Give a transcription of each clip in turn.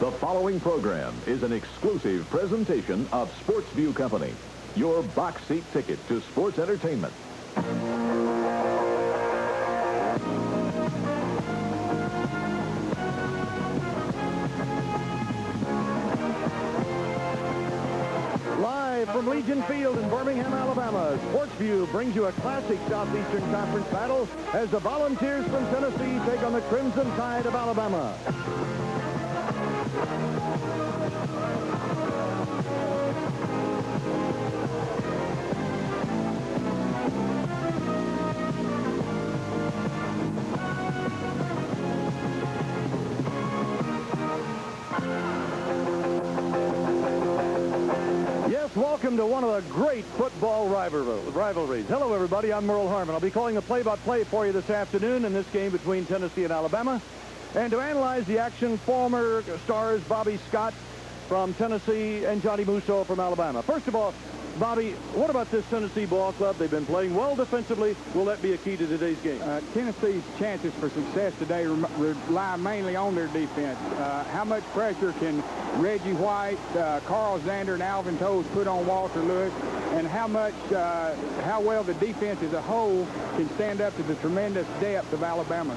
The following program is an exclusive presentation of Sportsview Company, your box seat ticket to sports entertainment. Live from Legion Field in Birmingham, Alabama, Sportsview brings you a classic Southeastern Conference battle as the Volunteers from Tennessee take on the Crimson Tide of Alabama. Welcome to one of the great football rivalries. Hello, everybody. I'm Merle Harmon. I'll be calling the play-by-play for you this afternoon in this game between Tennessee and Alabama. And to analyze the action, former stars Bobby Scott from Tennessee and Johnny Musso from Alabama. First of all, Bobby, what about this Tennessee ball club? They've been playing well defensively. Will that be a key to today's game? Tennessee's chances for success today rely mainly on their defense. How much pressure can Reggie White, Carl Zander, and Alvin Toles put on Walter Lewis, and how well the defense as a whole can stand up to the tremendous depth of Alabama.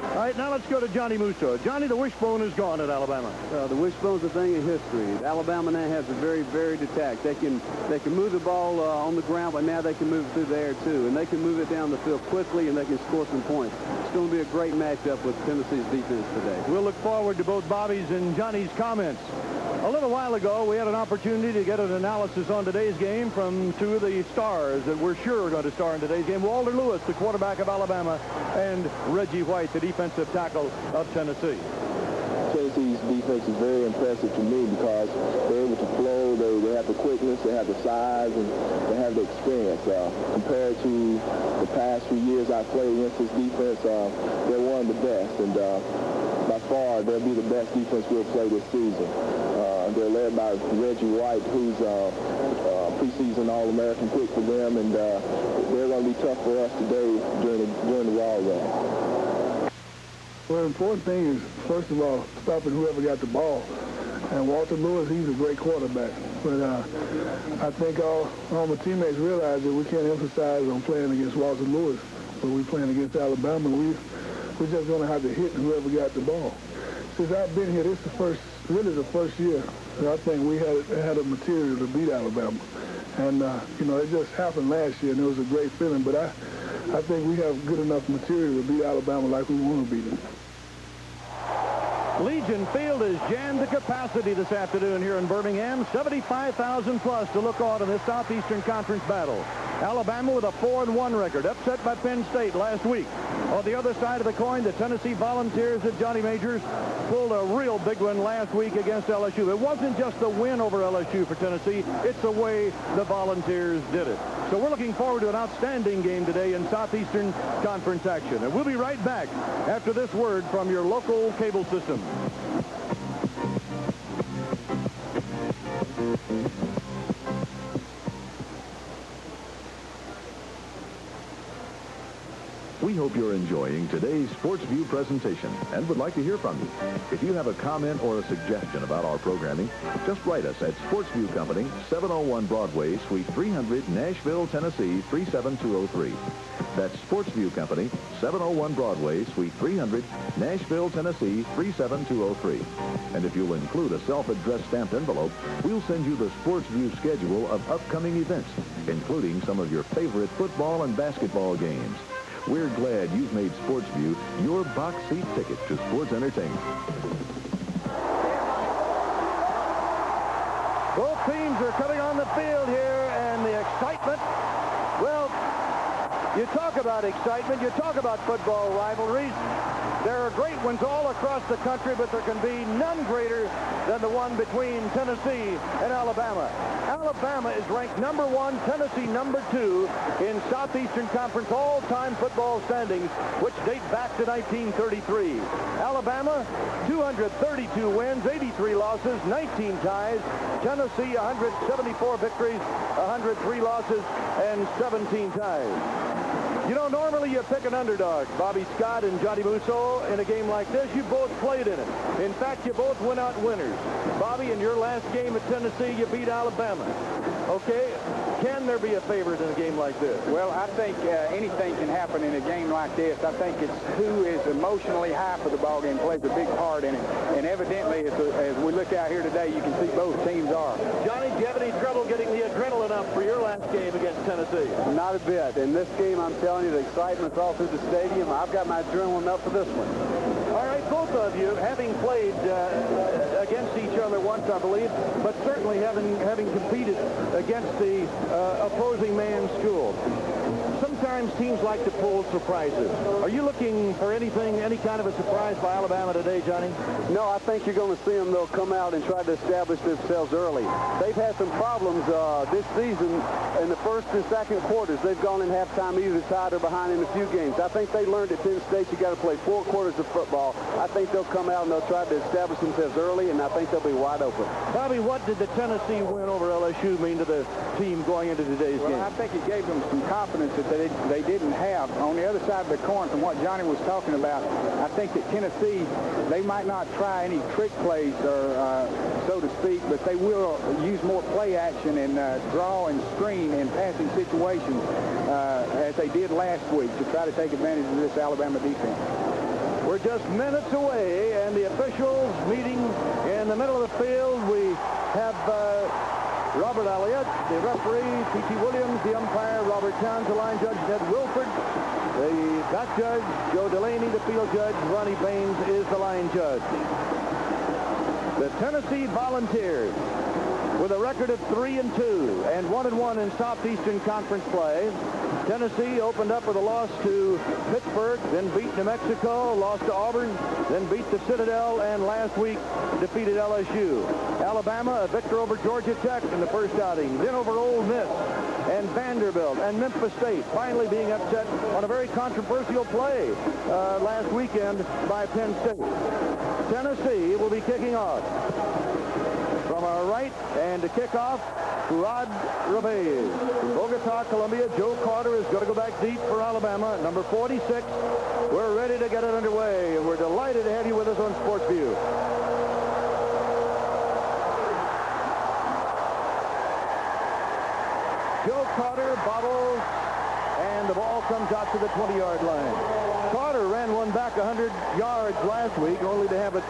All right, now let's go to Johnny Musso. Johnny, the wishbone is gone at Alabama. The wishbone's a thing of history. Alabama now has a very varied attack. They can move the ball on the ground, but now they can move it through the air too, and they can move it down the field quickly, and they can score some points. It's going to be a great matchup with Tennessee's defense today. We'll look forward to both Bobby's and Johnny's comments. A little while ago, we had an opportunity to get an analysis on today's game from two of the stars that we're sure are going to star in today's game. Walter Lewis, the quarterback of Alabama, and Reggie White, the defensive tackle of Tennessee. Tennessee's defense is very impressive to me because they're able to flow, they have the quickness, they have the size, and they have the experience. Compared to the past few years I've played against this defense, they're one of the best, and by far they'll be the best defense we'll play this season. They're led by Reggie White, who's preseason All-American pick for them, and they're going to be tough for us today during the wall run. Well, the important thing is, first of all, stopping whoever got the ball. And Walter Lewis, he's a great quarterback. But I think all my teammates realize that we can't emphasize on playing against Walter Lewis, but we're playing against Alabama. We're just going to have to hit whoever got the ball. Since I've been here, this is the first year that I think we had a material to beat Alabama. And, it just happened last year, and it was a great feeling. But I think we have good enough material to beat Alabama like we want to beat them. Legion Field is jammed to capacity this afternoon here in Birmingham. 75,000 plus to look on in this Southeastern Conference battle. Alabama with a 4-1 record, upset by Penn State last week. On the other side of the coin, the Tennessee Volunteers at Johnny Majors pulled a real big one last week against LSU. It wasn't just the win over LSU for Tennessee, it's the way the Volunteers did it. So we're looking forward to an outstanding game today in Southeastern Conference action. And we'll be right back after this word from your local cable system. We hope you're enjoying today's Sportsview presentation and would like to hear from you. If you have a comment or a suggestion about our programming, just write us at Sportsview Company, 701 Broadway, Suite 300, Nashville, Tennessee, 37203. That's Sportsview Company, 701 Broadway, Suite 300, Nashville, Tennessee, 37203. And if you'll include a self-addressed stamped envelope, we'll send you the Sportsview schedule of upcoming events, including some of your favorite football and basketball games. We're glad you've made Sportsview your box seat ticket to sports entertainment. Both teams are coming on the field here, and the excitement, well, you talk about excitement, you talk about football rivalries. There are great ones all across the country, but there can be none greater than the one between Tennessee and Alabama. Alabama is ranked number 1, Tennessee number 2 in Southeastern Conference all-time football standings, which date back to 1933. Alabama, 232 wins, 83 losses, 19 ties. Tennessee, 174 victories, 103 losses, and 17 ties. You know, normally you pick an underdog. Bobby Scott and Johnny Musso, in a game like this, you both played in it. In fact, you both went out winners. Bobby, in your last game at Tennessee, you beat Alabama. Okay, can there be a favorite in a game like this? Well, I think anything can happen in a game like this. I think it's who is emotionally high for the ball game plays a big part in it. And evidently, as we look out here today, you can see both teams are. Johnny, do you have any trouble getting the adrenaline up for your last game against Tennessee? Not a bit. In this game, I'm telling you, the excitement's all through the stadium. I've got my adrenaline up for this one. All right, both of you, having played against each other once, I believe, but certainly having competed against the opposing man's school. Sometimes teams like to pull surprises. Are you looking for any kind of a surprise by Alabama today, Johnny? No, I think you're going to see them, they'll come out and try to establish themselves early. They've had some problems this season in the first and second quarters. They've gone in halftime either tied or behind in a few games. I think they learned at Penn State you got to play 4 quarters of football. I think they'll come out and they'll try to establish themselves early, and I think they'll be wide open. Bobby, what did the Tennessee win over LSU mean to the team going into today's game? I think it gave them some confidence that they didn't have. On the other side of the coin, from what Johnny was talking about, I think that Tennessee, they might not try any trick plays, or so to speak, but they will use more play action and draw and screen in passing situations as they did last week to try to take advantage of this Alabama defense. We're just minutes away, and the officials meeting in the middle of the field. We have Robert Elliott, the referee, P.T. Williams, the umpire, Robert Towns, the line judge, Ned Wilford, the back judge, Joe Delaney, the field judge, Ronnie Baines is the line judge. The Tennessee Volunteers, with a record of 3-2 and 1-1 in Southeastern Conference play. Tennessee opened up with a loss to Pittsburgh, then beat New Mexico, lost to Auburn, then beat the Citadel, and last week defeated LSU. Alabama, a victor over Georgia Tech in the first outing, then over Ole Miss and Vanderbilt and Memphis State, finally being upset on a very controversial play last weekend by Penn State. Tennessee will be kicking off. From our right, and to kick off, Rod Revez. From Bogota, Colombia, Joe Carter is going to go back deep for Alabama at number 46. We're ready to get it underway, and we're delighted to have you with us on Sportsview. Joe Carter bobbles, and the ball comes out to the 20-yard line. Carter ran one back 100 yards last week, only to have it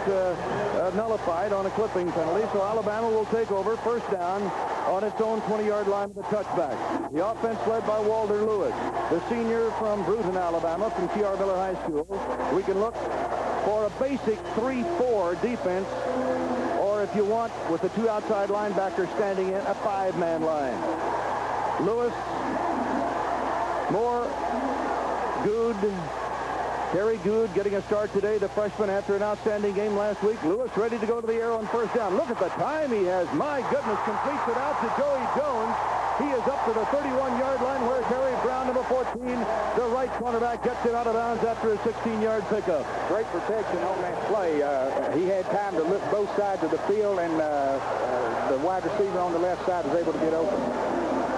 nullified on a clipping penalty. So Alabama will take over first down on its own 20-yard line with a touchback. The offense led by Walter Lewis, the senior from Bruton, Alabama, from T.R. Miller High School. We can look for a basic 3-4 defense, or if you want, with the 2 outside linebackers standing in, a 5-man line. Lewis, Moore, Good, Terry Good getting a start today, the freshman, after an outstanding game last week. Lewis ready to go to the air on first down. Look at the time he has. My goodness, completes it out to Joey Jones. He is up to the 31-yard line where Terry Brown, number 14, the right cornerback, gets it out of bounds after a 16-yard pickup. Great protection on that play. He had time to look both sides of the field, and the wide receiver on the left side was able to get open.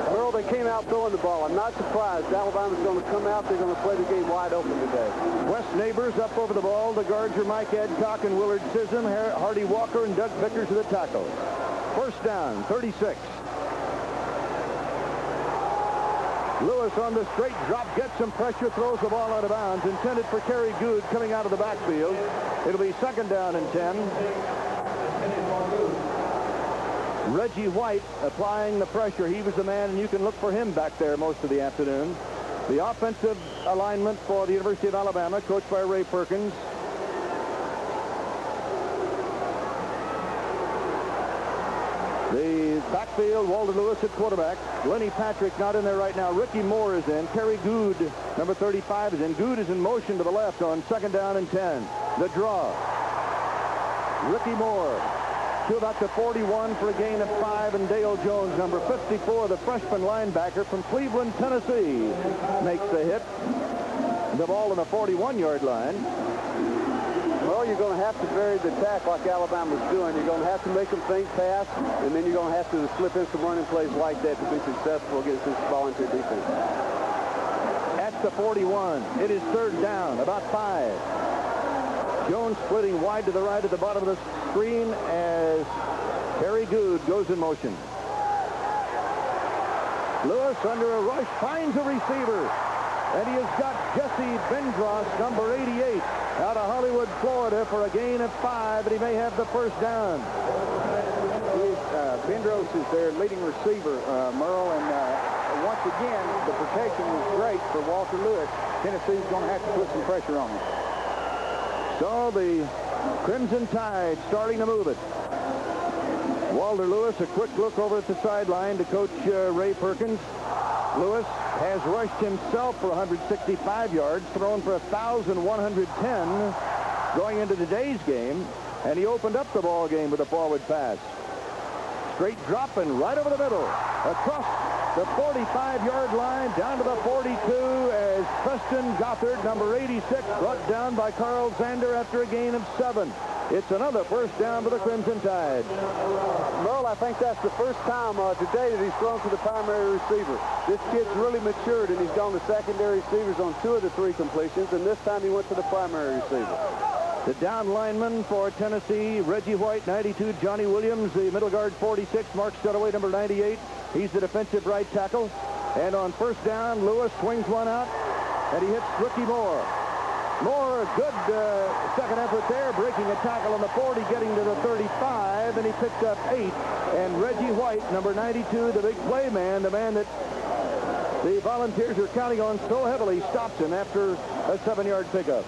Merle, they came out throwing the ball. I'm not surprised. Alabama's going to come out. They're going to play the game wide open today. Wes Neighbors up over the ball. The guards are Mike Adcock and Willard Sisson, Hardy Walker, and Doug Vickers to the tackles. First down, 36. Lewis on the straight drop, gets some pressure, throws the ball out of bounds, intended for Kerry Good coming out of the backfield. It'll be second down and 10. Reggie White applying the pressure. He was the man, and you can look for him back there most of the afternoon. The offensive alignment for the University of Alabama, coached by Ray Perkins. The backfield, Walter Lewis at quarterback. Lenny Patrick not in there right now. Ricky Moore is in. Kerry Good, number 35, is in. Good is in motion to the left on second down and 10. The draw. Ricky Moore to about the 41 for a gain of 5, and Dale Jones, number 54, the freshman linebacker from Cleveland, Tennessee, makes the hit. The ball on the 41-yard line. Well, you're going to have to vary the attack like Alabama's doing. You're going to have to make them think fast, and then you're going to have to slip in some running plays like that to be successful against this volunteer defense. At the 41. It is third down, about 5. Jones splitting wide to the right at the bottom of the screen as Terry Good goes in motion. Lewis under a rush finds a receiver. And he has got Jesse Bendros, number 88, out of Hollywood, Florida, for a gain of 5, and he may have the first down. Bendros is their leading receiver, Merle, and once again, the protection was great for Walter Lewis. Tennessee's going to have to put some pressure on him. So the Crimson Tide starting to move it. Walter Lewis, a quick look over at the sideline to Coach Ray Perkins. Lewis has rushed himself for 165 yards, thrown for 1,110 going into today's game, and he opened up the ball game with a forward pass. Straight dropping right over the middle, across the 45-yard line, down to the 42 as Preston Gothard, number 86, brought down by Carl Zander after a gain of 7. It's another first down for the Crimson Tide. Merle, I think that's the first time today that he's thrown to the primary receiver. This kid's really matured, and he's gone to secondary receivers on 2 of the 3 completions, and this time he went to the primary receiver. The down lineman for Tennessee, Reggie White, 92, Johnny Williams, the middle guard, 46, Mark Studaway, number 98. He's the defensive right tackle. And on first down, Lewis swings one out, and he hits Ricky Moore. Moore, a good second effort there, breaking a tackle on the 40, getting to the 35, and he picked up 8. And Reggie White, number 92, the big play man, the man that the Volunteers are counting on so heavily, stops him after a 7-yard pickup.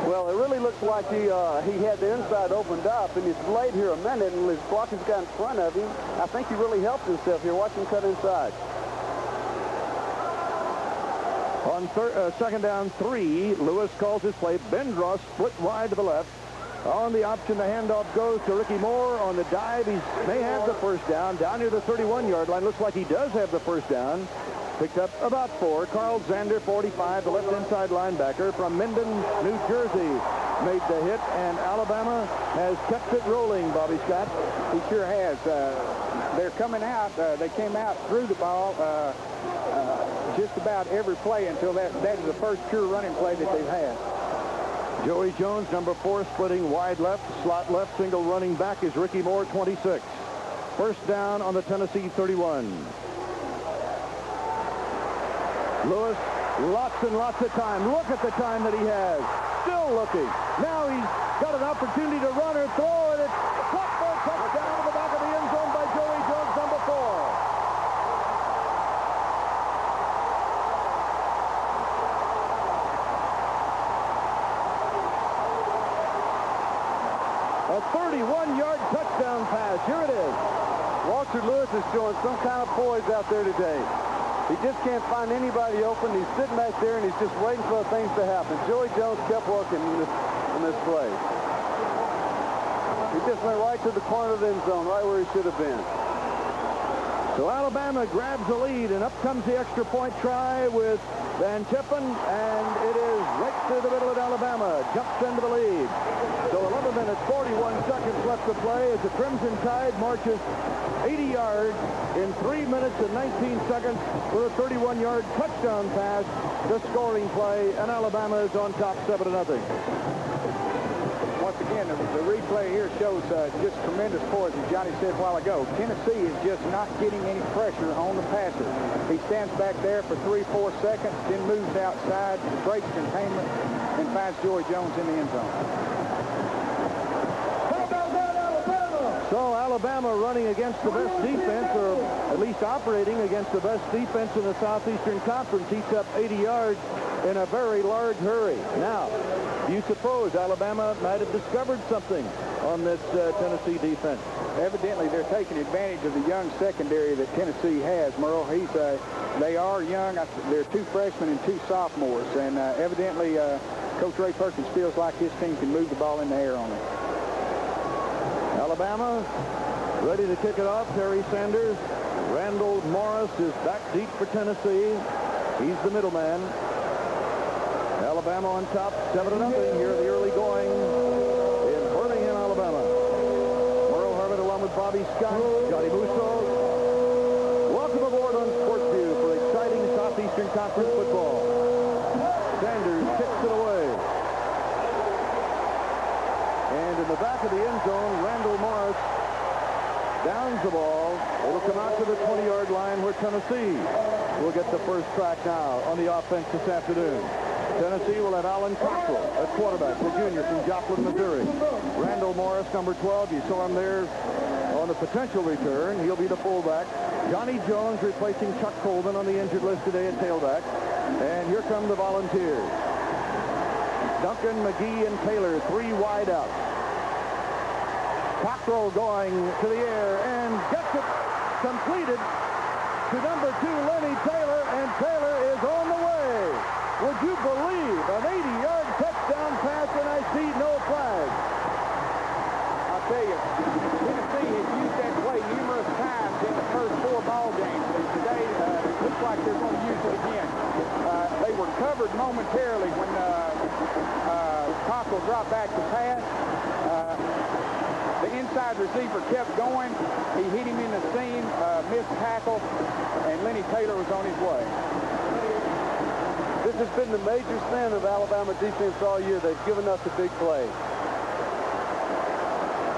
Well, it really looks like he had the inside opened up, and he's delayed here a minute, and his blocking's got in front of him. I think he really helped himself here. Watch him cut inside. On second down 3, Lewis calls his play. Bendros split wide to the left. On the option, the handoff goes to Ricky Moore. On the dive, he may have the first down. Down near the 31-yard line. Looks like he does have the first down. Picked up about 4. Carl Zander, 45, the left inside linebacker from Minden, New Jersey, made the hit, and Alabama has kept it rolling, Bobby Scott. He sure has. They're coming out. They came out through the ball just about every play until that is the first pure running play that they've had. Joey Jones, number 4, splitting wide left, slot left, single running back is Ricky Moore, 26. First down on the Tennessee 31. Lewis, lots and lots of time. Look at the time that he has. Still looking. Now he's got an opportunity to run or throw, and it's caught for a touchdown to the back of the end zone by Joey Jones, number 4. A 31-yard touchdown pass. Here it is. Walter Lewis is showing some kind of poise out there today. He just can't find anybody open. He's sitting back there, and he's just waiting for things to happen. Joey Jones kept working in this play. He just went right to the corner of the end zone, right where he should have been. So Alabama grabs the lead, and up comes the extra point try with Van Tippen, and it is right through the middle of Alabama. Jumps into the lead. So 11 minutes, 41 seconds left to play as the Crimson Tide marches 80 yards in 3 minutes and 19 seconds for a 31-yard touchdown pass, the scoring play, and Alabama is on top 7-0. Once again, the replay here shows just tremendous poise, as Johnny said a while ago. Tennessee is just not getting any pressure on the passer. He stands back there for 3-4 seconds, then moves outside, breaks containment, and finds Joey Jones in the end zone. So Alabama running against the best defense, or at least operating against the best defense in the Southeastern Conference, eats up 80 yards in a very large hurry. Now, do you suppose Alabama might have discovered something on this Tennessee defense? Evidently, they're taking advantage of the young secondary that Tennessee has, Merle. They are young. They're 2 freshmen and 2 sophomores, and evidently Coach Ray Perkins feels like his team can move the ball in the air on them. Alabama ready to kick it off. Terry Sanders. Randall Morris is back deep for Tennessee. He's the middleman. Alabama on top, 7-0 here, the early going in Birmingham, Alabama. Merle Harvard along with Bobby Scott, Johnny Musso. Welcome aboard on Sportsview for exciting conference football. Sanders kicks it away. And in the back of the end zone, Randall Morris downs the ball. It'll come out to the 20-yard line where Tennessee will get the first track now on the offense this afternoon. Tennessee will have Alan Cockrell at quarterback, the junior from Joplin, Missouri. Randall Morris, number 12. You saw him there on the potential return. He'll be the fullback. Johnny Jones replacing Chuck Coleman on the injured list today at tailback. And here come the Volunteers. Duncan, McGee, and Taylor, 3 wideouts. Cockrell going to the air and gets it completed to number 2, Lenny Taylor, and Taylor is on the way. Would you believe an 80-yard touchdown pass, and I see no flag? I'll tell you, Tennessee has used that play numerous times in the first 4 ball games. And today, it looks like they're going to use it again. They were covered momentarily when Cockrell dropped back to pass. The inside receiver kept going. He hit him in the seam, missed tackle, and Lenny Taylor was on his way. This has been the major strength of Alabama defense all year. They've given us a big play.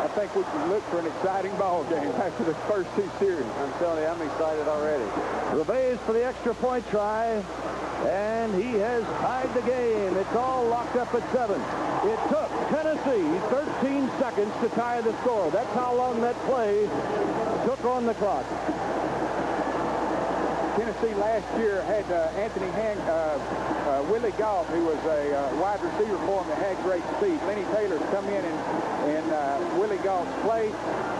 I think we can look for an exciting ball game after the first 2 series. I'm telling you, I'm excited already. Reveille for the extra point try, and he has tied the game. It's all locked up at 7. It took Tennessee 13 seconds to tie the score. That's how long that play took on the clock. Tennessee last year had Willie Goff, who was a wide receiver for him that had great speed. Lenny Taylor's come in and Willie Goff's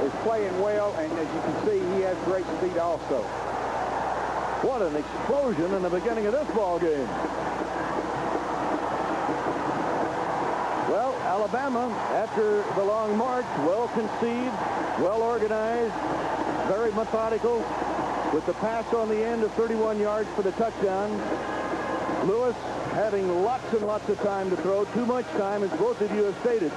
is playing well, and as you can see, he has great speed also. What an explosion in the beginning of this ball game. Well, Alabama, after the long march, well conceived, well organized, very methodical, with the pass on the end of 31 yards for the touchdown. Lewis having lots and lots of time to throw, too much time, as both of you have stated.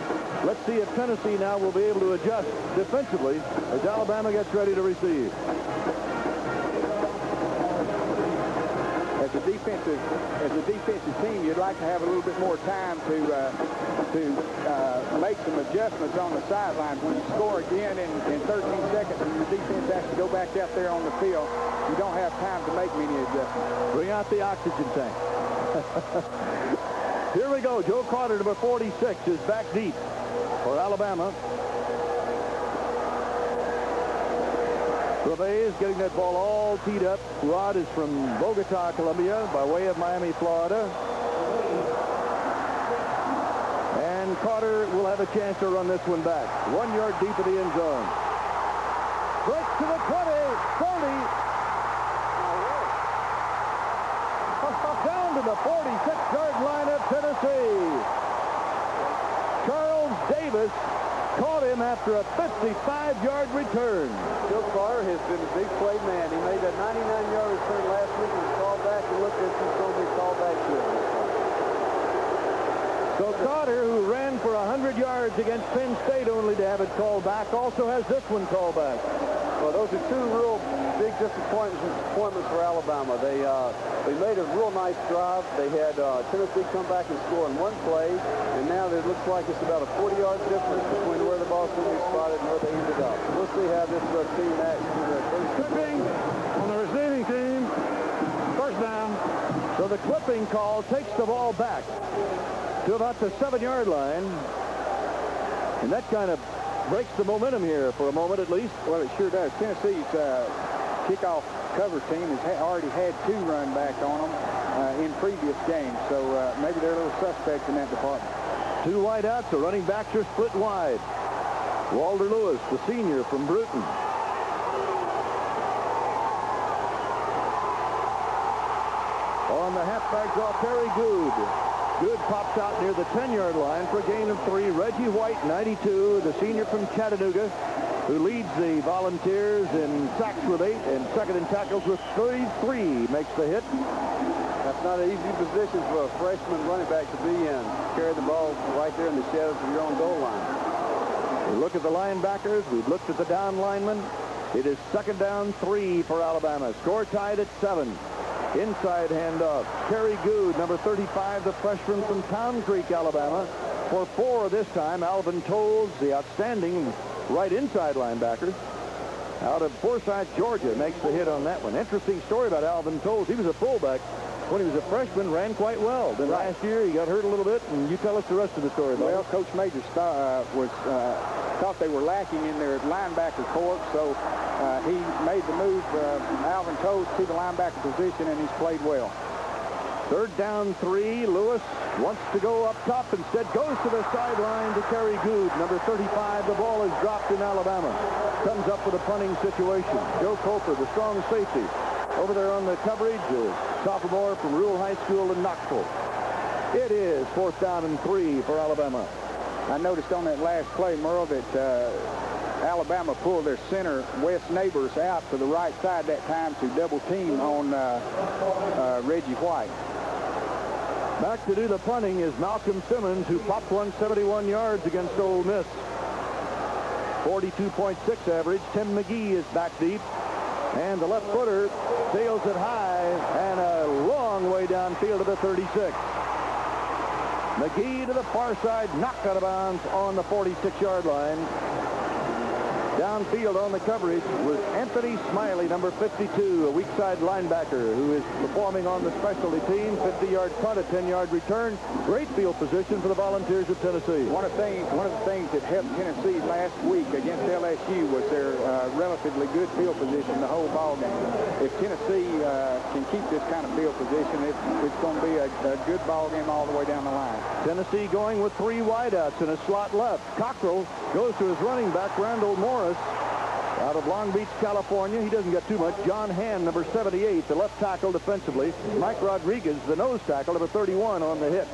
Let's see if Tennessee now will be able to adjust defensively as Alabama gets ready to receive. As a defensive team, you'd like to have a little bit more time to make some adjustments on the sidelines. When you score again in 13 seconds and your defense has to go back out there on the field, you don't have time to make many adjustments. Bring out the oxygen tank. Here we go. Joe Carter, number 46, is back deep for Alabama. Reveille is getting that ball all teed up. Rod is from Bogota, Colombia, by way of Miami, Florida. And Carter will have a chance to run this one back. 1 yard deep of the end zone. Breaks to the 20, 30. Down to the 46-yard line of Tennessee. Charles Davis caught him after a 55-yard return. Joe Carter has been a big play man. He made that 99-yard return last week and was called back, and look at he's going to be called back here. So Carter, who ran for 100 yards against Penn State only to have it called back, also has this one called back. Well, those are 2 real big disappointments for Alabama. They made a real nice drive. They had Tennessee come back and score in one play, and now it looks like it's about a 40-yard difference between where the ball's going to be spotted and where they ended up. We'll see how this team acts. Clipping on the receiving team. First down. So the clipping call takes the ball back to about the 7-yard line, and that kind of breaks the momentum here for a moment at least. Well, it sure does. Tennessee's kickoff cover team has already had 2 run back on them in previous games, so maybe they're a little suspect in that department. 2 wideouts. The running backs are split wide. Walter Lewis, the senior from Bruton. On the halfback draw, Terry Good. Good pops out near the 10-yard line for a gain of 3. Reggie White, 92, the senior from Chattanooga, who leads the Volunteers in sacks with 8 and second in tackles with 33, makes the hit. That's not an easy position for a freshman running back to be in. Carry the ball right there in the shadows of your own goal line. We look at the linebackers. We've looked at the down linemen. It is second down 3 for Alabama. Score tied at 7. Inside handoff. Kerry Good, number 35, the freshman from Town Creek, Alabama. For 4 this time. Alvin Tolles, the outstanding right inside linebacker out of Forsyth, Georgia, makes the hit on that one. Interesting story about Alvin Tolles. He was a fullback when he was a freshman, ran quite well. Then last year he got hurt a little bit, and you tell us the rest of the story. Well, Coach Major thought they were lacking in their linebacker corps, so he made the move, Alvin Tolles, to the linebacker position, and he's played well. 3rd down 3. Lewis wants to go up top. Instead goes to the sideline to Kerry Good, number 35. The ball is dropped in Alabama. Comes up with a punting situation. Joe Coper, the strong safety, over there on the coverage, sophomore from Rural High School in Knoxville. It is 4th down and 3 for Alabama. I noticed on that last play, Merle, that Alabama pulled their center, Wes Neighbors, out to the right side that time to double team on Reggie White. Back to do the punting is Malcolm Simmons, who popped 171 yards against Ole Miss. 42.6 average. Tim McGee is back deep. And the left footer sails it high and a long way downfield to the 36. McGee to the far side, knocked out of bounds on the 46-yard line. Downfield on the coverage was Anthony Smiley, number 52, a weak side linebacker who is performing on the specialty team. 50-yard punt, a 10-yard return. Great field position for the Volunteers of Tennessee. One of the things that helped Tennessee last week against LSU was their relatively good field position the whole ball game. If Tennessee can keep this kind of field position, it's going to be a good ball game all the way down the line. Tennessee going with 3 wideouts and a slot left. Cockrell goes to his running back, Randall Morris, out of Long Beach, California. He doesn't get too much. John Hand, number 78, the left tackle defensively. Mike Rodriguez, the nose tackle, number 31 on the hit.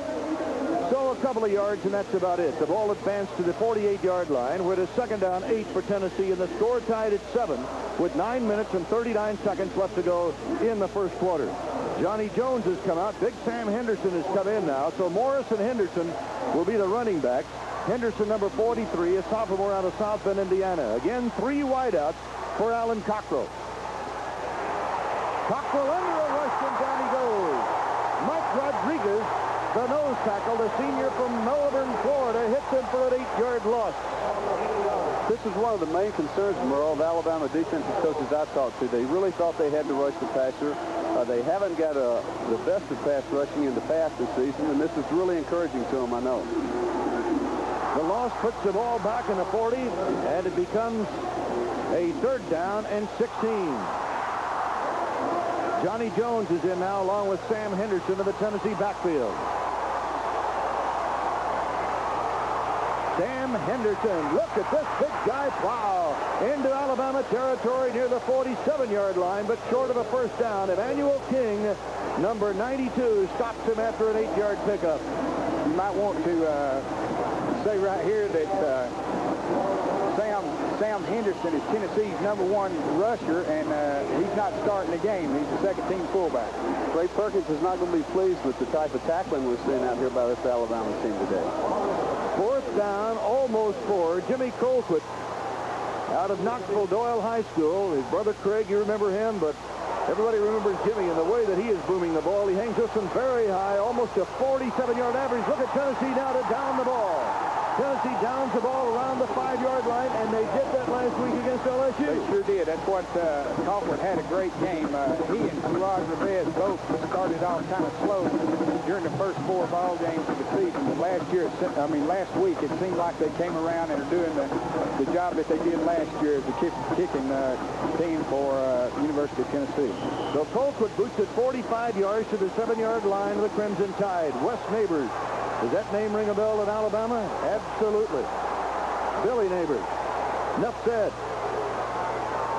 So a couple of yards, and that's about it. The ball advanced to the 48-yard line, where it is 2nd down 8 for Tennessee, and the score tied at 7 with 9 minutes and 39 seconds left to go in the first quarter. Johnny Jones has come out. Big Sam Henderson has come in now. So Morris and Henderson will be the running backs. Henderson, number 43, a sophomore out of South Bend, Indiana. Again, 3 wideouts for Alan Cockrell. Cockrell under a rush, and down he goes. Mike Rodriguez, the nose tackle, the senior from Melbourne, Florida, hits him for an 8-yard loss. This is one of the main concerns, Merle, of Alabama defensive coaches I talked to. They really thought they had to rush the passer. They haven't got the best of pass rushing in the past this season, and this is really encouraging to them, I know. The loss puts the ball back in the 40, and it becomes a 3rd down and 16. Johnny Jones is in now, along with Sam Henderson of the Tennessee backfield. Sam Henderson, look at this big guy plow into Alabama territory near the 47-yard line, but short of a first down. Emmanuel King, number 92, stops him after an 8-yard pickup. You might want to say right here that Sam Henderson is Tennessee's number 1 rusher, and he's not starting the game. He's the second-team fullback. Ray Perkins is not going to be pleased with the type of tackling we're seeing out here by this Alabama team today. 4th down, almost 4. Jimmy Colquitt out of Knoxville Doyle High School. His brother Craig, you remember him, but everybody remembers Jimmy and the way that he is booming the ball. He hangs this one very high, almost a 47-yard average. Look at Tennessee now to down the ball. Tennessee downs the ball around the 5-yard line, and they did that last week against LSU. They sure did. That's what Coughlin had a great game. He and Gerard Revez both started off kind of slow during the first 4 ball games of the season. But last week, it seemed like they came around and are doing the job that they did last year as a kicking team for University of Tennessee. So Colquitt boots it 45 yards to the 7-yard line of the Crimson Tide. Wes Neighbors. Does that name ring a bell in Alabama? Absolutely. Billy Neighbors. Enough said.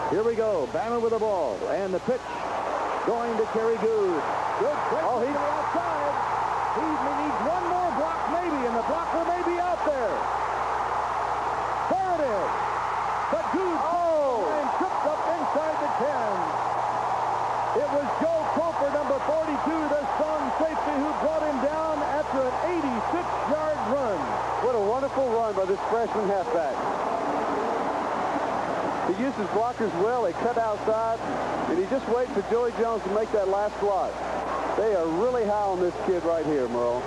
Here we go. Bama with the ball. And the pitch going to Kerry Good. Good quick to the outside. He needs one more block maybe, and the blocker may be out there. There it is. But Good and tripped up inside the 10. It was Joe Coper, number 42, the strong safety, who brought him down after an 86-yard run. What a wonderful run by this freshman halfback. He used his blockers well. They cut outside, and he just waits for Joey Jones to make that last block. They are really high on this kid right here, Merle.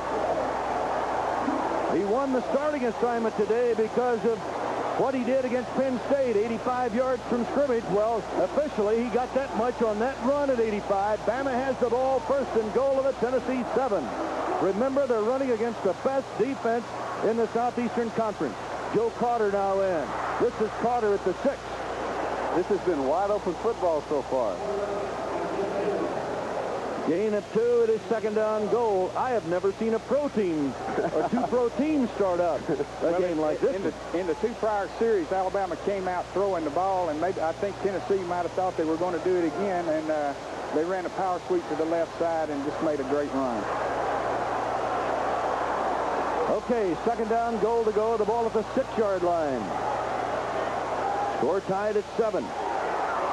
He won the starting assignment today because of what he did against Penn State, 85 yards from scrimmage. Well, officially, he got that much on that run at 85. Bama has the ball, first and goal of the Tennessee 7. Remember, they're running against the best defense in the Southeastern Conference. Joe Carter now in. This is Carter at the 6. This has been wide open football so far. Gain of 2. It is second down goal. I have never seen a pro team or two pro teams start out a game like this. In the 2 prior series, Alabama came out throwing the ball, and maybe I think Tennessee might have thought they were going to do it again, and they ran a power sweep to the left side and just made a great run. Okay, second down, goal to go. The ball at the 6-yard line. Score tied at 7.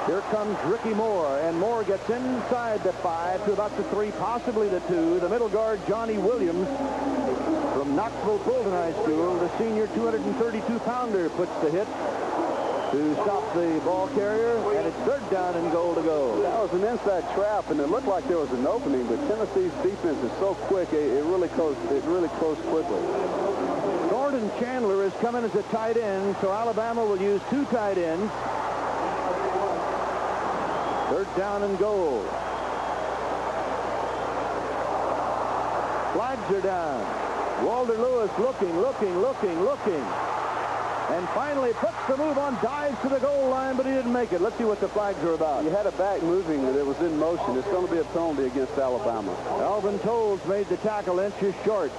Here comes Ricky Moore, and Moore gets inside the 5 to about the 3, possibly the 2. The middle guard, Johnny Williams, from Knoxville Fulton High School, the senior 232-pounder, puts the hit to stop the ball carrier, and it's third down and goal to go. That was an inside trap, and it looked like there was an opening, but Tennessee's defense is so quick, it really closed quickly. Gordon Chandler is coming as a tight end, so Alabama will use 2 tight ends. Third down and goal. Flags are down. Walter Lewis looking. And finally puts the move on, dives to the goal line, but he didn't make it. Let's see what the flags are about. You had a back moving that was in motion. It's going to be a penalty against Alabama. Alvin Tolles made the tackle inches short.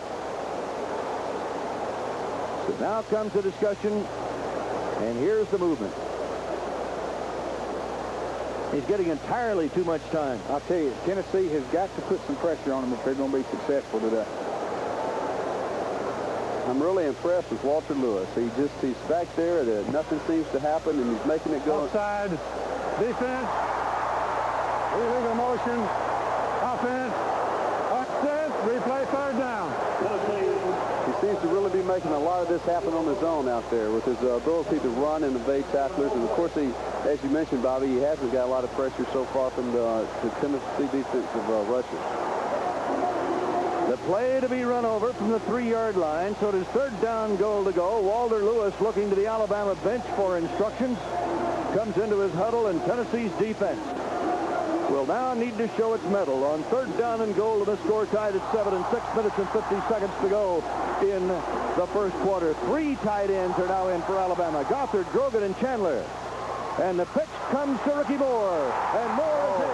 So now comes the discussion, and here's the movement. He's getting entirely too much time. I'll tell you, Tennessee has got to put some pressure on them if they're going to be successful today. I'm really impressed with Walter Lewis. He's back there. Nothing seems to happen, and he's making it go. Offside, defense, illegal motion, offense, replay, third down. He seems to really be making a lot of this happen on his own out there with his ability to run and evade tacklers. And, of course, as you mentioned, Bobby, he hasn't got a lot of pressure so far from the Tennessee defensive rushers. The play to be run over from the 3-yard line, so it is third down goal to go. Walter Lewis looking to the Alabama bench for instructions. Comes into his huddle, and Tennessee's defense will now need to show its mettle on third down and goal, and the score tied at 7 and 6 minutes and 50 seconds to go in the first quarter. 3 tight ends are now in for Alabama. Gothard, Grogan, and Chandler. And the pitch comes to Ricky Moore, and Moore is in.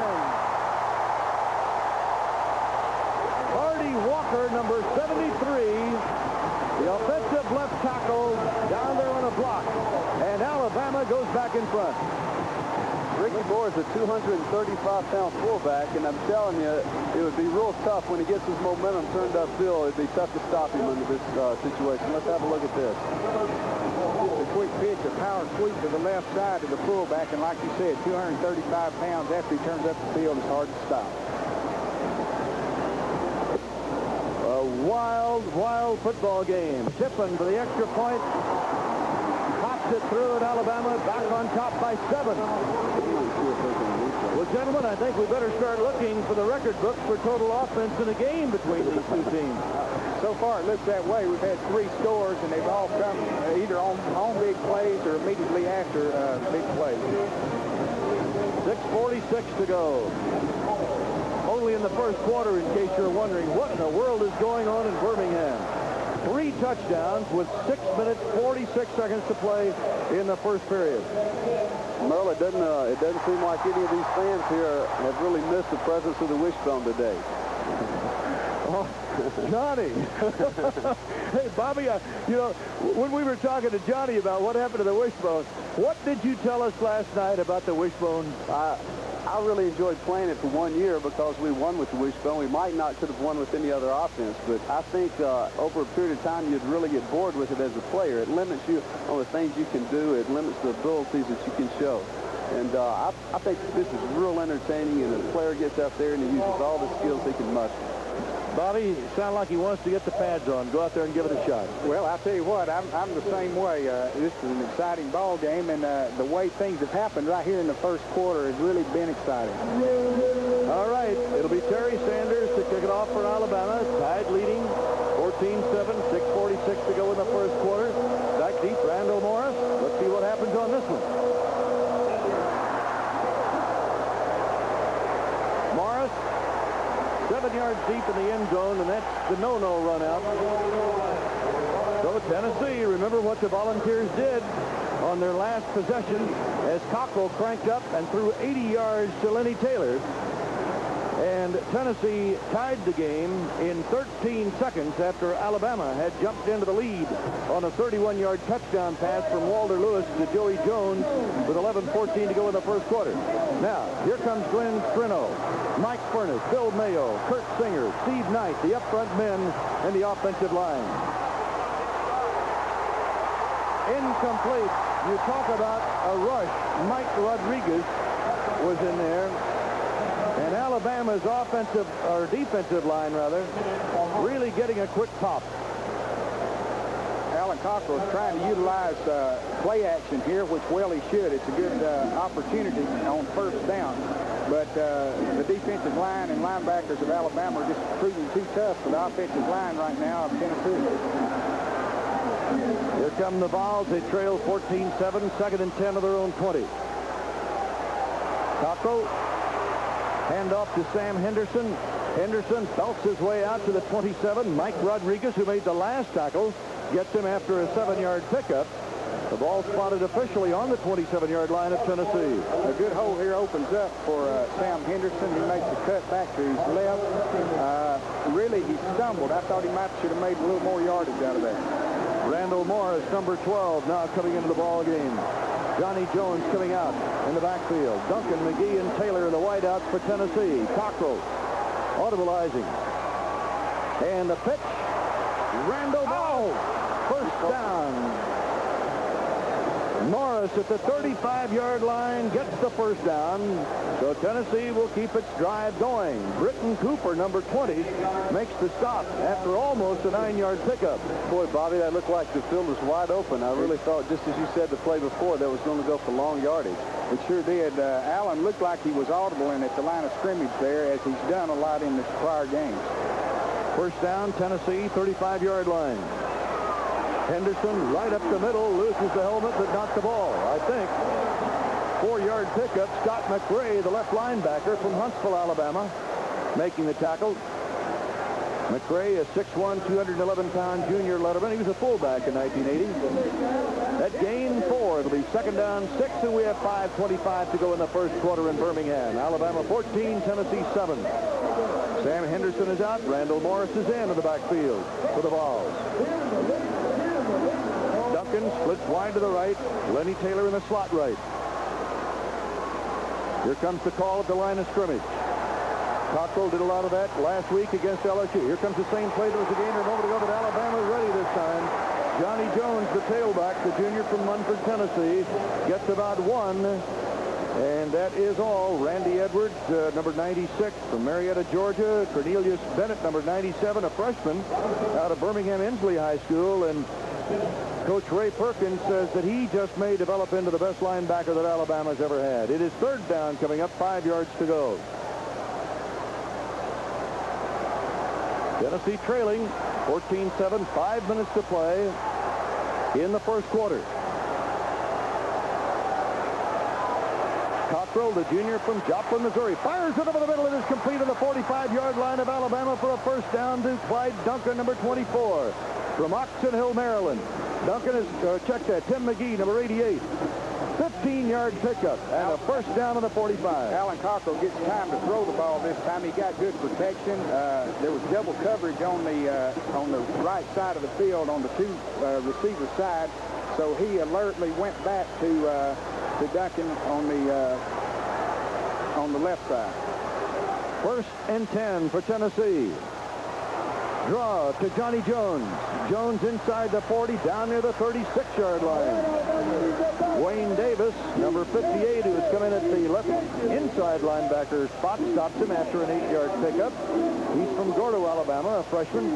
Marty Walker, number 73, the offensive left tackle, down there on a block. And Alabama goes back in front. Ricky Moore is a 235-pound fullback, and I'm telling you, it would be real tough when he gets his momentum turned upfield. It'd be tough to stop him under this situation. Let's have a look at this. A quick pitch, a power sweep to the left side of the fullback, and like you said, 235 pounds after he turns up the field, it's hard to stop. A wild football game. Tippin for the extra point. Pops it through at Alabama, back on top by 7. Well, gentlemen, I think we better start looking for the record books for total offense in a game between these two teams. So far, it looks that way. We've had 3 scores, and they've all come either on big plays or immediately after big plays. 6:46 to go. Only in the first quarter, in case you're wondering what in the world is going on in Birmingham. 3 touchdowns with 6 minutes, 46 seconds to play in the first period. Merle, it doesn't seem like any of these fans here have really missed the presence of the wishbone today. Oh, Johnny. Hey, Bobby, when we were talking to Johnny about what happened to the wishbone, what did you tell us last night about the wishbone? I really enjoyed playing it for 1 year because we won with the wishbone. We might not could have won with any other offense, but I think over a period of time you'd really get bored with it as a player. It limits you on the things you can do. It limits the abilities that you can show. And I think this is real entertaining, and the player gets up there and he uses all the skills he can muster. Bobby, sound like he wants to get the pads on. Go out there and give it a shot. Well, I'll tell you what, I'm the same way. This is an exciting ball game, and the way things have happened right here in the first quarter has really been exciting. All right, it'll be Terry Sanders to kick it off for Alabama. Tide leading 14-7, 6:46 to go in the first quarter. Back deep, Randall Morris. Let's see what happens on this one. Morris, 7 yards deep in the end zone, and that's the no-no run out. So Tennessee, remember what the Volunteers did on their last possession as Cockrell cranked up and threw 80 yards to Lenny Taylor. And Tennessee tied the game in 13 seconds after Alabama had jumped into the lead on a 31-yard touchdown pass from Walter Lewis to Joey Jones with 11:14 to go in the first quarter. Now, here comes Glenn Strino, Mike Furness, Bill Mayo, Kurt Singer, Steve Knight, the up front men, and the offensive line. Incomplete. You talk about a rush. Mike Rodriguez was in there. And Alabama's defensive line, really getting a quick pop. Alan Cockrell is trying to utilize play action here, which, well, he should. It's a good opportunity on first down. But the defensive line and linebackers of Alabama are just proving too tough for the offensive line right now of Tennessee. Here come the Vols. They trail 14-7, second and 10 of their own 20. Cockrell. Hand off to Sam Henderson. Henderson belts his way out to the 27. Mike Rodriguez, who made the last tackle, gets him after a 7-yard pickup. The ball spotted officially on the 27-yard line of Tennessee. A good hole here opens up for Sam Henderson. He makes a cut back to his left. Really, he stumbled. I thought he should have made a little more yardage out of that. Randall Morris, number 12, now coming into the ball game. Johnny Jones coming out in the backfield. Duncan, McGee, and Taylor in the wideouts for Tennessee. Cockrell audibilizing. And the pitch. Randall Morris. First down. Morris at the 35-yard line gets the first down. So Tennessee will keep its drive going. Britton Cooper, number 20, makes the stop after almost a 9-yard pickup. Boy, Bobby, that looked like the field was wide open. I really thought, just as you said the play before, that was going to go for long yardage. It sure did. Allen looked like he was audible in at the line of scrimmage there, as he's done a lot in the prior games. First down, Tennessee, 35-yard line. Henderson right up the middle, loses the helmet, but not the ball. I think 4-yard pickup. Scott McRae, the left linebacker from Huntsville, Alabama, making the tackle. McRae, a 6'1", 211-pound junior letterman. He was a fullback in 1980. That gain 4. It'll be second down 6, and we have 5:25 to go in the first quarter in Birmingham. Alabama 14, Tennessee 7. Sam Henderson is out. Randall Morris is in the backfield for the Vols. Duncan splits wide to the right. Lenny Taylor in the slot right. Here comes the call at the line of scrimmage. Cockrell did a lot of that last week against LSU. Here comes the same play that was a gainer a moment ago, but Alabama's ready this time. Johnny Jones, the tailback, the junior from Munford, Tennessee, gets about 1. And that is all. Randy Edwards, number 96 from Marietta, Georgia. Cornelius Bennett, number 97, a freshman out of Birmingham Inslee High School. And Coach Ray Perkins says that he just may develop into the best linebacker that Alabama's ever had. It is third down coming up, 5 yards to go. Tennessee trailing 14-7, 5 minutes to play in the first quarter. Cockrell, the junior from Joplin, Missouri, fires it over the middle. It is complete on the 45-yard line of Alabama for a first down to Clyde Duncan, number 24, from Oxon Hill, Maryland. Duncan is, check that, Tim McGee, number 88. 15-yard pickup and a first down on the 45. Alan Cockrell gets time to throw the ball this time. He got good protection. There was double coverage on the right side of the field on the two receiver side, so he alertly went back to Duncan on the left side. First and 10 for Tennessee. Draw to Johnny Jones. Jones inside the 40, down near the 36-yard line. Wayne Davis, number 58, who has come in at the left inside linebacker spot, stops him after an 8-yard pickup. He's from Gordo, Alabama, a freshman.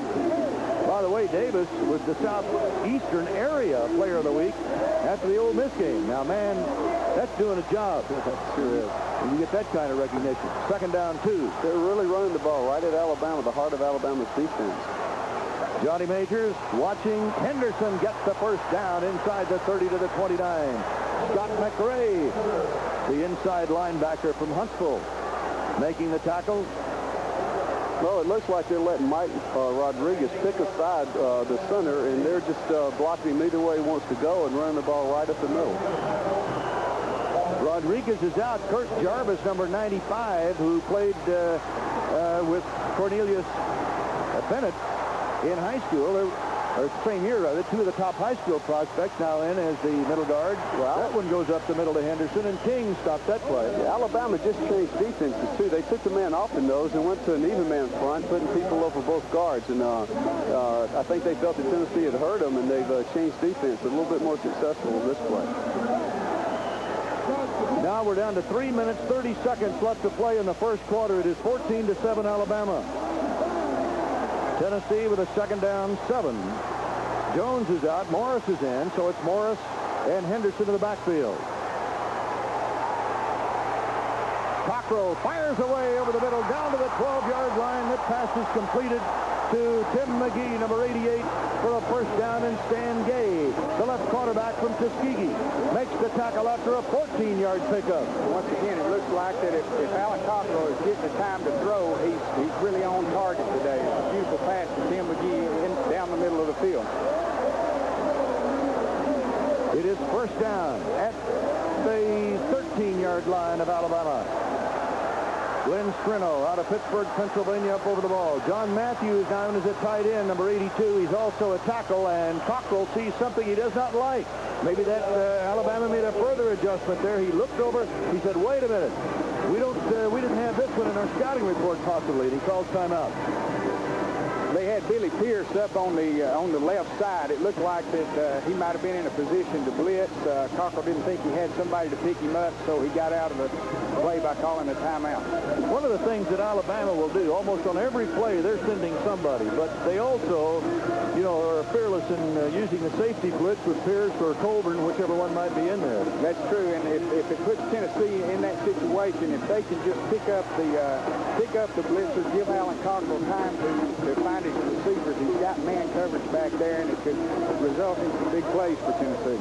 By the way, Davis was the Southeastern Area Player of the Week after the Ole Miss game. Now, man, that's doing a job. That sure is. And you get that kind of recognition. Second down, 2. They're really running the ball right at Alabama, the heart of Alabama's defense. Johnny Majors watching Henderson get the first down inside the 30 to the 29. Scott McRae, the inside linebacker from Huntsville, making the tackle. Well, it looks like they're letting Mike Rodriguez pick aside the center, and they're just blocking him either way he wants to go and running the ball right up the middle. Rodriguez is out. Kurt Jarvis, number 95, who played with Cornelius Bennett in high school, or same year rather, 2 of the top high school prospects now in as the middle guard. Well, that one goes up the middle to Henderson, and King stopped that play. Yeah, Alabama just changed defenses too. They took the man off the nose and went to an even man front, putting people over both guards. And I think they felt that Tennessee had hurt them, and they've changed defense a little bit more successful in this play. Now we're down to 3 minutes, 30 seconds left to play in the first quarter. It is 14-7 Alabama. Tennessee with a second down, 7. Jones is out. Morris is in, so it's Morris and Henderson in the backfield. Cockrell fires away over the middle, down to the 12-yard line. That pass is completed to Tim McGee, number 88, for a first down, and Stan Gay, the left quarterback from Tuskegee, makes the tackle after a 14-yard pickup. Once again, it looks like that if Alan Cockrell is getting the time to throw, he's really on target today. It's a beautiful pass to Tim McGee down the middle of the field. It is first down at the 13-yard line of Alabama. Glenn Strino out of Pittsburgh, Pennsylvania, up over the ball. John Matthews now is a tight end, number 82. He's also a tackle, and Cockrell sees something he does not like. Maybe that Alabama made a further adjustment there. He looked over. He said, "Wait a minute. We didn't have this one in our scouting report, possibly." And he calls timeout. They had Billy Pierce up on the left side. It looked like that he might have been in a position to blitz. Cockrell didn't think he had somebody to pick him up, so he got out of the play by calling a timeout. One of the things that Alabama will do, almost on every play, they're sending somebody, but they also, are fearless in using the safety blitz with Pierce or Colburn, whichever one might be in there. That's true, and if it puts Tennessee in that situation, if they can just pick up the blitzers, give Alan Cockrell time to find his receivers, he's got man coverage back there, and it could result in some big plays for Tennessee.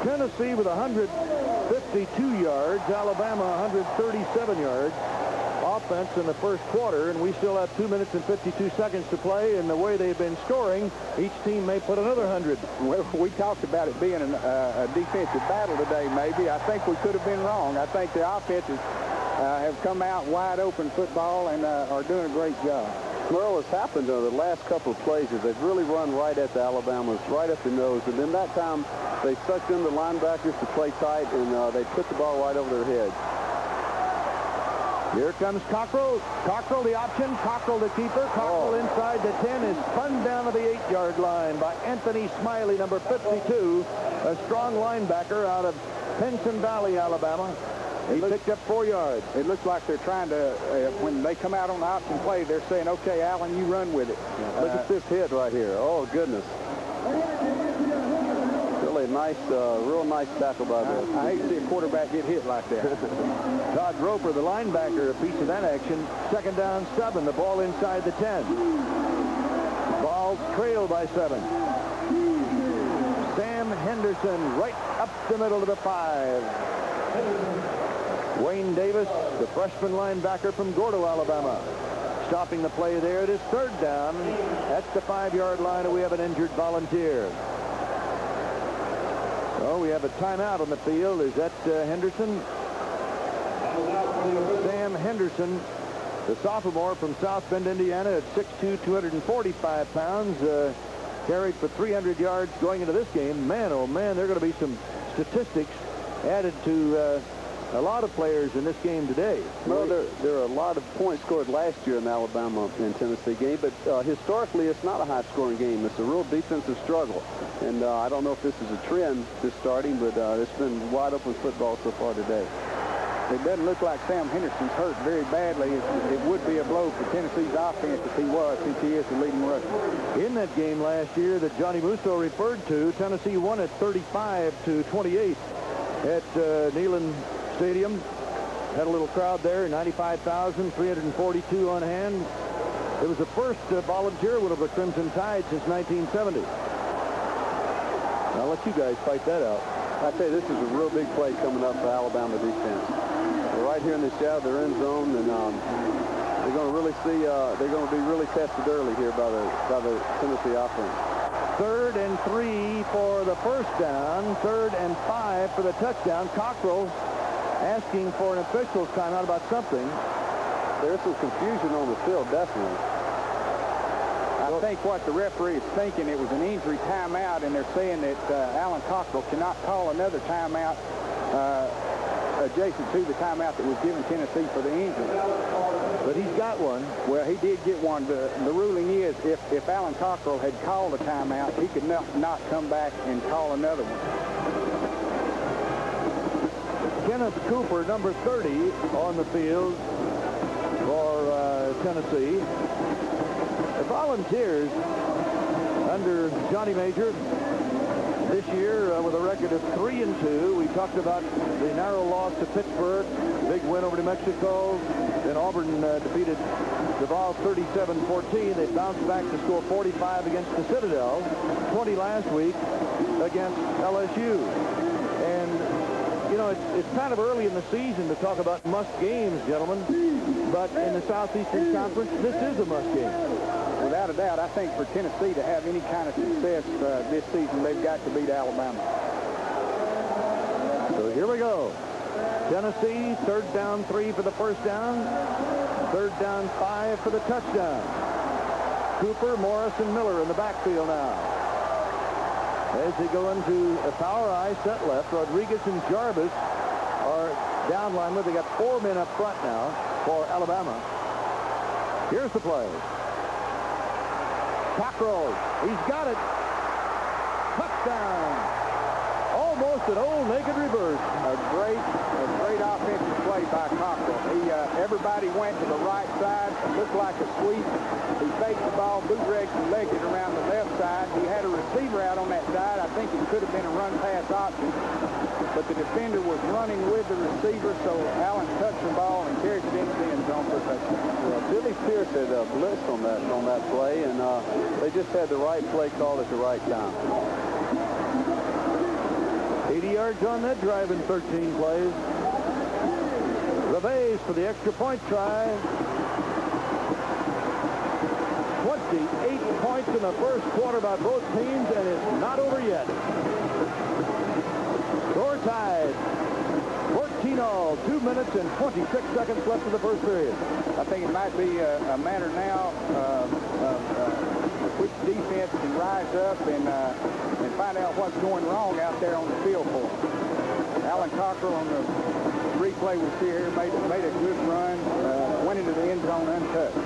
Tennessee with 152 yards, Alabama 137 yards. Offense in the first quarter, and we still have 2 minutes and 52 seconds to play, and the way they've been scoring, each team may put another 100. Well, we talked about it being a defensive battle today, maybe. I think we could have been wrong. I think the offenses have come out wide open football and are doing a great job. Merle, has happened the last couple of plays is they've really run right at the Alabama's, right up the nose, and then that time they sucked in the linebackers to play tight, and they put the ball right over their heads. Here comes Cockrell. Cockrell the option. Cockrell the keeper. Cockrell inside the 10 is spun down to the 8-yard line by Anthony Smiley, number 52, a strong linebacker out of Penson Valley, Alabama. He picked up 4 yards. It looks like they're trying to, when they come out on the option play, they're saying, "Okay, Allen, you run with it." Look at this hit right here. Oh, goodness. Really nice, real nice tackle by the... I hate to see a quarterback get hit like that. Todd Roper, the linebacker, a piece of that action. Second down, 7. The ball inside the 10. Ball's trailed by 7. Sam Henderson right up the middle of the 5. Wayne Davis, the freshman linebacker from Gordo, Alabama, stopping the play there. It is third down at the 5-yard line, and we have an injured volunteer. So we have a timeout on the field. Is that Henderson? Sam Henderson, the sophomore from South Bend, Indiana, at 6'2", 245 pounds, carried for 300 yards going into this game. Man, oh man, there are going to be some statistics added to a lot of players in this game today. Well, there are a lot of points scored last year in the Alabama and Tennessee game, but historically it's not a high-scoring game. It's a real defensive struggle. And I don't know if this is a trend just starting, but it's been wide-open football so far today. It doesn't look like Sam Henderson's hurt very badly. It would be a blow for Tennessee's offense if he was, since he is the leading rusher. In that game last year that Johnny Musso referred to, Tennessee won at 35-28 at Neyland Stadium. Had a little crowd there, 95,342 on hand. It was the first volunteer win of the Crimson Tide since 1970. I'll let you guys fight that out. I tell you, this is a real big play coming up for Alabama defense. They're right here in the shadow of their end zone, and they're going to really see. They're going to be really tested early here by the Tennessee offense. 3rd and 3 for the first down. 3rd and 5 for the touchdown. Cockrell asking for an official's timeout about something. There's some confusion on the field, definitely. I think what the referee is thinking, it was an injury timeout, and they're saying that Alan Cockrell cannot call another timeout adjacent to the timeout that was given Tennessee for the injury. But he's got one. Well, he did get one. The ruling is if Alan Cockrell had called a timeout, he could not come back and call another one. Kenneth Cooper, number 30, on the field for Tennessee. The Volunteers, under Johnny Major, this year with a record of 3-2. We talked about the narrow loss to Pittsburgh, big win over New Mexico. Then Auburn defeated Duval 37-14. They bounced back to score 45 against the Citadel, 20 last week against LSU. And, you know, it's kind of early in the season to talk about must games, gentlemen. But in the Southeastern Conference, this is a must game. Without a doubt, I think for Tennessee to have any kind of success this season, they've got to beat Alabama. So here we go. Tennessee, 3rd down 3 for the first down. 3rd down 5 for the touchdown. Cooper, Morris, and Miller in the backfield now. As they go into a power I set left, Rodriguez and Jarvis are down linemen. They got 4 men up front now for Alabama. Here's the play. Cockrell, he's got it. Touchdown. Almost an old naked reverse. A great offensive play by Cockrell. Everybody went to the right side. It looked like a sweep. He faked the ball, bootlegged and legged it around the left side. He had a receiver out on that side. I think it could have been a run-pass option. But the defender was running with the receiver, so Allen touched the ball and carried it into the end zone for a touchdown. Well, Billy Pierce had blitzed on that play, and they just had the right play called at the right time. 80 yards on that drive in 13 plays. Reves for the extra point try. 28 points in the first quarter by both teams, and it's not over yet. Score tied. 14-all, 2 minutes and 26 seconds left in the first period. I think it might be a matter now of which defense can rise up and find out what's going wrong out there on the field for them. Alan Cockrell on the replay we see here made a good run, went into the end zone untouched.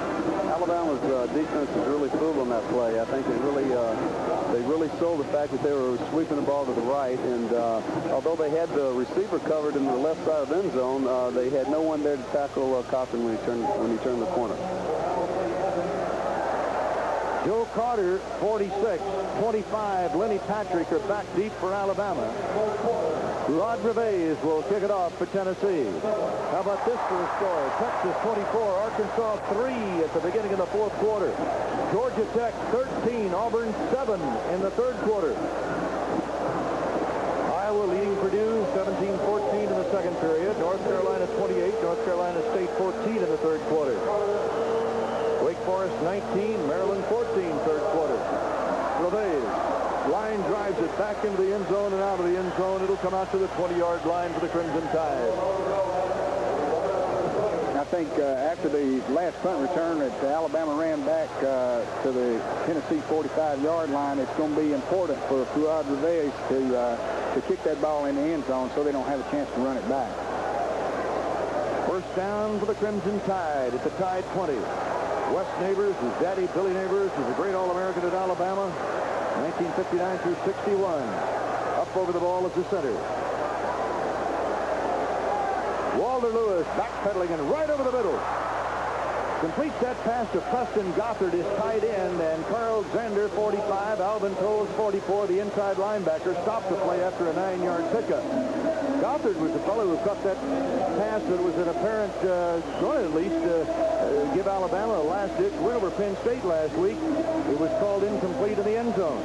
Alabama's defense was really fooled on that play. I think they really sold the fact that they were sweeping the ball to the right, and although they had the receiver covered in the left side of the end zone, they had no one there to tackle Cochran when he turned the corner. Joe Carter, 46, 25. Lenny Patrick are back deep for Alabama. Rod Reves will kick it off for Tennessee. How about this for a score? Texas 24, Arkansas 3 at the beginning of the fourth quarter. Georgia Tech 13, Auburn 7 in the third quarter. Iowa leading Purdue 17-14 in the second period. North Carolina 28, North Carolina State 14 in the third quarter. Wake Forest 19, Maryland 14, third quarter. Reves. Line drives it back into the end zone and out of the end zone. It'll come out to the 20-yard line for the Crimson Tide. I think after the last punt return that Alabama ran back to the Tennessee 45-yard line, it's going to be important for Rod Reves to kick that ball in the end zone so they don't have a chance to run it back. First down for the Crimson Tide at the Tide 20. Wes Neighbors, his daddy Billy Neighbors, was a great All-American at Alabama, 1959 through 61. Up over the ball is the center. Walter Lewis backpedaling and right over the middle. Completes that pass to Preston Gothard, his tight end, and Carl Zander, 45, Alvin Toles, 44, the inside linebacker, stopped the play after a 9-yard pickup. Gothard was the fellow who caught that pass that was an apparent, going at least give Alabama a last-ditch win over Penn State last week. It was called incomplete in the end zone.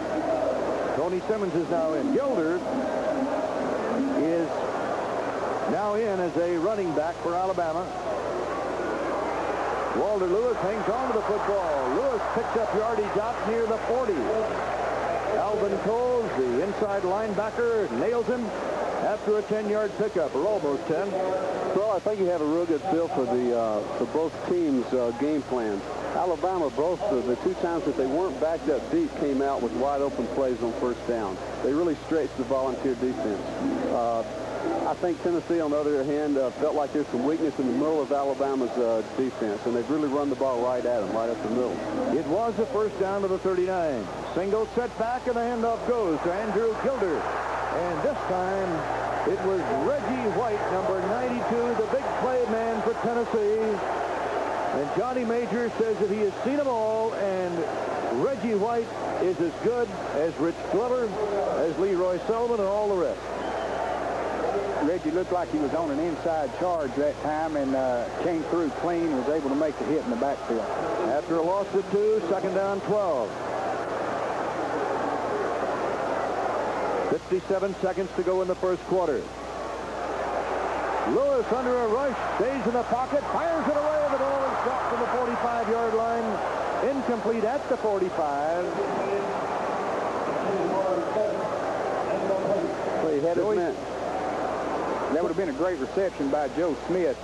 Tony Simmons is now in. Gilder is now in as a running back for Alabama. Walter Lewis hangs on to the football. Lewis picks up yardage out near the 40. Alvin Coles, the inside linebacker, nails him after a 10-yard pickup, or almost 10. Well, I think you have a real good feel for both teams' game plans. Alabama, both the two times that they weren't backed up deep, came out with wide open plays on first down. They really stretched the volunteer defense. I think Tennessee, on the other hand, felt like there's some weakness in the middle of Alabama's defense, and they've really run the ball right at them, right up the middle. It was a first down to the 39. Single set back, and the handoff goes to Andrew Gilder. And this time, it was Reggie White, number 92, the big play man for Tennessee. And Johnny Major says that he has seen them all, and Reggie White is as good as Rich Glover, as Leroy Sullivan, and all the rest. Reggie looked like he was on an inside charge that time and came through clean, was able to make the hit in the backfield. After a loss of 2, second down 12. 57 seconds to go in the first quarter. Lewis under a rush, stays in the pocket, fires it away, and the ball is dropped from the 45-yard line. Incomplete at the 45. Well, he had his man. That would have been a great reception by Joe Smith.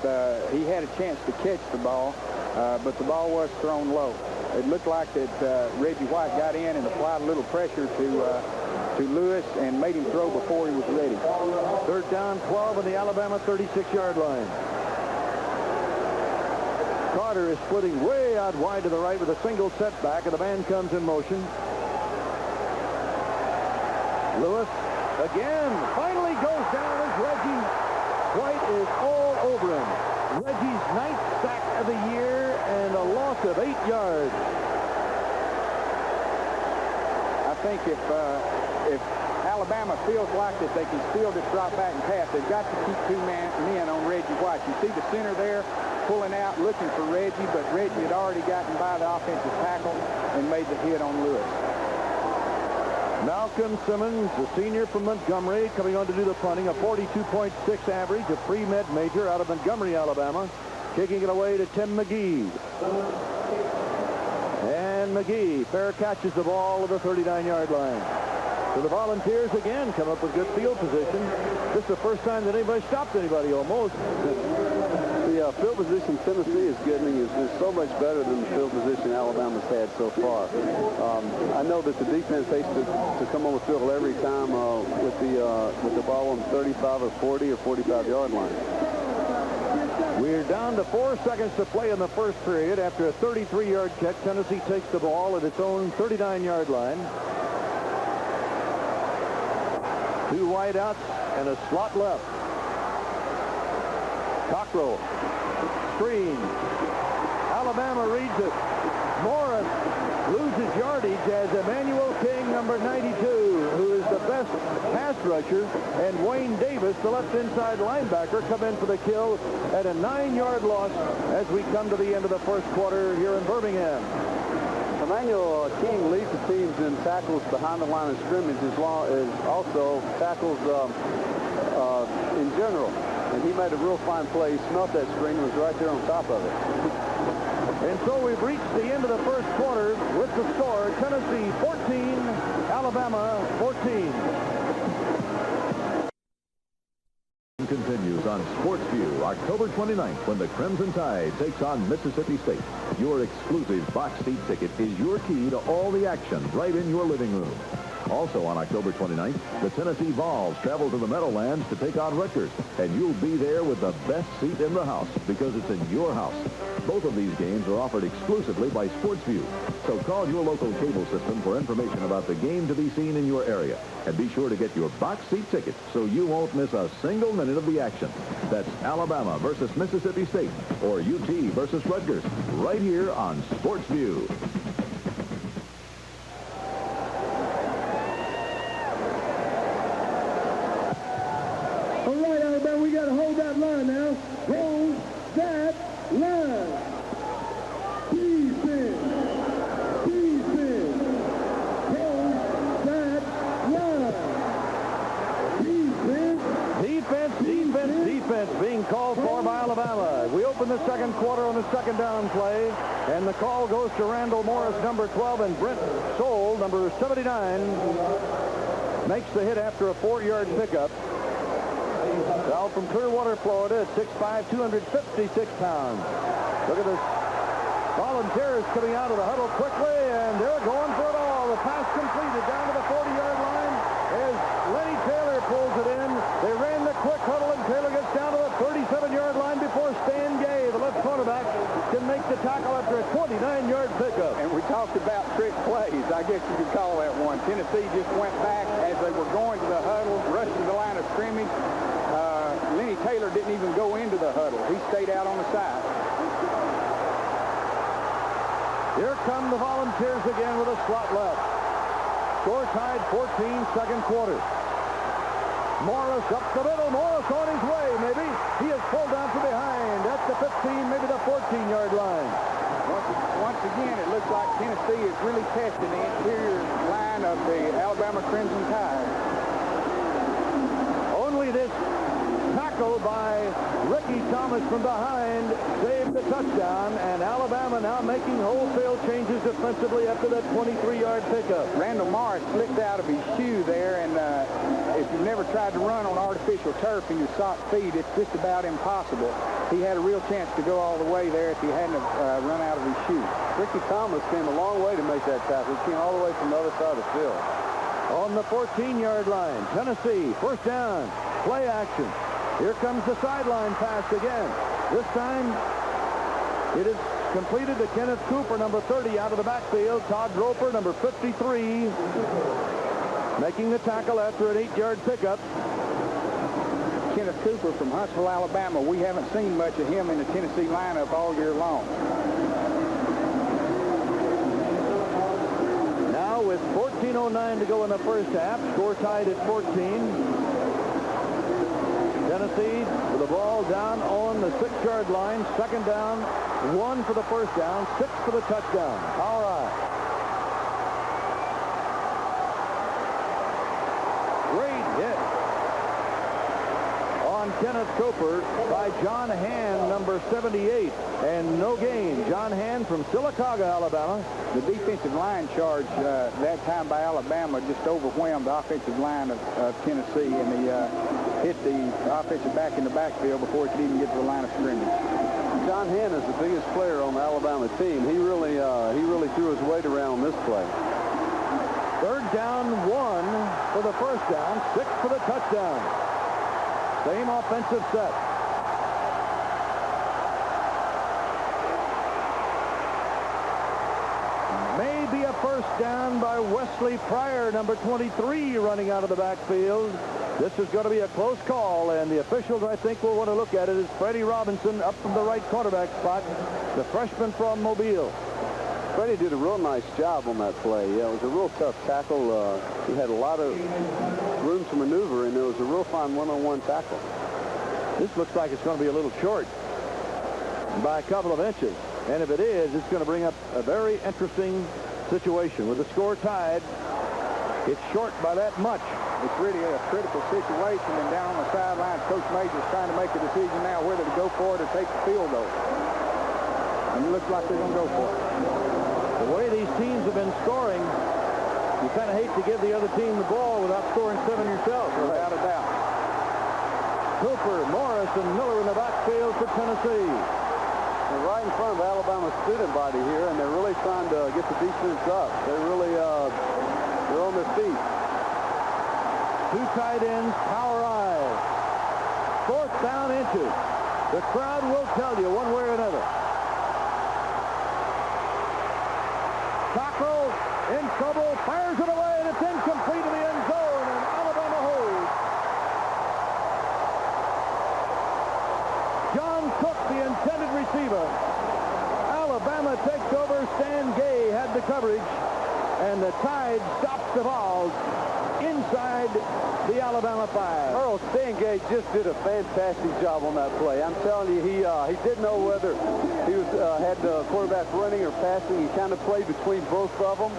He had a chance to catch the ball, but the ball was thrown low. It looked like that Reggie White got in and applied a little pressure to Lewis and made him throw before he was ready. Third down 12 on the Alabama 36-yard line. Carter is splitting way out wide to the right with a single setback, and the man comes in motion. Lewis again finally goes down as Reggie White is all over him. Reggie's 9th sack of the year and a loss of 8 yards. I think if Alabama feels like that they can still just drop back and pass, they've got to keep two men on Reggie White. You see the center there pulling out, looking for Reggie, but Reggie had already gotten by the offensive tackle and made the hit on Lewis. Malcolm Simmons, the senior from Montgomery, coming on to do the punting, a 42.6 average, a pre-med major out of Montgomery, Alabama, kicking it away to Tim McGee. And McGee fair catches the ball at the 39-yard line. So the Volunteers again come up with good field position. This is the first time that anybody stopped anybody almost. The field position Tennessee is getting is so much better than the field position Alabama's had so far. I know that the defense has to come on the field every time with the ball on 35 or 40 or 45-yard line. We're down to 4 seconds to play in the first period. After a 33-yard catch, Tennessee takes the ball at its own 39-yard line. 2 wideouts and a slot left. Cockrell. Screen. Alabama reads it. Morris loses yardage as Emmanuel King, number 92, who is the best pass rusher, and Wayne Davis, the left inside linebacker, come in for the kill at a 9-yard loss as we come to the end of the first quarter here in Birmingham. Emmanuel King leads the teams in tackles behind the line of scrimmage as well as also tackles in general. And he made a real fine play. He smelt that screen and was right there on top of it. And so we've reached the end of the first quarter with the score, Tennessee 14, Alabama 14. Continues on Sportsview October 29th when the Crimson Tide takes on Mississippi State. Your exclusive box seat ticket is your key to all the action right in your living room. Also on October 29th, the Tennessee Vols travel to the Meadowlands to take on Rutgers, and you'll be there with the best seat in the house because it's in your house. Both of these games are offered exclusively by Sportsview. So call your local cable system for information about the game to be seen in your area. And be sure to get your box seat ticket so you won't miss a single minute of the action. That's Alabama versus Mississippi State or UT versus Rutgers right here on Sportsview. All right, Alabama, we got to hold that line now. Hold that line. Defense. Defense. Hold that line. Defense being called for by Alabama. We open the second quarter on the second down play, and the call goes to Randall Morris, number 12, and Brent Soule, number 79, makes the hit after a 4-yard pickup. Now from Clearwater, Florida, at 6'5", 256 pounds. Look at this. Volunteers coming out of the huddle quickly, and they're going for it all. The pass completed down to the 40-yard line as Lenny Taylor pulls it in. They ran the quick huddle, and Taylor gets down to the 37-yard line before Stan Gay, the left cornerback, can make the tackle after a 29-yard pickup. And we talked about trick plays. I guess you could call that one. Tennessee just went back as they were going to the huddle, rushed to the line of scrimmage. Lenny Taylor didn't even go into the huddle. He stayed out on the side. Here come the Volunteers again with a slot left. Score tied 14, second quarter. Morris up the middle. Morris on his way, maybe. He is pulled down from behind at the 15, maybe the 14-yard line. Once again, it looks like Tennessee is really testing the interior line of the Alabama Crimson Tide. Only this tackle by Ricky Thomas from behind saved the touchdown, and Alabama now making wholesale changes defensively after that 23-yard pickup. Randall Morris slipped out of his shoe there, and if you've never tried to run on artificial turf in your sock feet, it's just about impossible. He had a real chance to go all the way there if he hadn't run out of his shoe. Ricky Thomas came a long way to make that tackle. He came all the way from the other side of the field. On the 14-yard line, Tennessee, first down, play action. Here comes the sideline pass again. This time, it is completed to Kenneth Cooper, number 30, out of the backfield. Todd Roper, number 53, making the tackle after an 8-yard pickup. Kenneth Cooper from Huntsville, Alabama. We haven't seen much of him in the Tennessee lineup all year long. Now with 14:09 to go in the first half, score tied at 14. Tennessee with the ball down on the 6-yard line. Second down, 1 for the first down, 6 for the touchdown. All right. Great hit on Kenneth Cooper by John Hand, number 78. And no gain. John Hand from Sylacauga, Alabama. The defensive line charge that time by Alabama just overwhelmed the offensive line of Tennessee, and the hit the offensive back in the backfield before it could even get to the line of scrimmage. John Hand is the biggest player on the Alabama team. He really threw his weight around on this play. Third down, 1 for the first down, 6 for the touchdown. Same offensive set. Maybe a first down by Wesley Pryor, number 23, running out of the backfield. This is going to be a close call, and the officials, I think, will want to look at it as Freddie Robinson up from the right quarterback spot, the freshman from Mobile. Freddie did a real nice job on that play. Yeah, it was a real tough tackle. He had a lot of room to maneuver, and it was a real fine one-on-one tackle. This looks like it's going to be a little short by a couple of inches. And if it is, it's going to bring up a very interesting situation. With the score tied, it's short by that much. It's really a critical situation, and down on the sidelines, Coach Major's trying to make a decision now whether to go for it or take the field goal. And it looks like they're going to go for it. The way these teams have been scoring, you kind of hate to give the other team the ball without scoring 7 yourself, without a doubt. Cooper, Morris, and Miller in the backfield for Tennessee. They're right in front of Alabama's student body here, and they're really trying to get the defense up. They're on on their feet. Two tight ends, power I. Fourth down inches. The crowd will tell you one way or another. Cockrell in trouble, fires it away, and it's incomplete to the end zone, and Alabama holds. John Cook, the intended receiver. Alabama takes over. Stan Gay had the coverage, and the Tide stops the Vols inside the Alabama 5. Earl, Stan Gay just did a fantastic job on that play. I'm telling you, he didn't know whether he had the quarterback running or passing. He kind of played between both of them.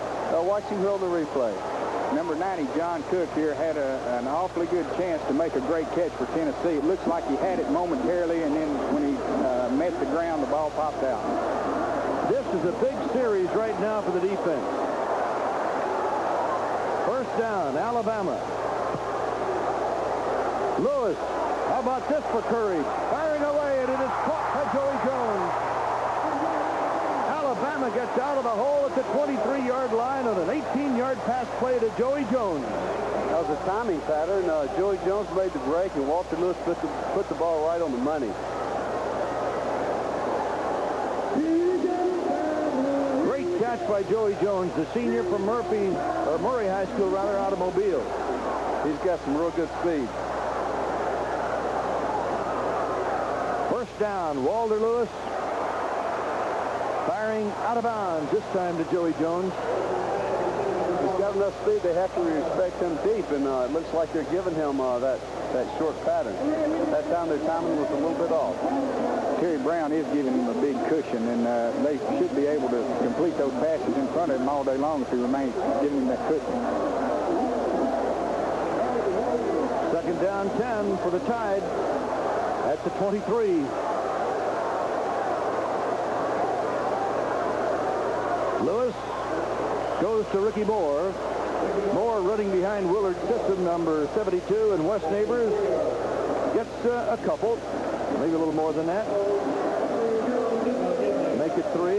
Watching here on the replay. Number 90, John Cook here had an awfully good chance to make a great catch for Tennessee. It looks like he had it momentarily, and then when he met the ground, the ball popped out. This is a big series right now for the defense. First down, Alabama. Lewis, how about this for courage? Firing away, and it is caught by Joey Jones. Alabama gets out of the hole at the 23-yard line on an 18-yard pass play to Joey Jones. That was a timing pattern. Joey Jones made the break, and Walter Lewis put the ball right on the money. Great catch by Joey Jones, the senior from Murray High School, rather, out of Mobile. He's got some real good speed. First down, Walter Lewis firing out of bounds, this time to Joey Jones. He's got enough speed, they have to respect him deep, and it looks like they're giving him that short pattern. That time their timing was a little bit off. Terry Brown is giving him a big cushion, and they should be able to complete those passes in front of him all day long if he remains giving him that cushion. Second down 10 for the Tide at the 23. Lewis goes to Ricky Moore. Moore running behind Willard System, number 72, and Wes Neighbors gets a couple, maybe a little more than that. Make it 3.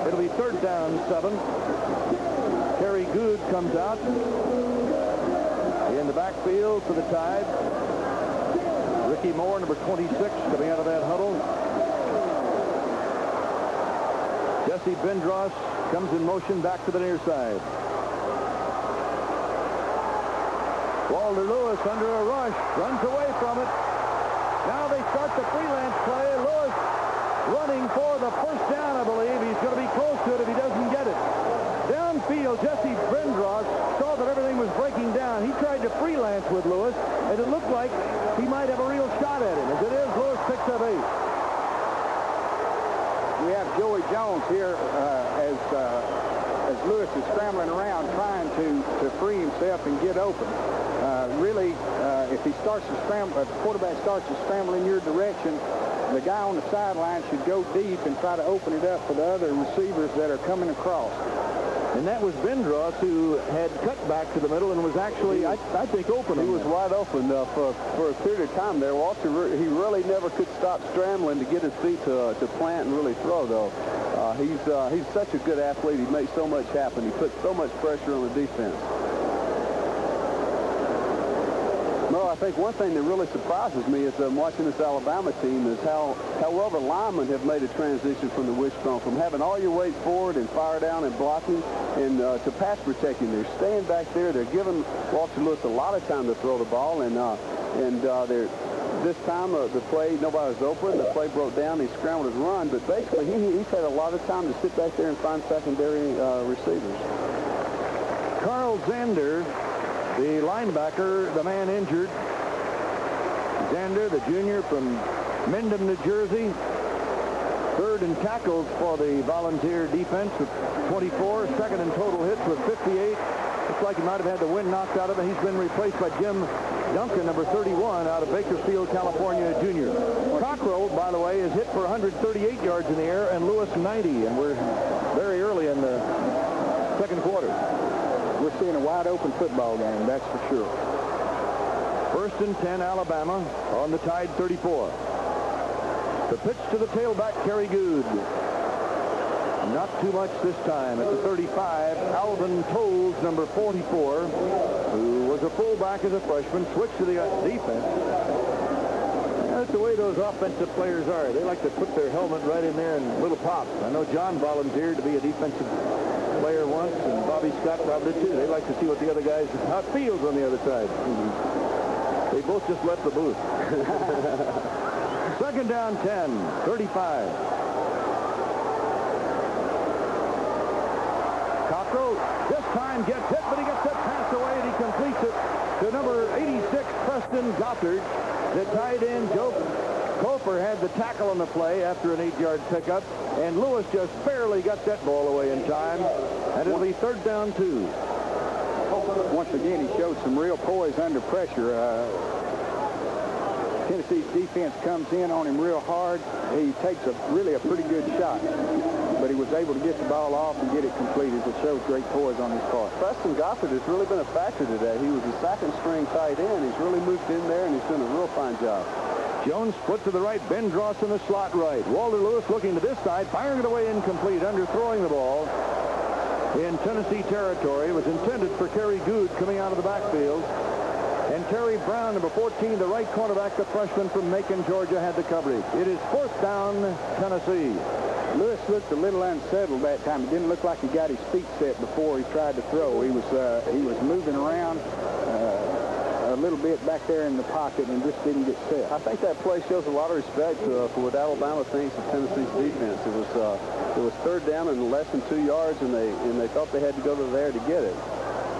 It'll be third down 7. Kerry Good comes out in the backfield for the Tide. Ricky Moore, number 26, coming out of that huddle. Jesse Bendross comes in motion back to the near side. Walter Lewis under a rush, runs away from it. Now they start the freelance play. Lewis running for the first down, I believe. He's going to be close to it if he doesn't get it. Downfield, Jesse Bendross saw that everything was breaking down. He tried to freelance with Lewis, and it looked like he might have a real shot at him. As it is, Lewis picks up 8. We have Joey Jones here as Lewis is scrambling around trying to free himself and get open. Really, if he starts to scramble, if the quarterback starts to scramble in your direction, the guy on the sideline should go deep and try to open it up for the other receivers that are coming across. And that was Bendross, who had cut back to the middle and was actually, I think, open. He was wide open for a period of time there. Walter, he really never could stop scrambling to get his feet to plant and really throw, though. He's such a good athlete. He makes so much happen. He puts so much pressure on the defense. No, I think one thing that really surprises me is watching this Alabama team is how well the linemen have made a transition from the wishbone, from having all your weight forward and fire down and blocking and to pass protecting. They're staying back there. They're giving Walter Lewis a lot of time to throw the ball, and they're this time the play, nobody was open. The play broke down. He scrambled his run, but basically he's had a lot of time to sit back there and find secondary receivers. Carl Zander, the linebacker, the man injured. Zander, the junior from Mendham, New Jersey. Third in tackles for the Volunteer defense with 24. Second in total hits with 58. Looks like he might have had the wind knocked out of him. He's been replaced by Jim Duncan, number 31, out of Bakersfield, California, junior. Cockrell, by the way, is hit for 138 yards in the air, and Lewis 90, and we're very early in the second quarter. We're seeing a wide-open football game, that's for sure. First and 10, Alabama, on the Tide 34. The pitch to the tailback, Kerry Good. Not too much this time. At the 35, Alvin Tolles, number 44, who was a fullback as a freshman, switched to the defense. That's the way those offensive players are. They like to put their helmet right in there and little pops. I know John volunteered to be a defensive player once, and Bobby Scott probably did too. They like to see what the other guys, how it feels on the other side. They both just left the booth. Second down 10, 35. Cockrell this time gets hit, but he gets that pass away, and he completes it to number 86, Preston Gothard. The tight end, Joe Cofer, had the tackle on the play after an 8-yard pickup, and Lewis just barely got that ball away in time, and it'll be third down 2. Once again, he showed some real poise under pressure. Tennessee's defense comes in on him real hard. He takes really a pretty good shot, but he was able to get the ball off and get it completed. It shows great poise on his part. Preston Gothard has really been a factor today. He was a second-string tight end. He's really moved in there, and he's doing a real fine job. Jones split to the right. Ben Dross in the slot right. Walter Lewis looking to this side, firing it away incomplete, underthrowing the ball in Tennessee territory. It was intended for Kerry Good coming out of the backfield. And Terry Brown, number 14, the right cornerback, the freshman from Macon, Georgia, had the coverage. It is fourth down, Tennessee. Lewis looked a little unsettled that time. It didn't look like he got his feet set before he tried to throw. He was moving around a little bit back there in the pocket and just didn't get set. I think that play shows a lot of respect for what Alabama thinks of Tennessee's defense. It was third down and less than 2 yards, and they thought they had to go to there to get it.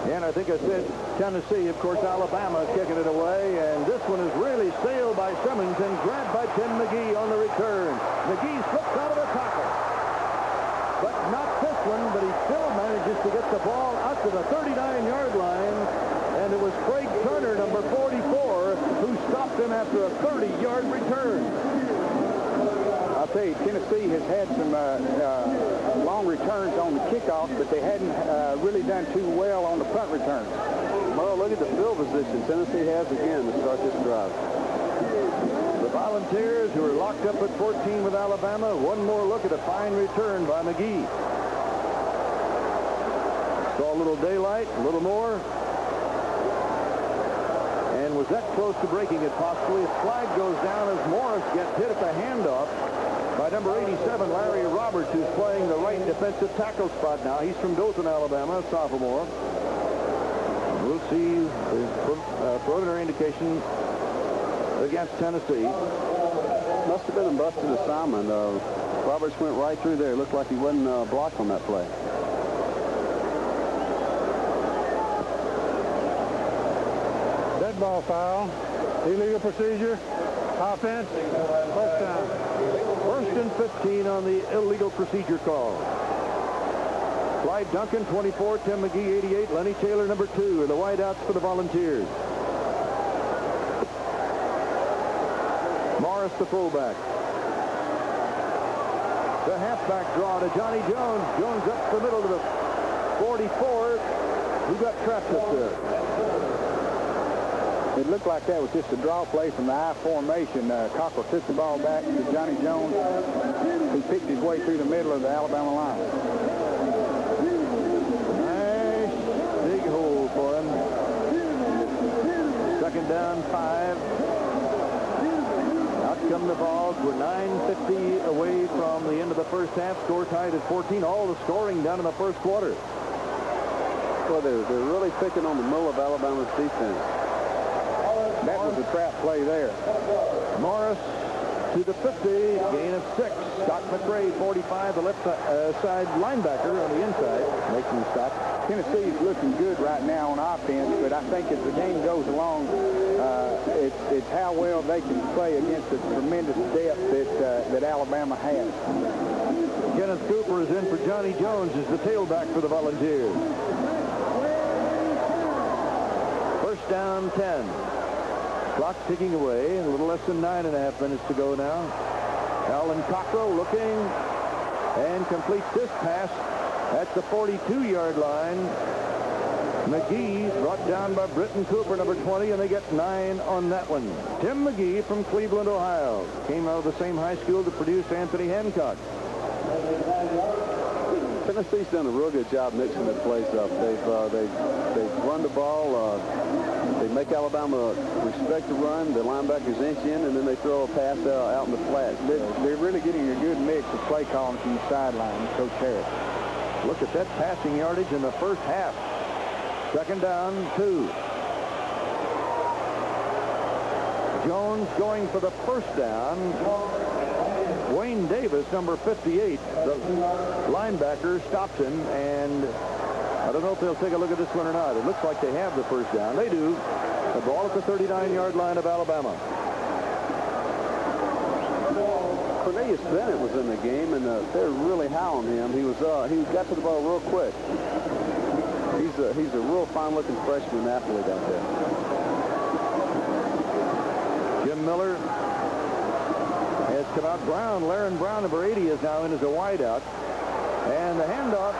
And I think I said Tennessee. Of course, Alabama is kicking it away, and this one is really sailed by Simmons and grabbed by Tim McGee on the return. McGee slips out of the tackle, but not this one, but he still manages to get the ball out to the 39-yard line, and it was Craig Turner, number 44, who stopped him after a 30-yard return. I'll tell you, Tennessee has had some long returns on the kickoff, but they hadn't really done too well on the punt returns. Well, look at the field position Tennessee has again to start this drive. The Volunteers, who are locked up at 14 with Alabama, one more look at a fine return by McGee. Saw a little daylight, a little more. And was that close to breaking it possibly? A flag goes down as Morris gets hit at the handoff by number 87, Larry Roberts, who's playing the right defensive tackle spot now. He's from Dothan, Alabama, a sophomore. We'll see the preliminary indication against Tennessee. Must have been a busted assignment. Roberts went right through there. It looked like he wasn't blocked on that play. Dead ball foul. Illegal procedure. Offense. First down. First and 15 on the illegal procedure call. Clyde Duncan, 24, Tim McGee, 88, Lenny Taylor, number 2, are the wideouts for the Volunteers. Morris, the fullback. The halfback draw to Johnny Jones. Jones up the middle to the 44. Who got trapped up there? It looked like that was just a draw play from the I formation. Cockrell took the ball back to Johnny Jones. He picked his way through the middle of the Alabama line. Nice big hole for him. Second down, 5. Out come the Vols. We're 9:50 away from the end of the first half. Score tied at 14. All the scoring done in the first quarter. Well, they're really picking on the middle of Alabama's defense. That was a trap play there. Morris to the 50, gain of 6. Scott McRae, 45, the left side linebacker on the inside, making the stop. Tennessee is looking good right now on offense, but I think as the game goes along, it's how well they can play against the tremendous depth that Alabama has. Kenneth Cooper is in for Johnny Jones as the tailback for the Volunteers. First down, 10. Clock ticking away, a little less than 9.5 minutes to go now. Alan Cockrell looking and completes this pass at the 42-yard line. McGee brought down by Britton Cooper, number 20, and they get 9 on that one. Tim McGee from Cleveland, Ohio. Came out of the same high school that produced Anthony Hancock. Tennessee's done a real good job mixing their plays up. They've run the ball. They make Alabama respect the run. The linebackers inch in, and then they throw a pass out in the flats. They're really getting a good mix of play calling from the sideline, Coach Harris. Look at that passing yardage in the first half. 2nd down, 2. Jones going for the first down. Wayne Davis, number 58, the linebacker, stops him, and I don't know if they'll take a look at this one or not. It looks like they have the first down. They do. The ball at the 39-yard line of Alabama. Cornelius Bennett was in the game, and they're really high on him. He got to the ball real quick. He's a real fine-looking freshman athlete out there. Jim Miller has come out. Laren Brown, number 80, is now in as a wideout. And the handoff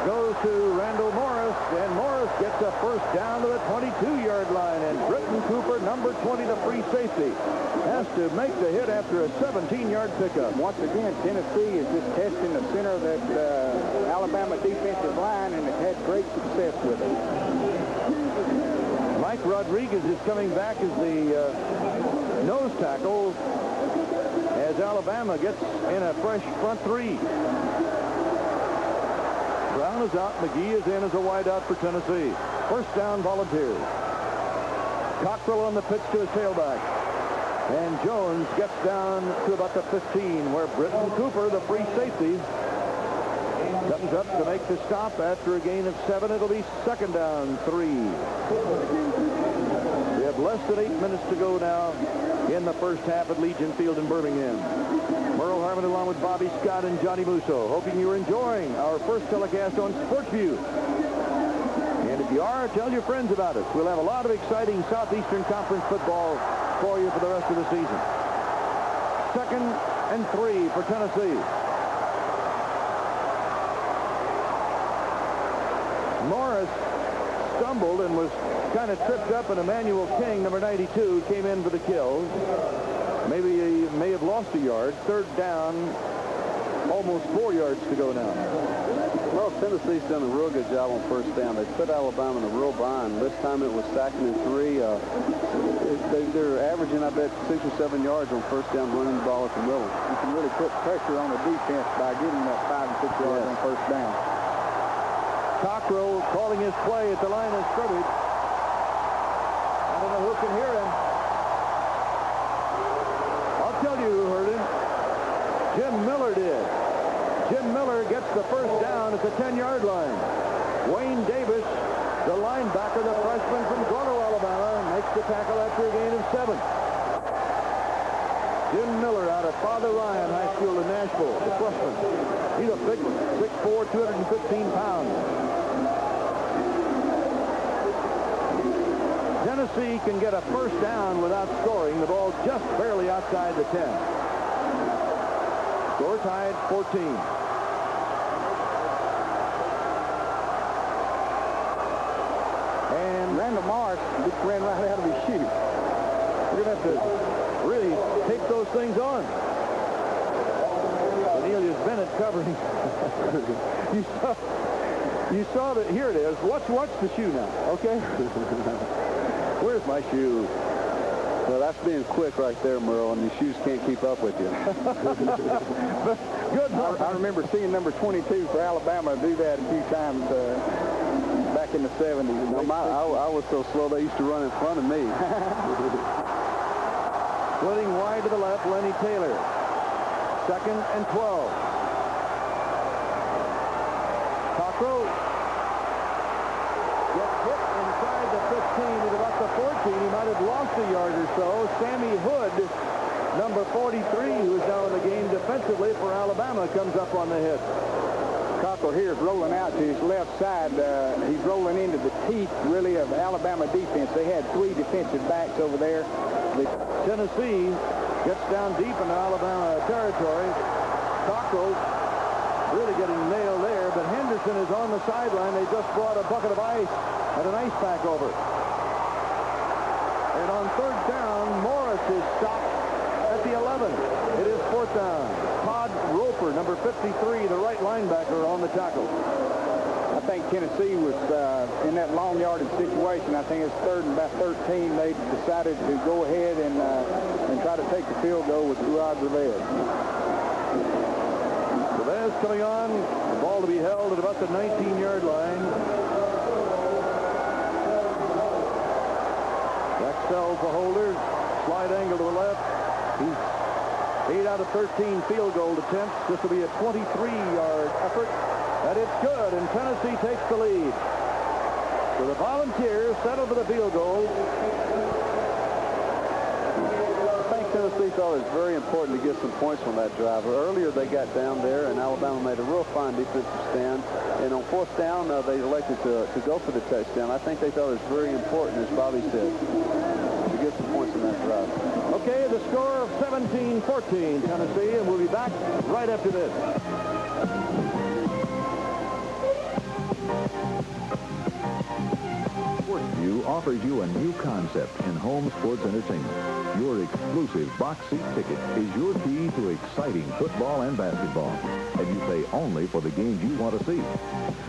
goes to Randall Morris, and Morris gets a first down to the 22-yard line. And Britton Cooper, number 20, the free safety, has to make the hit after a 17-yard pickup. Once again, Tennessee is just testing the center of that Alabama defensive line, and it had great success with it. Mike Rodriguez is coming back as the nose tackle as Alabama gets in a fresh front 3. Brown is out. McGee is in as a wideout for Tennessee. First down, Volunteers. Cockrell on the pitch to his tailback. And Jones gets down to about the 15, where Britton Cooper, the free safety, comes up to make the stop after a gain of 7. It'll be 2nd down, 3. We have less than 8 minutes to go now in the first half at Legion Field in Birmingham. Merle Harmon along with Bobby Scott and Johnny Musso, hoping you're enjoying our first telecast on Sportsview. And if you are, tell your friends about us. We'll have a lot of exciting Southeastern Conference football for you for the rest of the season. 2nd and 3 for Tennessee. Morris stumbled and was kind of tripped up, and Emmanuel King, number 92, came in for the kill. Maybe he may have lost a yard. 3rd down, almost 4 yards to go now. Well, Tennessee's done a real good job on first down. They put Alabama in a real bind. This time it was 2nd and 3. They're averaging, I bet, 6 or 7 yards on first down, running the ball at the middle. You can really put pressure on the defense by getting that 5 and 6 yards on first down. Cockrell calling his play at the line of scrimmage. I don't know who can hear him. I'll tell you who heard him. Jim Miller did. Jim Miller gets the first down at the 10-yard line. Wayne Davis, the linebacker, the freshman from Gordo, Alabama, makes the tackle after a gain of 7. Jim Miller out of Father Ryan High School in Nashville, the freshman. He's a big one, 6'4", 215 pounds. Tennessee can get a first down without scoring. The ball just barely outside the 10. Score tied 14. And Randall Morris just ran right out of his shoe. We're going to have to really tape those things on. Cornelius Bennett covering. You saw that. Here it is. Watch the shoe now, okay? Where's my shoe? Well, that's being quick right there, Merle, and your shoes can't keep up with you. Good. I remember seeing number 22 for Alabama do that a few times back in the 70s. No, I was so slow they used to run in front of me. Splitting wide to the left, Lenny Taylor. 2nd and 12. Cockrell gets hit inside the 15 at about the 14. He might have lost a yard or so. Sammy Hood, number 43, who is now in the game defensively for Alabama, comes up on the hit. Cockrell here is rolling out to his left side. He's rolling into the teeth, really, of Alabama defense. They had 3 defensive backs over there. Tennessee gets down deep into Alabama territory. Cockrell really getting nailed there, but Henderson is on the sideline. They just brought a bucket of ice and an ice pack over. And on 3rd down, Morris is stopped at the 11. It is 4th down. Todd Roper, number 53, the right linebacker, on the tackle. I think Tennessee was in that long yardage situation. I think it's 3rd and about 13. They decided to go ahead and try to take the field goal with Rod Rivez. Rivez coming on. The ball to be held at about the 19-yard line. Sells the holder. Slide angle to the left. He's 8 out of 13 field goal attempts. This will be a 23-yard effort. And it's good, and Tennessee takes the lead. So the Volunteers settle for the field goal. I think Tennessee thought it was very important to get some points on that drive. Earlier they got down there, and Alabama made a real fine defensive stand. And on 4th down, they elected to go for the touchdown. I think they thought it was very important, as Bobby said, to get some points on that drive. Okay, the score of 17-14, Tennessee, and we'll be back right after this. Sportsview offers you a new concept in home sports entertainment. Your exclusive box seat ticket is your key to exciting football and basketball, and you pay only for the games you want to see.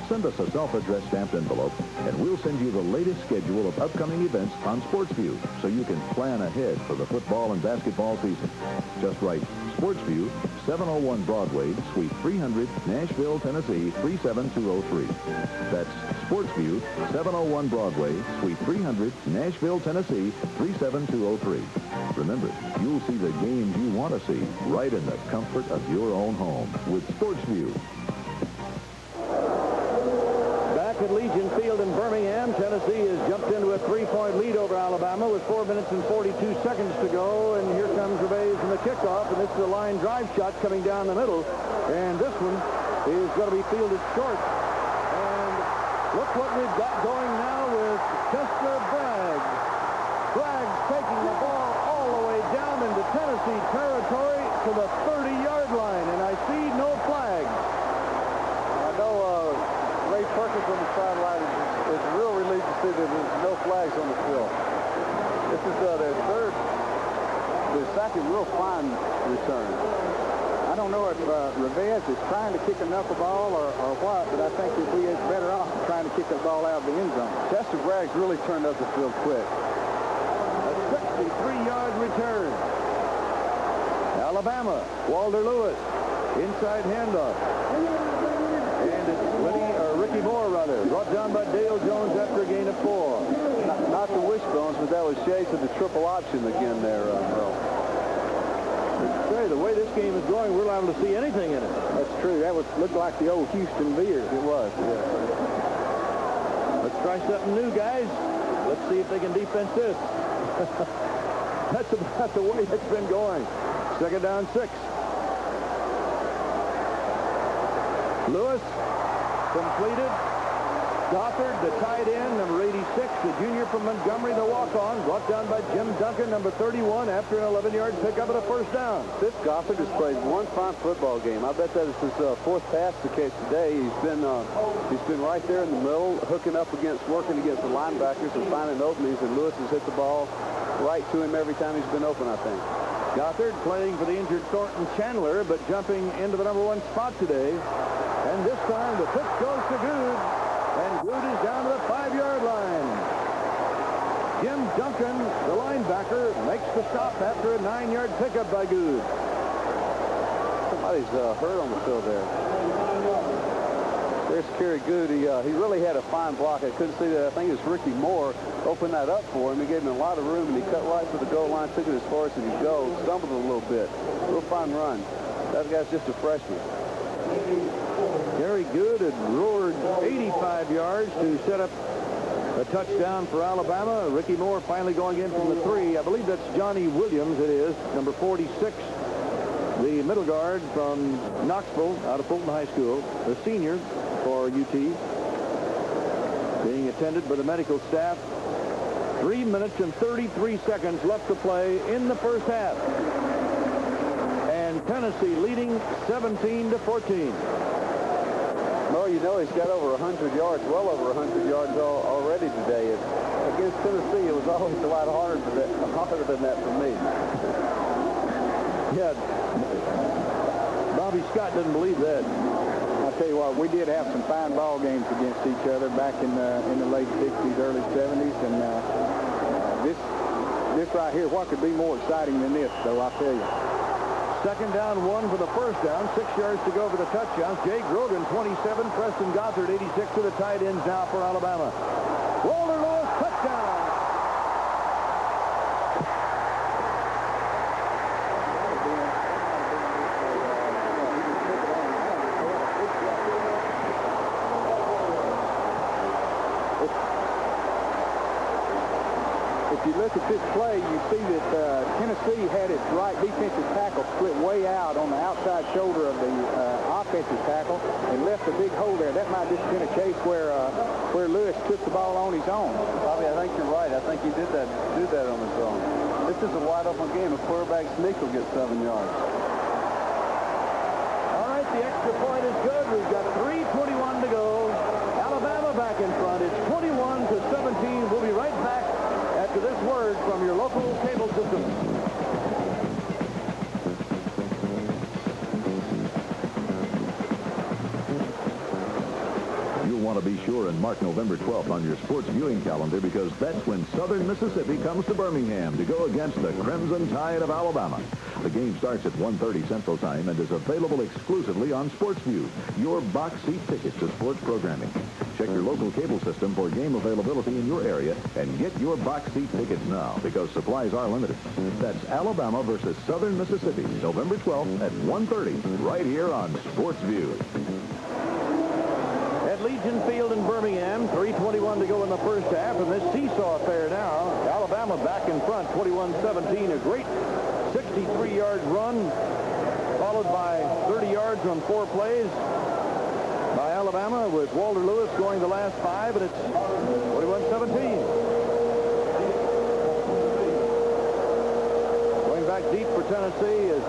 Send us a self-addressed stamped envelope, and we'll send you the latest schedule of upcoming events on Sportsview so you can plan ahead for the football and basketball season. Just write Sportsview, 701 Broadway, Suite 300, Nashville, Tennessee, 37203. That's Sportsview, 701 Broadway, Suite 300, Nashville, Tennessee, 37203. Remember, you'll see the games you want to see right in the comfort of your own home with Sportsview. Back at Legion Field in Birmingham, Tennessee has jumped into a 3-point lead over Alabama with 4 minutes and 42 seconds to go. And here comes Rivez in the kickoff, and this is a line drive shot coming down the middle. And this one is going to be fielded short. And look what we've got going now with Chester Bragg. Bragg's taking the ball all the way down into Tennessee territory to the 30-yard line, and I see no flags. I know Ray Perkins on the sideline is real relieved to see that there's no flags on the field. This is their second real fine return. I don't know if Rivez is trying to kick a knuckleball or what, but I think that we is better off trying to kick the ball out of the end zone. Chester Bragg's really turned up the field quick. A 63-yard return. Alabama, Walter Lewis, inside handoff. And it's Ricky Moore, brought down by Dale Jones after a gain of 4. Not the wishbones, but that was shades of the triple option again there, Earl. Say, the way this game is going, we're liable to see anything in it. That's true. That looked like the old Houston Bears. It was, yeah. Let's try something new, guys. Let's see if they can defense this. That's about the way it's been going. 2nd down, 6. Lewis completed. Gothard, the tight end, number 86, the junior from Montgomery, the walk-on, brought down by Jim Duncan, number 31, after an 11-yard pickup and a 1st down. This Gothard has played one fine football game. I bet that is his 4th pass to catch today. He's been right there in the middle, working against the linebackers and finding openings, and Lewis has hit the ball right to him every time he's been open, I think. Gothard playing for the injured Thornton Chandler, but jumping into the number 1 spot today. And this time the pitch goes to Good. And Good is down to the 5-yard line. Jim Duncan, the linebacker, makes the stop after a 9-yard pickup by Good. Somebody's hurt on the field there. There's Kerry Good. He really had a fine block. I couldn't see that. I think it was Ricky Moore opened that up for him. He gave him a lot of room, and he cut right for the goal line, took it as far as he could go, stumbled a little bit. Real fine run. That guy's just a freshman. Kerry Good had roared 85 yards to set up a touchdown for Alabama. Ricky Moore finally going in from the 3. I believe that's Johnny Williams, it is, number 46, the middle guard from Knoxville out of Fulton High School, the senior for UT, being attended by the medical staff. 3 minutes and 33 seconds left to play in the 1st half. And Tennessee leading 17-14. Well, you know, he's got over 100 yards, well over 100 yards already today. Against Tennessee, it was always a lot harder than that for me. Yeah. Bobby Scott didn't believe that. I'll tell you what, we did have some fine ball games against each other back in the late 60s, early 70s, and this right here, what could be more exciting than this, though, I'll tell you. Second down, 1 for the first down. 6 yards to go for the touchdowns. Jay Grogan, 27. Preston Gothard, 86 to the tight ends now for Alabama. Walter Lewis, touchdown. If you look at this play, you see that Tennessee had its right defensive tackle split way out on the outside shoulder of the offensive tackle and left a big hole there. That might just have been a case where Lewis took the ball on his own. Bobby, I think you're right. I think he did that on his own. This is a wide open game. A quarterback sneak will get 7 yards. All right, the extra point is good. We've got 3:21 to go. Alabama back in front. It's 21-17. We'll be right back after this word from your local cable system. You'll want to be sure and mark November 12th on your sports viewing calendar because that's when Southern Mississippi comes to Birmingham to go against the Crimson Tide of Alabama. The game starts at 1:30 Central Time and is available exclusively on Sportsview, your box seat ticket to sports programming. Check your local cable system for game availability in your area and get your box seat tickets now because supplies are limited. That's Alabama versus Southern Mississippi, November 12th at 1:30, right here on Sportsview. At Legion Field in Birmingham, 3:21 to go in the first half, and this seesaw affair now. Alabama back in front, 21-17. A great 63-yard run, followed by 30 yards on 4 plays by Alabama, with Walter Lewis going the last 5, and it's 21-17. Going back deep for Tennessee is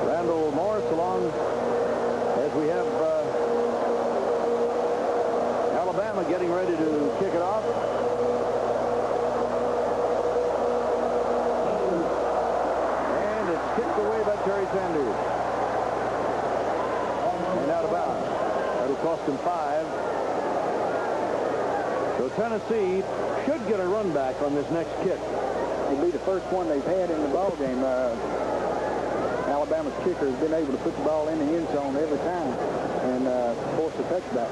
Randall Morris, along as we have Alabama getting ready to kick it off. And it's kicked away by Terry Sanders. And out of bounds. That'll cost him 5. So Tennessee should get a run back on this next kick. It'll be the first one they've had in the ball game. Alabama's kicker has been able to put the ball in the end zone every time and force a touchback.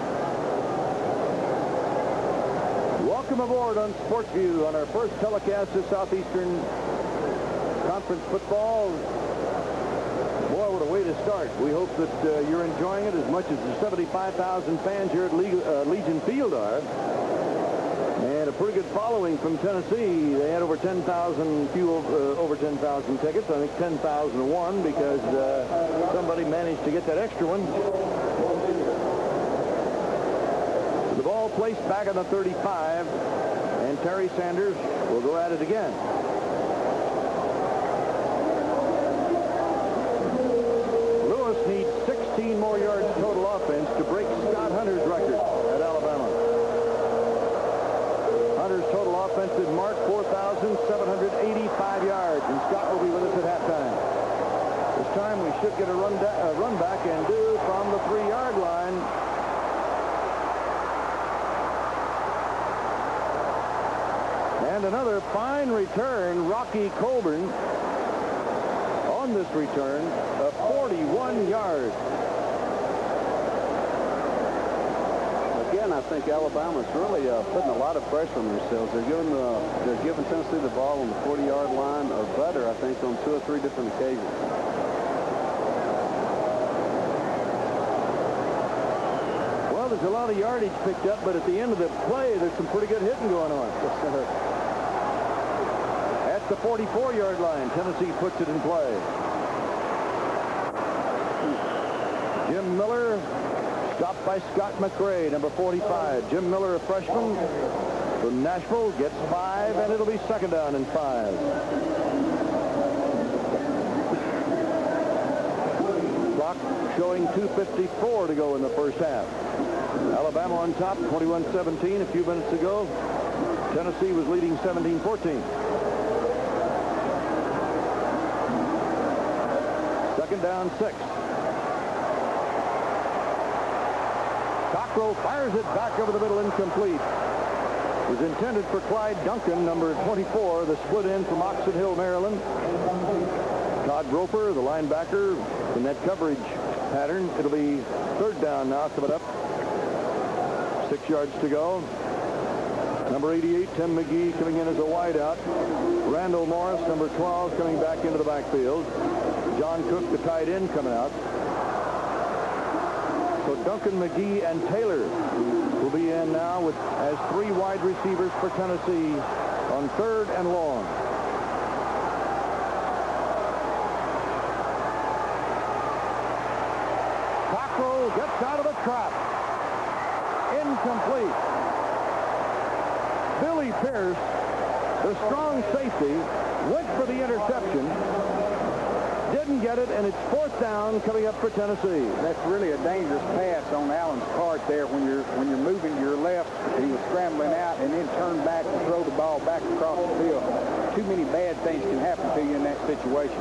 Welcome aboard on Sportsview on our first telecast of Southeastern Conference football. Boy, what a way to start. We hope that you're enjoying it as much as the 75,000 fans here at Legion Field are. And a pretty good following from Tennessee. They had over 10,000 tickets. I think 10,001 because somebody managed to get that extra one. The ball placed back on the 35, and Terry Sanders will go at it again. Lewis needs 16 more yards total offense to break Scott Hunter's record at Alabama. Hunter's total offensive mark, 4,785 yards, and Scott will be with us at halftime. This time we should get a run back and do from the 3-yard line. And another fine return, Rocky Colburn on this return of 41 yards. Again, I think Alabama's really putting a lot of pressure on themselves. They're giving Tennessee the ball on the 40-yard line or better, I think, on 2 or 3 different occasions. Well, there's a lot of yardage picked up, but at the end of the play, there's some pretty good hitting going on. At the 44-yard line, Tennessee puts it in play. Jim Miller stopped by Scott McRae, number 45. Jim Miller, a freshman from Nashville, gets 5, and it'll be second down and 5. Clock showing 2:54 to go in the first half. Alabama on top, 21-17. A few minutes ago, Tennessee was leading 17-14. Second down, 6. Cockrell fires it back over the middle, incomplete. It was intended for Clyde Duncan, number 24, the split end from Oxon Hill, Maryland. Todd Roper, the linebacker, in that coverage pattern. It'll be third down now, coming up. 6 yards to go. Number 88, Tim McGee, coming in as a wideout. Randall Morris, number 12, coming back into the backfield. John Cook, the tight end, coming out. So Duncan, McGee, and Taylor will be in now with as 3 wide receivers for Tennessee on third and long. Cockrell gets out of the trap. Incomplete. Billy Pierce, the strong safety, went for the interception. Didn't get it, and it's fourth down coming up for Tennessee. That's really a dangerous pass on Allen's part there when you're moving to your left. He was scrambling out and then turned back to throw the ball back across the field. Too many bad things can happen to you in that situation.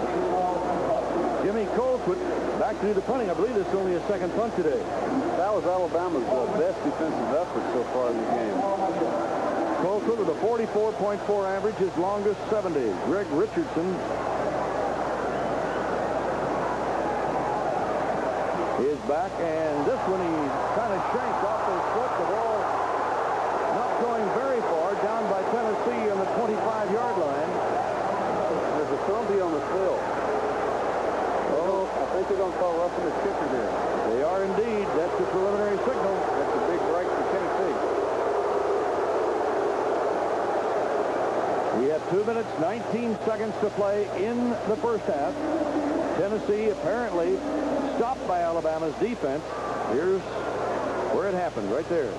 Jimmy Colquitt back to do the punting. I believe this is only a second punt today. That was Alabama's best defensive effort so far in the game. Colquitt with a 44.4 average, his longest 70. Greg Richardson is back, and this one he kind of shanked off his foot. The ball not going very far, down by Tennessee on the 25-yard line. There's a thrombie on the field. Oh, I think they're going to call roughing the kicker there. They are indeed. That's the preliminary signal. That's a big break for Tennessee. We have 2 minutes, 19 seconds to play in the first half. Tennessee apparently stopped by Alabama's defense. Here's where it happened, right there.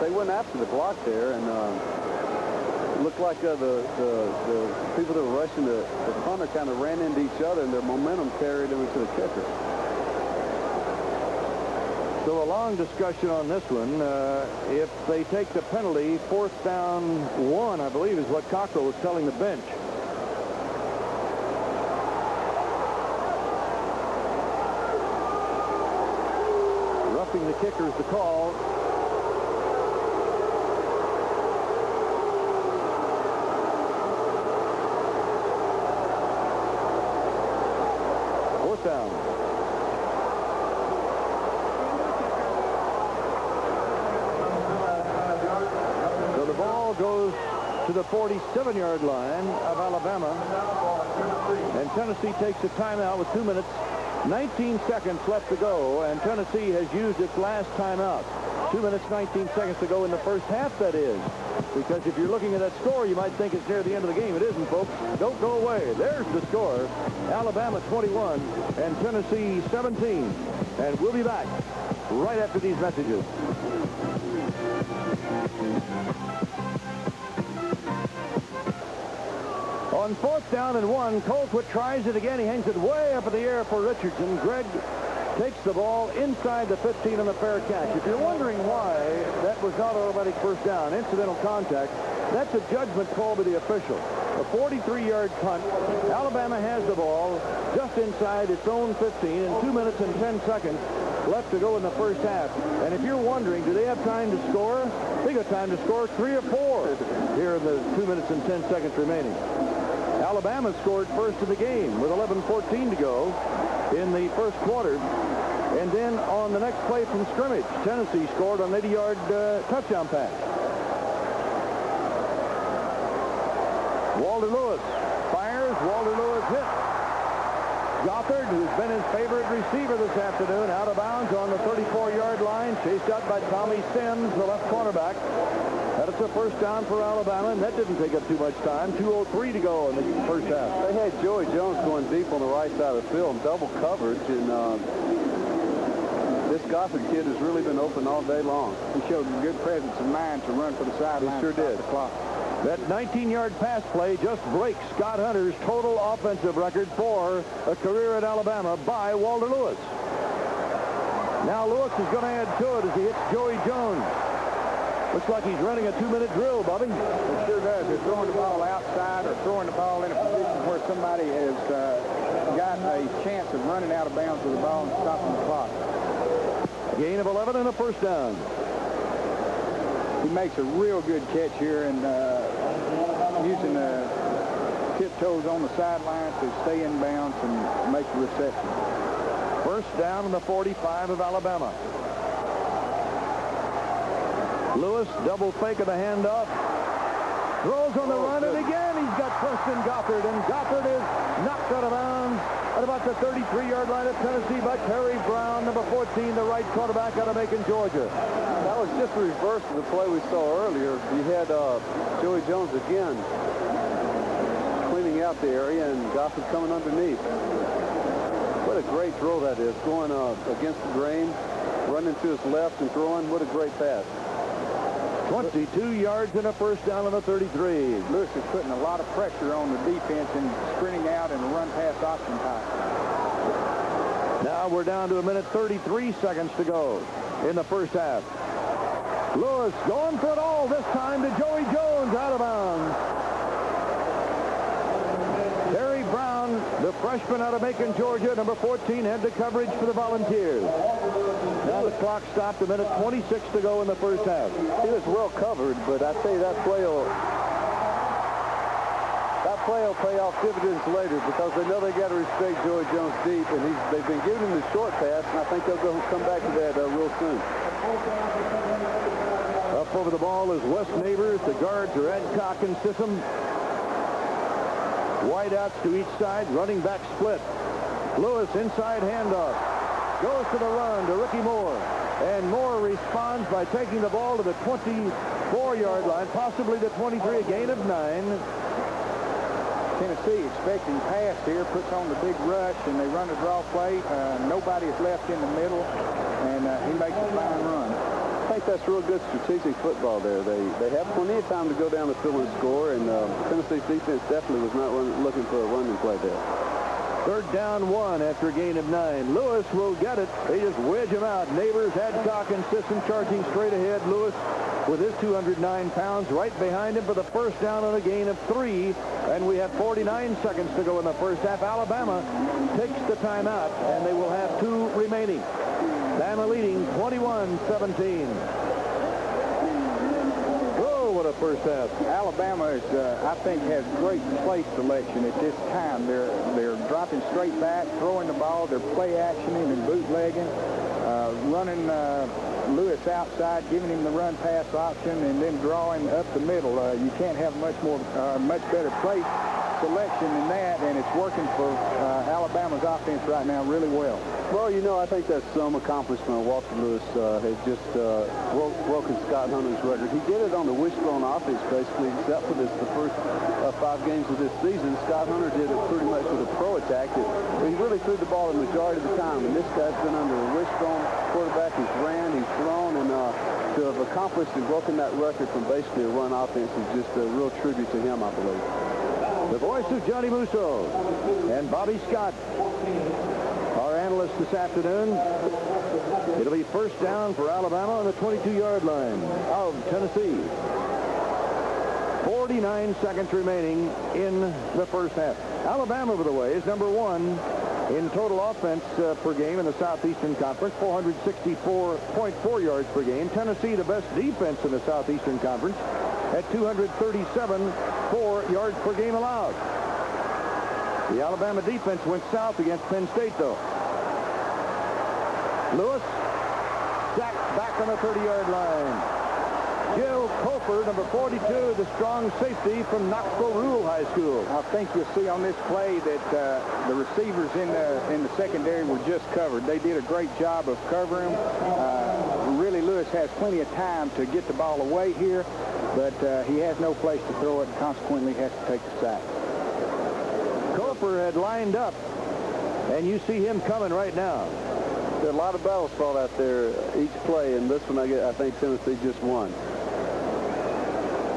They went after the block there, and it looked like the people that were rushing the punter kind of ran into each other, and their momentum carried them into the kicker. So a long discussion on this one. If they take the penalty, fourth down 1, I believe, is what Cockrell was telling the bench. Roughing the kicker is the call. Fourth down. So the ball goes to the 47-yard line of Alabama. And Tennessee takes a timeout with 2 minutes, 19 seconds left to go, and Tennessee has used its last timeout. 2 minutes, 19 seconds to go in the first half, that is. Because if you're looking at that score, you might think it's near the end of the game. It isn't, folks. Don't go away. There's the score. Alabama 21 and Tennessee 17. And we'll be back right after these messages. On fourth down and 1, Colquitt tries it again. He hangs it way up in the air for Richardson. Greg takes the ball inside the 15 on the fair catch. If you're wondering why that was not automatic first down, incidental contact, that's a judgment call by the official. A 43-yard punt. Alabama has the ball just inside its own 15 in 2 minutes and 10 seconds left to go in the first half. And if you're wondering, do they have time to score? They got time to score 3 or 4 here in the 2 minutes and 10 seconds remaining. Alabama scored first in the game with 11:14 to go in the first quarter. And then on the next play from scrimmage, Tennessee scored on an 80-yard touchdown pass. Walter Lewis fires. Walter Lewis hit. Gothard, who's been his favorite receiver this afternoon, out of bounds on the 34-yard line, chased out by Tommy Sims, the left cornerback. That's a first down for Alabama, and that didn't take up too much time. 2:03 to go in the first half. They had Joey Jones going deep on the right side of the field, double coverage, and this Gothard kid has really been open all day long. He showed a good presence of mind to run for the sideline. He sure did. The clock. That 19-yard pass play just breaks Scott Hunter's total offensive record for a career at Alabama by Walter Lewis. Now Lewis is going to add to it as he hits Joey Jones. Looks like he's running a 2-minute drill, Bobby. It sure does. They're throwing the ball outside or throwing the ball in a position where somebody has got a chance of running out of bounds with the ball and stopping the clock. Gain of 11 and a first down. He makes a real good catch here and using the tiptoes on the sideline to stay in bounds and make the reception. First down on the 45 of Alabama. Lewis double fake of the handoff. Throws on the run, and again he's got Preston Gothard, and Gothard is knocked out of bounds at about the 33-yard line of Tennessee by Terry Brown, number 14, the right quarterback out of Macon, Georgia. That was just the reverse of the play we saw earlier. You had Joey Jones again cleaning out the area, and Gothard coming underneath. What a great throw that is, going against the grain, running to his left and throwing. What a great pass. 22 yards and a first down on the 33. Lewis is putting a lot of pressure on the defense and sprinting out in the run-pass option type. Now we're down to 1:33 seconds to go in the first half. Lewis going for it all this time to Joey Jones, out of bounds. Terry Brown, the freshman out of Macon, Georgia, number 14, head to coverage for the Volunteers. Now the clock stopped, 1:26 to go in the first half. He was well covered, but I tell you that play will pay off dividends later because they know they got to respect Joey Jones deep, and they've been giving him the short pass, and I think they'll come back to that real soon. Up over the ball is Wes Neighbors. The guards are Adcock and Sissom. Wideouts to each side, running back split. Lewis inside handoff. Goes to the run to Ricky Moore. And Moore responds by taking the ball to the 24-yard line, possibly the 23, a gain of 9. Tennessee expecting pass here, puts on the big rush, and they run a draw play. Nobody is left in the middle, and he makes a fine run. I think that's real good strategic football there. They have plenty of time to go down the field and score, and Tennessee's defense definitely was not looking for a running play there. Third down 1 after a gain of 9. Lewis will get it. They just wedge him out. Neighbors, Adcock, and Sisson charging straight ahead. Lewis with his 209 pounds right behind him for the first down on a gain of 3. And we have 49 seconds to go in the first half. Alabama takes the timeout, and they will have 2 remaining. Bama leading 21-17. What a first half. Alabama is, I think, has great play selection at this time. They're dropping straight back, throwing the ball. They're play actioning and bootlegging, running Lewis outside, giving him the run pass option, and then drawing up the middle. You can't have much better play selection than that, and it's working for Alabama's offense right now really well. Well, you know, I think that's some accomplishment. Walter Lewis has just broken Scott Hunter's record. He did it on the wishbone offense, basically, except for the first 5 games of this season. Scott Hunter did it pretty much with a pro attack. He really threw the ball the majority of the time, and this guy's been under a wishbone quarterback. He's ran, he's thrown, and to have accomplished and broken that record from basically a run offense is just a real tribute to him, I believe. The voice of Johnny Musso and Bobby Scott, our analyst this afternoon. It'll be first down for Alabama on the 22-yard line of Tennessee. 49 seconds remaining in the first half. Alabama, by the way, is number 1 in total offense per game in the Southeastern Conference, 464.4 yards per game. Tennessee, the best defense in the Southeastern Conference, at 237.4 yards per game allowed. The Alabama defense went south against Penn State, though. Lewis sacked back on the 30-yard line. Joe Cofer, number 42, the strong safety from Knoxville Rural High School. I think you'll see on this play that the receivers in the secondary were just covered. They did a great job of covering them. Really, Lewis has plenty of time to get the ball away here, but he has no place to throw it, and consequently has to take the sack. Cofer had lined up, and you see him coming right now. There are a lot of battles fought out there each play, and this one I think Tennessee just won.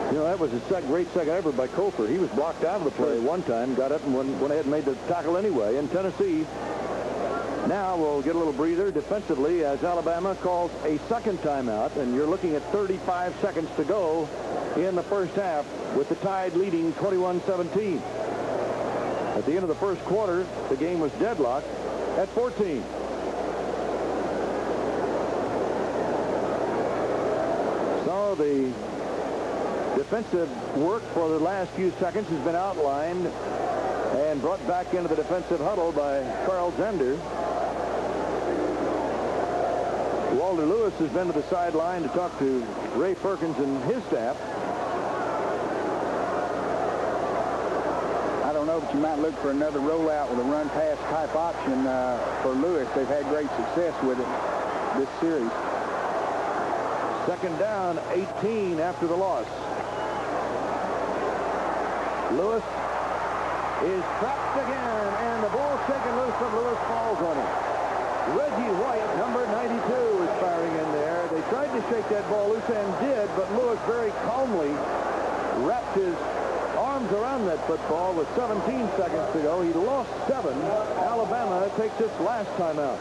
You know, that was a great second effort by Cofer. He was blocked out of the play one time, got up and went ahead and made the tackle anyway. And Tennessee Now we'll get a little breather defensively as Alabama calls a second timeout, and you're looking at 35 seconds to go in the first half with the Tide leading 21-17. At the end of the first quarter, the game was deadlocked at 14. So the defensive work for the last few seconds has been outlined and brought back into the defensive huddle by Carl Zender. Walter Lewis has been to the sideline to talk to Ray Perkins and his staff. I don't know, but you might look for another rollout with a run-pass type option for Lewis. They've had great success with it this series. Second down, 18 after the loss. Lewis is trapped again, and the ball taken loose from Lewis, falls on him. Reggie White, number 92, is firing in there. They tried to shake that ball loose and did, but Lewis very calmly wrapped his arms around that football with 17 seconds to go. He lost 7. Alabama takes its last timeout.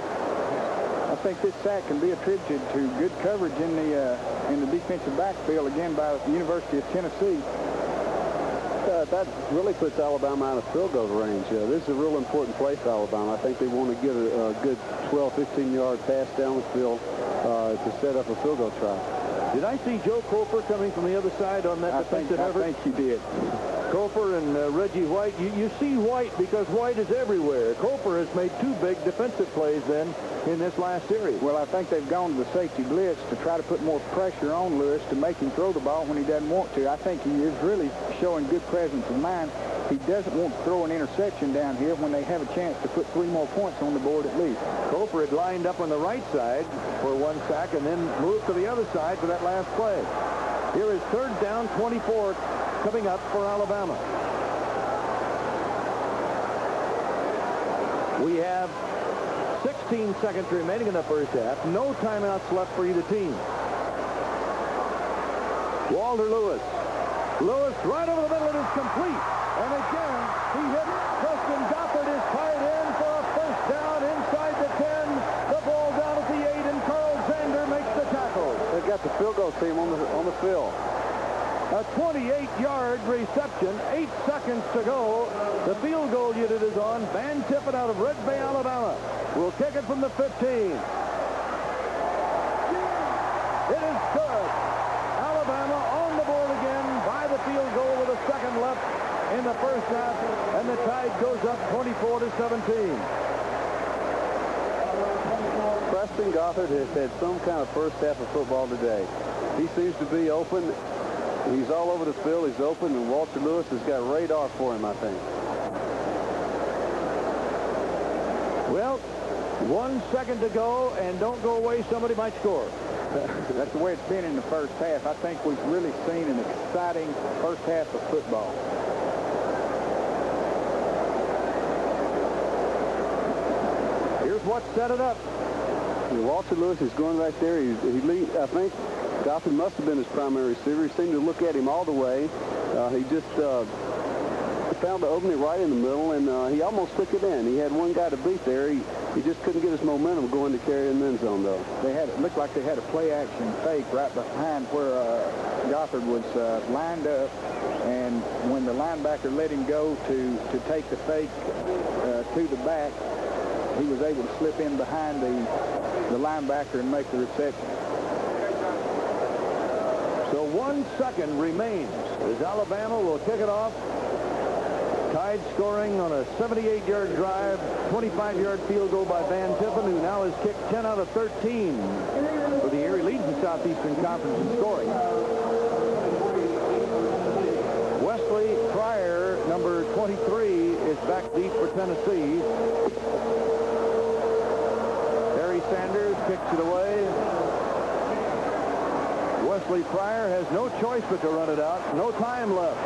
I think this sack can be attributed to good coverage in the defensive backfield, again, by the University of Tennessee. That really puts Alabama out of field goal range. This is a real important play for Alabama. I think they want to get a good 12, 15-yard pass down the field to set up a field goal try. Did I see Joe Cofer coming from the other side on that defensive effort? I think you did. Cofer and Reggie White. You see White because White is everywhere. Cofer has made 2 big defensive plays then in this last series. Well, I think they've gone to the safety blitz to try to put more pressure on Lewis to make him throw the ball when he doesn't want to. I think he is really showing good presence of mind. He doesn't want to throw an interception down here when they have a chance to put 3 more points on the board at least. Cofer had lined up on the right side for 1 sack and then moved to the other side for that last play. Here is third down, 24 coming up for Alabama. We have 16 seconds remaining in the first half. No timeouts left for either team. Walter Lewis. Lewis right over the middle. It is complete. And again, he hit Preston Goffard is tied in for a first down inside the 10. The ball down at the 8, and Carl Zander makes the tackle. They've got the field goal team on the field. A 28-yard reception, 8 seconds to go. The field goal unit is on. Van Tiffin out of Red Bay, Alabama, will kick it from the 15. It is good. Alabama on the board again by the field goal with a second left in the first half, and the Tide goes up 24-17. Preston Goffard has had some kind of first half of football today. He seems to be open. He's all over the field. He's open, and Walter Lewis has got radar for him, I think. Well, 1 second to go, and don't go away. Somebody might score. That's the way it's been in the first half. I think we've really seen an exciting first half of football. Here's what set it up. Walter Lewis is going right there. I think Goffard must have been his primary receiver. He seemed to look at him all the way. He just found the opening right in the middle, and he almost took it in. He had one guy to beat there. He just couldn't get his momentum going to carry in the end zone, though. It looked like they had a play-action fake right behind where Goffard was lined up, and when the linebacker let him go to take the fake to the back, he was able to slip in behind the linebacker and make the reception. So 1 second remains as Alabama will kick it off. Tide scoring on a 78-yard drive, 25-yard field goal by Van Tiffin, who now has kicked 10 out of 13 for the year. He leads the Southeastern Conference in scoring. Wesley Pryor, number 23, is back deep for Tennessee. Harry Sanders kicks it away. Wesley Pryor has no choice but to run it out. No time left.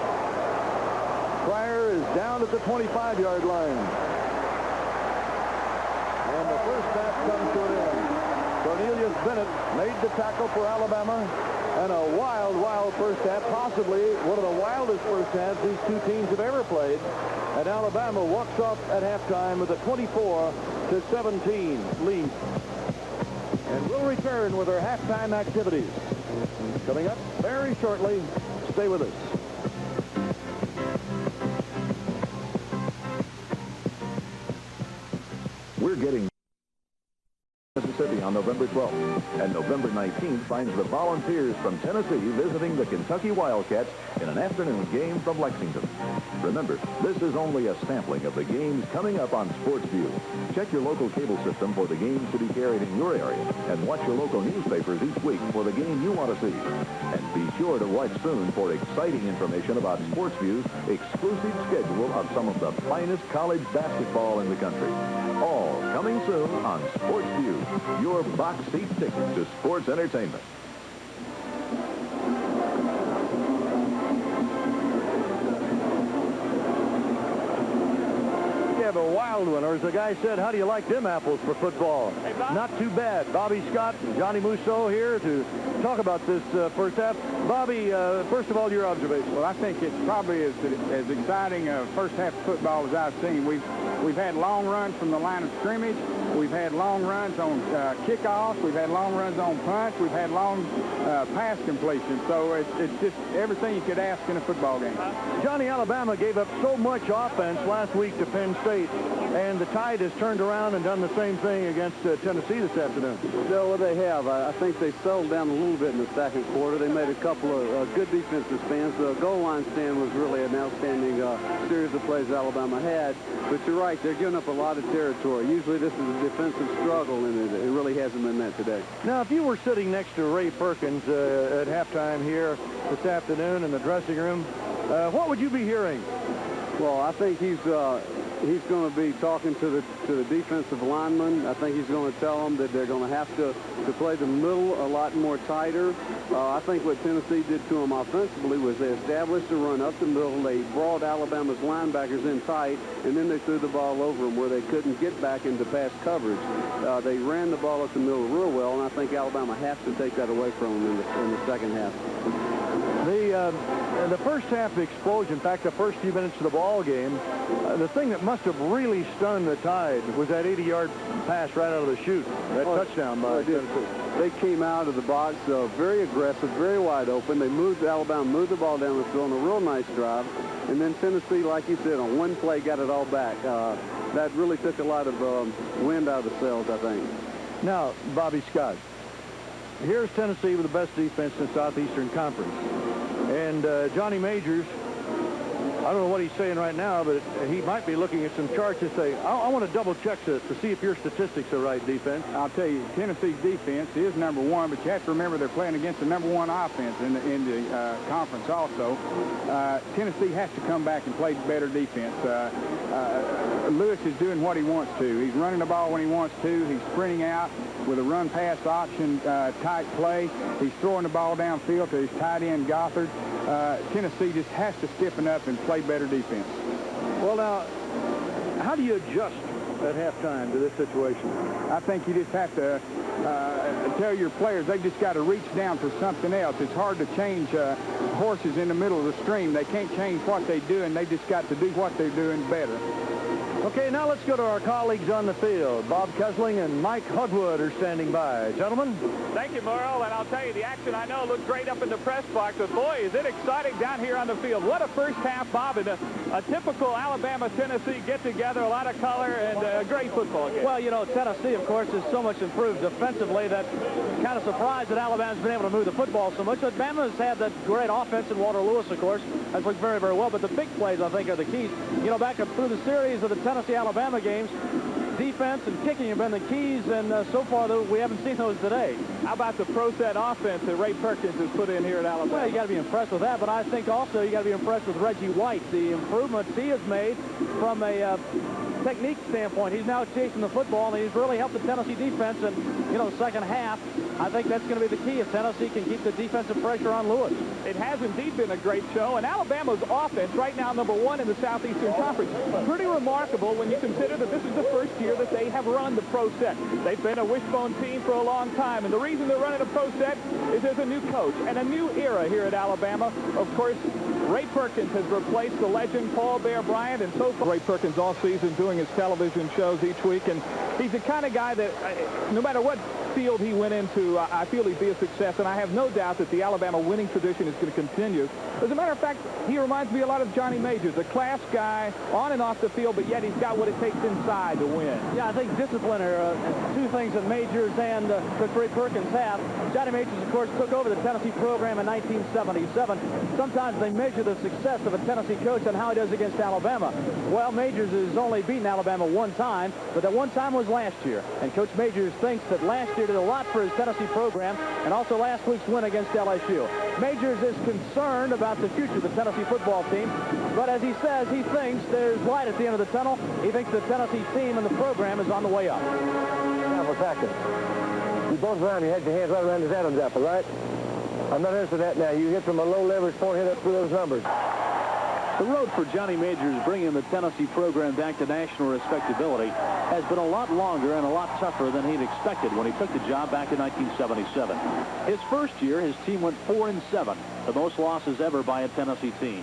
Pryor is down at the 25-yard line. And the first snap comes to an end. Cornelius Bennett made the tackle for Alabama. And a wild, wild first half, possibly one of the wildest first halves these two teams have ever played. And Alabama walks off at halftime with a 24 to 17 lead. And we'll return with our halftime activities. Coming up very shortly. Stay with us. We're getting Mississippi on November 12th, and November 19th finds the Volunteers from Tennessee visiting the Kentucky Wildcats in an afternoon game from Lexington. Remember, this is only a sampling of the games coming up on Sportsview. Check your local cable system for the games to be carried in your area, and watch your local newspapers each week for the game you want to see. And be sure to watch soon for exciting information about Sportsview's exclusive schedule of some of the finest college basketball in the country. All coming soon on Sportsview, your box seat ticket to sports entertainment. We have a wild one, or as the guy said, how do you like them apples for football? Hey, Bob. Not too bad. Bobby Scott and Johnny Musso here to talk about this first half. Bobby, first of all, your observation. Well, I think it's probably as exciting a first half of football as I've seen. We've had long runs from the line of scrimmage. We've had long runs on kickoffs. We've had long runs on punts. We've had long pass completion. So it's just everything you could ask in a football game. Johnny, Alabama gave up so much offense last week to Penn State, and the Tide has turned around and done the same thing against Tennessee this afternoon. No, well, they have. I think they settled down a little bit in the second quarter. They made a couple of good defensive stands. The goal line stand was really an outstanding series of plays Alabama had. But you're right, they're giving up a lot of territory. Usually this is a defensive struggle, and it really hasn't been that today. Now, if you were sitting next to Ray Perkins at halftime here this afternoon in the dressing room, what would you be hearing? Well, I think he's going to be talking to the defensive linemen. I think he's going to tell them that they're going to have to play the middle a lot more tighter. I think what Tennessee did to them offensively was they established a run up the middle. They brought Alabama's linebackers in tight, and then they threw the ball over them where they couldn't get back into pass coverage. They ran the ball up the middle real well, and I think Alabama has to take that away from them in the second half. The first half explosion, in fact, the first few minutes of the ball game, the thing that must have really stunned the Tide was that 80-yard pass right out of the chute, that touchdown by Tennessee. They came out of the box very aggressive, very wide open. Alabama moved the ball down the field on a real nice drive. And then Tennessee, like you said, on one play got it all back. That really took a lot of wind out of the sails, I think. Now, Bobby Scott, here's Tennessee with the best defense in the Southeastern Conference. And Johnny Majors, I don't know what he's saying right now, but he might be looking at some charts and say, I want to double check to see if your statistics are right, defense. I'll tell you, Tennessee's defense is number one, but you have to remember they're playing against the number one offense in the conference also. Tennessee has to come back and play better defense. Lewis is doing what he wants to. He's running the ball when he wants to. He's sprinting out with a run-pass option type play. He's throwing the ball downfield to his tight end Gothard. Tennessee just has to stiffen up and play better defense. Well, now, how do you adjust at halftime to this situation? I think you just have to tell your players they've just got to reach down for something else. It's hard to change horses in the middle of the stream. They can't change what they do, and they just got to do what they're doing better. Okay, now let's go to our colleagues on the field. Bob Kesling and Mike Hugwood are standing by. Gentlemen. Thank you, Merle, and I'll tell you, the action I know looked great up in the press box, but boy, is it exciting down here on the field. What a first half, Bob, and a typical Alabama-Tennessee get-together, a lot of color, and a great football game. Well, you know, Tennessee, of course, is so much improved defensively that kind of surprised that Alabama's been able to move the football so much. But Bama's had that great offense, and Walter Lewis, of course, has looked very, very well. But the big plays, I think, are the keys. You know, back up through the series of the Tennessee-Alabama games, defense and kicking have been the keys, and so far, though, we haven't seen those today. How about the pro-set offense that Ray Perkins has put in here at Alabama? Well, you got to be impressed with that, but I think also you got to be impressed with Reggie White, the improvements he has made from a technique standpoint. He's now chasing the football, and he's really helped the Tennessee defense. And, you know, the second half, I think that's going to be the key if Tennessee can keep the defensive pressure on Lewis. It has indeed been a great show, and Alabama's offense, right now number one in the Southeastern Conference, pretty remarkable when you consider that this is the first year that they have run the pro set. They've been a wishbone team for a long time, and the reason they're running a pro set is there's a new coach and a new era here at Alabama. Of course, Ray Perkins has replaced the legend Paul Bear Bryant, and so far Ray Perkins all season doing his television shows each week, and He's the kind of guy that, no matter what field he went into, I feel he'd be a success, and I have no doubt that the Alabama winning tradition is going to continue. As a matter of fact, he reminds me a lot of Johnny Majors, a class guy on and off the field, but yet he's got what it takes inside to win. Yeah, I think discipline are two things that Majors and Coach Ray Perkins have. Johnny Majors, of course, took over the Tennessee program in 1977. Sometimes they measure the success of a Tennessee coach on how he does against Alabama. Well, Majors has only beaten Alabama one time, but that one time was last year. And Coach Majors thinks that last year did a lot for his Tennessee program, and also last week's win against LSU. Majors is concerned about the future of the Tennessee football team, but as he says, he thinks there's light at the end of the tunnel. He thinks the Tennessee team and the program is on the way up. Now for practice. You both around, you had your hands right around his Adam's apple, right? I'm not interested in that now. You hit from a low leverage point, hit up through those numbers. The road for Johnny Majors bringing the Tennessee program back to national respectability has been a lot longer and a lot tougher than he'd expected when he took the job back in 1977. His first year, his team went 4-7, the most losses ever by a Tennessee team.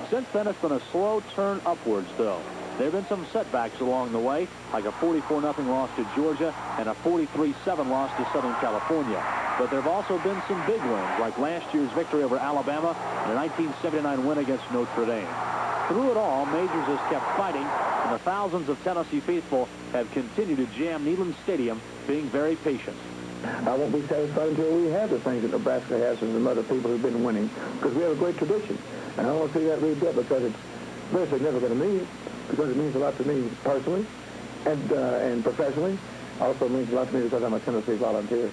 Since then, it's been a slow turn upwards, though. There have been some setbacks along the way, like a 44-0 loss to Georgia and a 43-7 loss to Southern California. But there have also been some big wins, like last year's victory over Alabama and a 1979 win against Notre Dame. Through it all, Majors has kept fighting, and the thousands of Tennessee faithful have continued to jam Neyland Stadium, being very patient. I won't be satisfied until we have the things that Nebraska has and some other people who've been winning, because we have a great tradition. And I want to see that read up because it's very significant to me, because it means a lot to me personally and professionally. Also means a lot to me because I'm a Tennessee volunteer.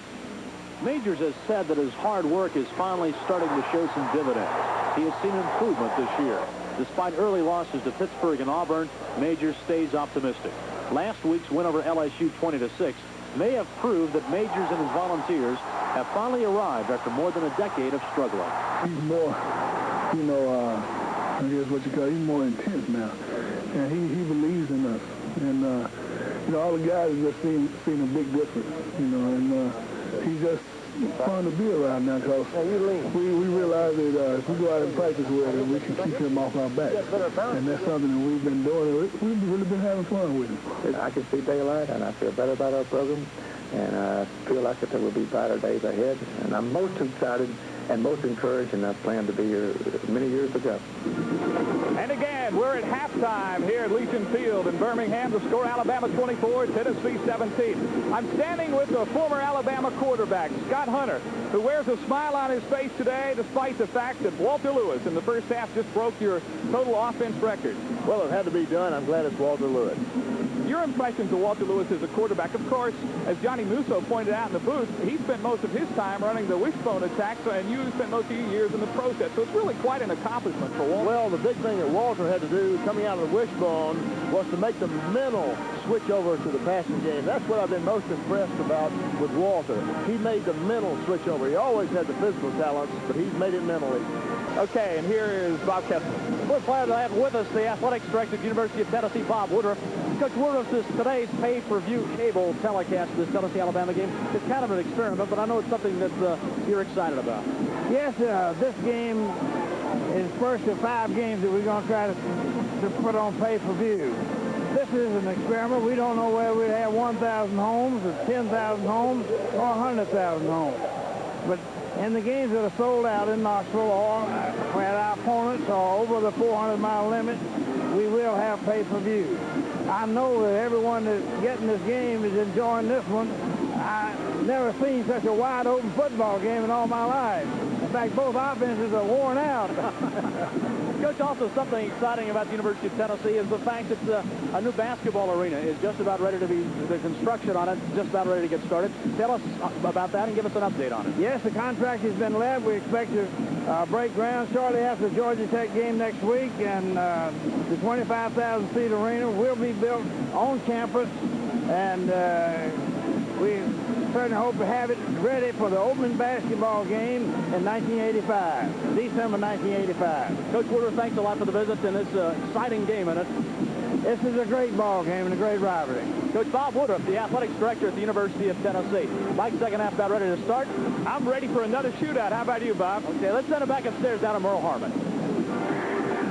Majors has said that his hard work is finally starting to show some dividends. He has seen improvement this year. Despite early losses to Pittsburgh and Auburn, Majors stays optimistic. Last week's win over LSU 20-6 may have proved that Majors and his volunteers have finally arrived after more than a decade of struggling. He's more, I guess what you call, he's more intense now. And he believes in us. And, all the guys have just seen a big difference, and he's just fun to be around now because we realize that if we go out and practice with him, we can keep him off our back. And that's something that we've been doing. We've really been having fun with him. I can see daylight, and I feel better about our program, and I feel like there will be brighter days ahead. And I'm most excited and most encouraged, and I plan to be here many years to come. And again, we're at halftime here at Legion Field in Birmingham. The score, Alabama 24, Tennessee 17. I'm standing with the former Alabama quarterback, Scott Hunter, who wears a smile on his face today despite the fact that Walter Lewis in the first half just broke your total offense record. Well, it had to be done. I'm glad it's Walter Lewis. Your impressions of Walter Lewis as a quarterback, of course, as Johnny Musso pointed out in the booth, he spent most of his time running the wishbone attacks, and you spent most of your years in the pro set. So it's really quite an accomplishment for Walter. Well, the big thing that Walter had to do coming out of the wishbone was to make the mental switch over to the passing game. That's what I've been most impressed about with Walter. He made the mental switch over. He always had the physical talents, but he's made it mentally. Okay, and here is Bob Kessler. We're glad to have with us the athletics director of the University of Tennessee, Bob Woodruff. Coach Woodruff, today's pay-per-view cable telecast of this Tennessee-Alabama game is kind of an experiment, but I know it's something that you're excited about. Yes, this game is first of 5 games that we're going to try to put on pay-per-view. This is an experiment. We don't know whether we'd have 1,000 homes or 10,000 homes or 100,000 homes. But in the games that are sold out in Knoxville or where our opponents are over the 400-mile limit, we will have pay-per-view. I know that everyone that's getting this game is enjoying this one. I've never seen such a wide-open football game in all my life. In fact, both offenses are worn out. Coach, also something exciting about the University of Tennessee is the fact that a new basketball arena is just about ready to be, the construction on it is just about ready to get started. Tell us about that and give us an update on it. Yes, the contract has been let. We expect to break ground shortly after the Georgia Tech game next week, and the 25,000-seat arena will be built on campus, and we certainly hope to have it ready for the opening basketball game in 1985, December 1985. Coach Woodruff, thanks a lot for the visit and this exciting game in it. This is a great ball game and a great rivalry. Coach Bob Woodruff, the athletics director at the University of Tennessee. Mike's second half about ready to start. I'm ready for another shootout. How about you, Bob? Okay, let's send it back upstairs down to Merle Harmon.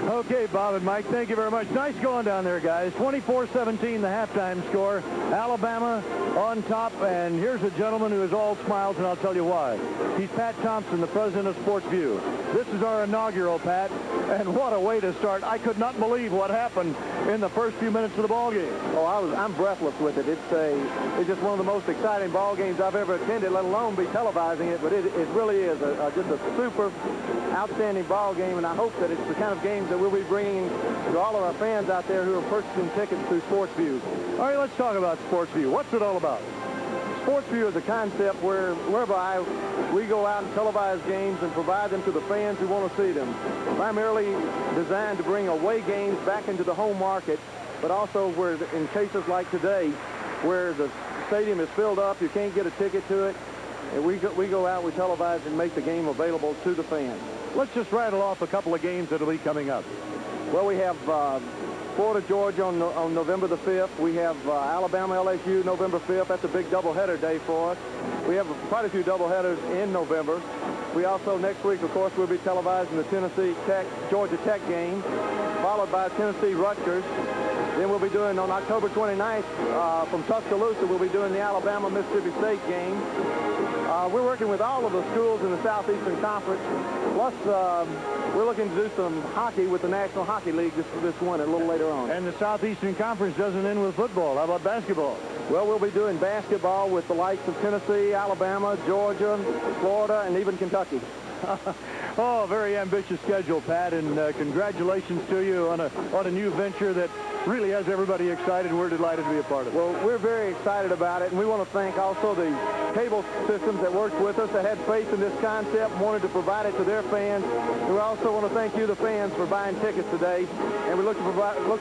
Okay, Bob and Mike, thank you very much. Nice going down there, guys. 24-17, the halftime score. Alabama on top, and here's a gentleman who is all smiles, and I'll tell you why. He's Pat Thompson, the president of Sportsview. This is our inaugural, Pat, and what a way to start. I could not believe what happened in the first few minutes of the ball game. Oh, I'm breathless with it. It's just one of the most exciting ball games I've ever attended, let alone be televising it, but it really is just a super outstanding ball game, and I hope that it's the kind of games that we'll be bringing to all of our fans out there who are purchasing tickets through Sportsview. All right, let's talk about Sportsview. What's it all about? Sportsview is a concept whereby we go out and televise games and provide them to the fans who want to see them. Primarily designed to bring away games back into the home market, but also where in cases like today, where the stadium is filled up, you can't get a ticket to it, and we go out, we televise and make the game available to the fans. Let's just rattle off a couple of games that'll be coming up. Well, we have Florida, Georgia on November the 5th. We have Alabama, LSU, November 5th. That's a big doubleheader day for us. We have quite a few doubleheaders in November. We also, next week, of course, we'll be televising the Tennessee Tech, Georgia Tech game, followed by Tennessee Rutgers. Then we'll be doing, on October 29th, from Tuscaloosa, we'll be doing the Alabama-Mississippi State game. We're working with all of the schools in the Southeastern Conference. Plus, we're looking to do some hockey with the National Hockey League this winter, a little later on. And the Southeastern Conference doesn't end with football. How about basketball? Well, we'll be doing basketball with the likes of Tennessee, Alabama, Georgia, Florida, and even Kentucky. Oh, very ambitious schedule, Pat, and congratulations to you on a new venture that really has everybody excited. We're delighted to be a part of it. Well, we're very excited about it, and we want to thank also the cable systems that worked with us, that had faith in this concept and wanted to provide it to their fans. We also want to thank you, the fans, for buying tickets today, and we look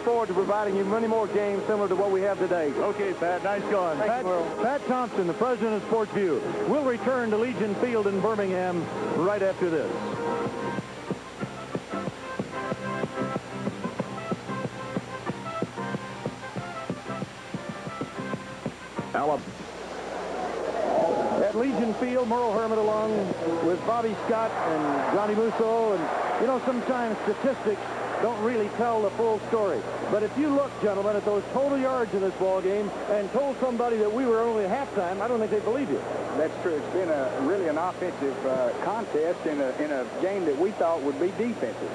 forward to providing you many more games similar to what we have today. Okay, Pat, nice going. Pat Thompson, the president of Sportsview, will return to Legion Field in Birmingham right after this. At Legion Field, Merle Hermit along with Bobby Scott and Johnny Musso. And, you know, sometimes statistics don't really tell the full story. But if you look, gentlemen, at those total yards in this ball game and told somebody that we were only at halftime, I don't think they'd believe you. That's true. It's been really an offensive contest in a game that we thought would be defensive.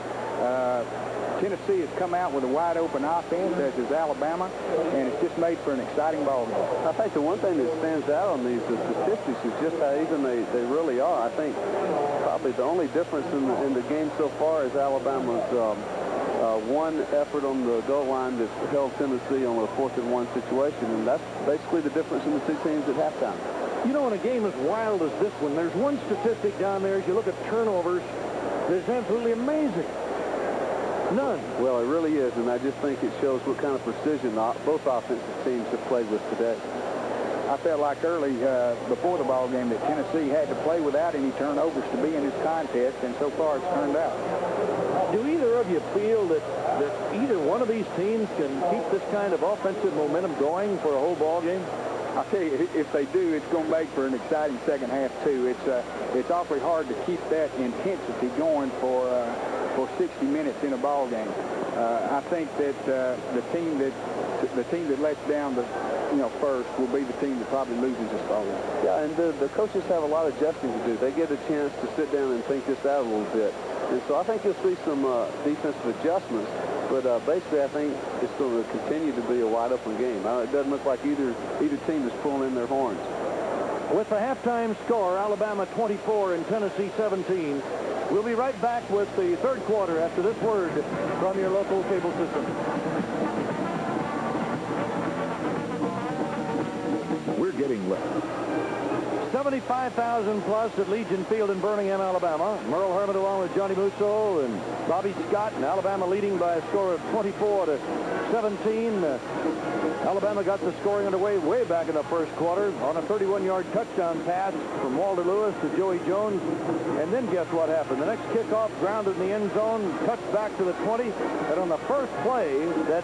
Tennessee has come out with a wide-open offense, as is Alabama, and it's just made for an exciting ball game. I think the one thing that stands out on these statistics is just how even they really are. I think probably the only difference in the game so far is Alabama's one effort on the goal line that held Tennessee on a 4th-and-1 situation, and that's basically the difference in the two teams at halftime. You know, in a game as wild as this one, there's one statistic down there as you look at turnovers that's absolutely amazing. None. Well, it really is, and I just think it shows what kind of precision both offensive teams have played with today. I felt like early before the ball game that Tennessee had to play without any turnovers to be in this contest, and so far it's turned out. Do either of you feel that either one of these teams can keep this kind of offensive momentum going for a whole ball game? I'll tell you, if they do, it's going to make for an exciting second half, too. It's awfully hard to keep that intensity going for 60 minutes in a ball game. I think that the team that lets down first will be the team that probably loses this ball game. Yeah, and the coaches have a lot of adjusting to do. They get a chance to sit down and think this out a little bit. And so I think you'll see some defensive adjustments. But basically, I think it's going to continue to be a wide-open game. It doesn't look like either team is pulling in their horns. With the halftime score, Alabama 24 and Tennessee 17. We'll be right back with the third quarter after this word from your local cable system. We're getting left. 75,000 plus at Legion Field in Birmingham, Alabama. Merle Hermit along with Johnny Musso and Bobby Scott, and Alabama leading by a score of 24-17. Alabama got the scoring underway way back in the first quarter on a 31-yard touchdown pass from Walter Lewis to Joey Jones. And then guess what happened? The next kickoff grounded in the end zone, touched back to the 20. And on the first play that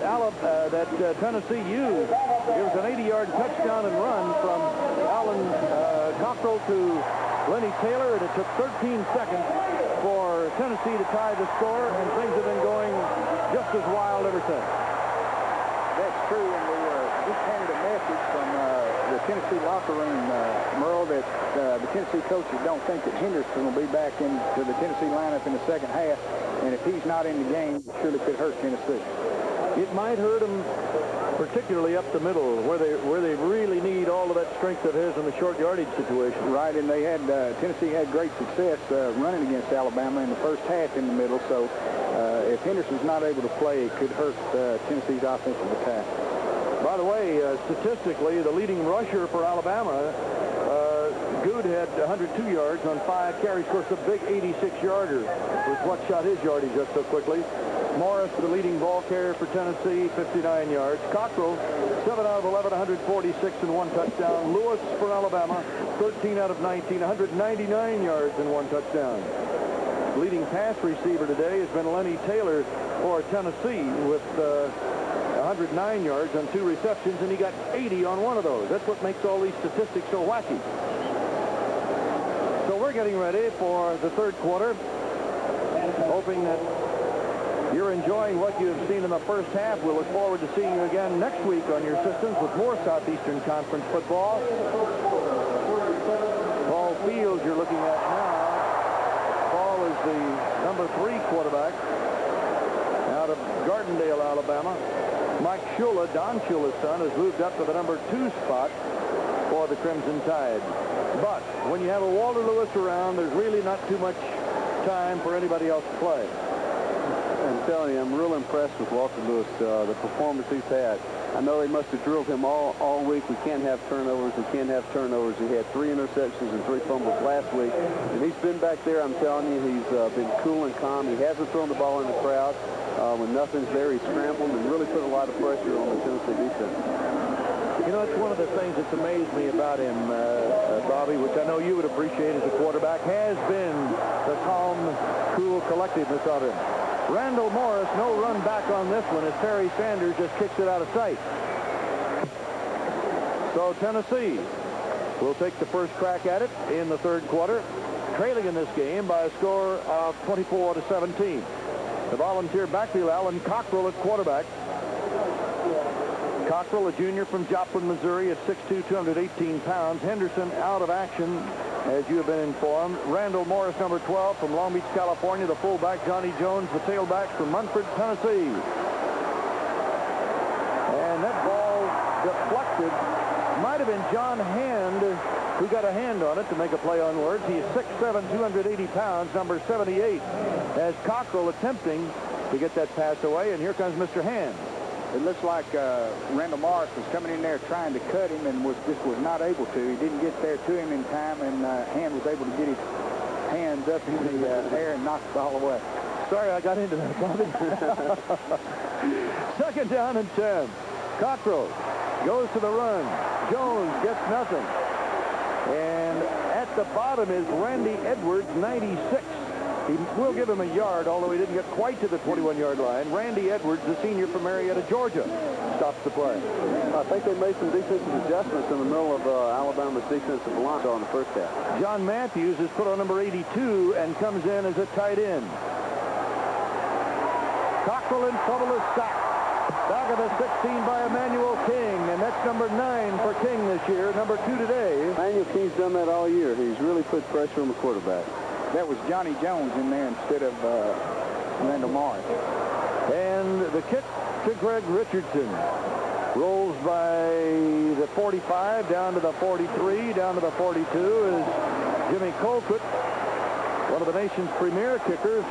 Tennessee used, it was an 80-yard touchdown and run from Alan Cockrell to Lenny Taylor, and it took 13 seconds for Tennessee to tie the score, and things have been going just as wild ever since. That's true, and we just handed a message from the Tennessee locker room, Merle, that the Tennessee coaches don't think that Henderson will be back into the Tennessee lineup in the second half, and if he's not in the game, it surely could hurt Tennessee. It might hurt them, particularly up the middle, where they really need all of that strength of his in the short yardage situation. Right, and they had Tennessee had great success running against Alabama in the first half in the middle, so if Henderson's not able to play, it could hurt Tennessee's offensive attack. By the way, statistically, the leading rusher for Alabama, Good had 102 yards on 5 carries. Of course, the big 86-yarder was what shot his yardage up so quickly. Morris, the leading ball carrier for Tennessee, 59 yards. Cockrell, 7 out of 11, 146 and 1 touchdown. Lewis for Alabama, 13 out of 19, 199 yards and 1 touchdown. Leading pass receiver today has been Lenny Taylor for Tennessee with 109 yards on 2 receptions, and he got 80 on 1 of those. That's what makes all these statistics so wacky. So we're getting ready for the third quarter, hoping that you're enjoying what you have seen in the first half. We'll look forward to seeing you again next week on your systems with more Southeastern Conference football. Paul Fields you're looking at now. Paul is the number 3 quarterback out of Gardendale, Alabama. Mike Shula, Don Shula's son, has moved up to the number 2 spot for the Crimson Tide. But when you have a Walter Lewis around, there's really not too much time for anybody else to play. I'm telling you, I'm real impressed with Walter Lewis, the performance he's had. I know they must have drilled him all week. We can't have turnovers. We can't have turnovers. He had 3 interceptions and 3 fumbles last week. And he's been back there, I'm telling you, he's been cool and calm. He hasn't thrown the ball in the crowd. When nothing's there, he's scrambled and really put a lot of pressure on the Tennessee defense. You know, it's one of the things that's amazed me about him, Bobby, which I know you would appreciate as a quarterback, has been the calm, cool collectedness of him. Randall Morris, no run back on this one as Terry Sanders just kicks it out of sight. So Tennessee will take the first crack at it in the third quarter, trailing in this game by a score of 24-17. The volunteer backfield, Alan Cockrell at quarterback. Cockrell, a junior from Joplin, Missouri, at 6'2", 218 pounds. Henderson out of action, as you have been informed. Randall Morris, number 12, from Long Beach, California. The fullback, Johnny Jones, the tailback from Munford, Tennessee. And that ball deflected. Might have been John Hand who got a hand on it to make a play on words. He is 6'7", 280 pounds, number 78, as Cockrell attempting to get that pass away. And here comes Mr. Hand. It looks like Randall Morris was coming in there trying to cut him and was not able to. He didn't get there to him in time, and Hand was able to get his hands up in the air and knock the ball away. Sorry, I got into that, Bobby. Second down and 10. Cockrell goes to the run. Jones gets nothing. And at the bottom is Randy Edwards, 96. He will give him a yard, although he didn't get quite to the 21-yard line. Randy Edwards, the senior from Marietta, Georgia, stops the play. I think they made some defensive adjustments in the middle of Alabama's defensive line in the first half. John Matthews is put on number 82 and comes in as a tight end. Cockrell in trouble is sacked. Back of the 16 by Emmanuel King, and that's number 9 for King this year, number 2 today. Emmanuel King's done that all year. He's really put pressure on the quarterback. That was Johnny Jones in there instead of Randall Morris. And the kick to Greg Richardson. Rolls by the 45, down to the 43, down to the 42 is Jimmy Colquitt, one of the nation's premier kickers.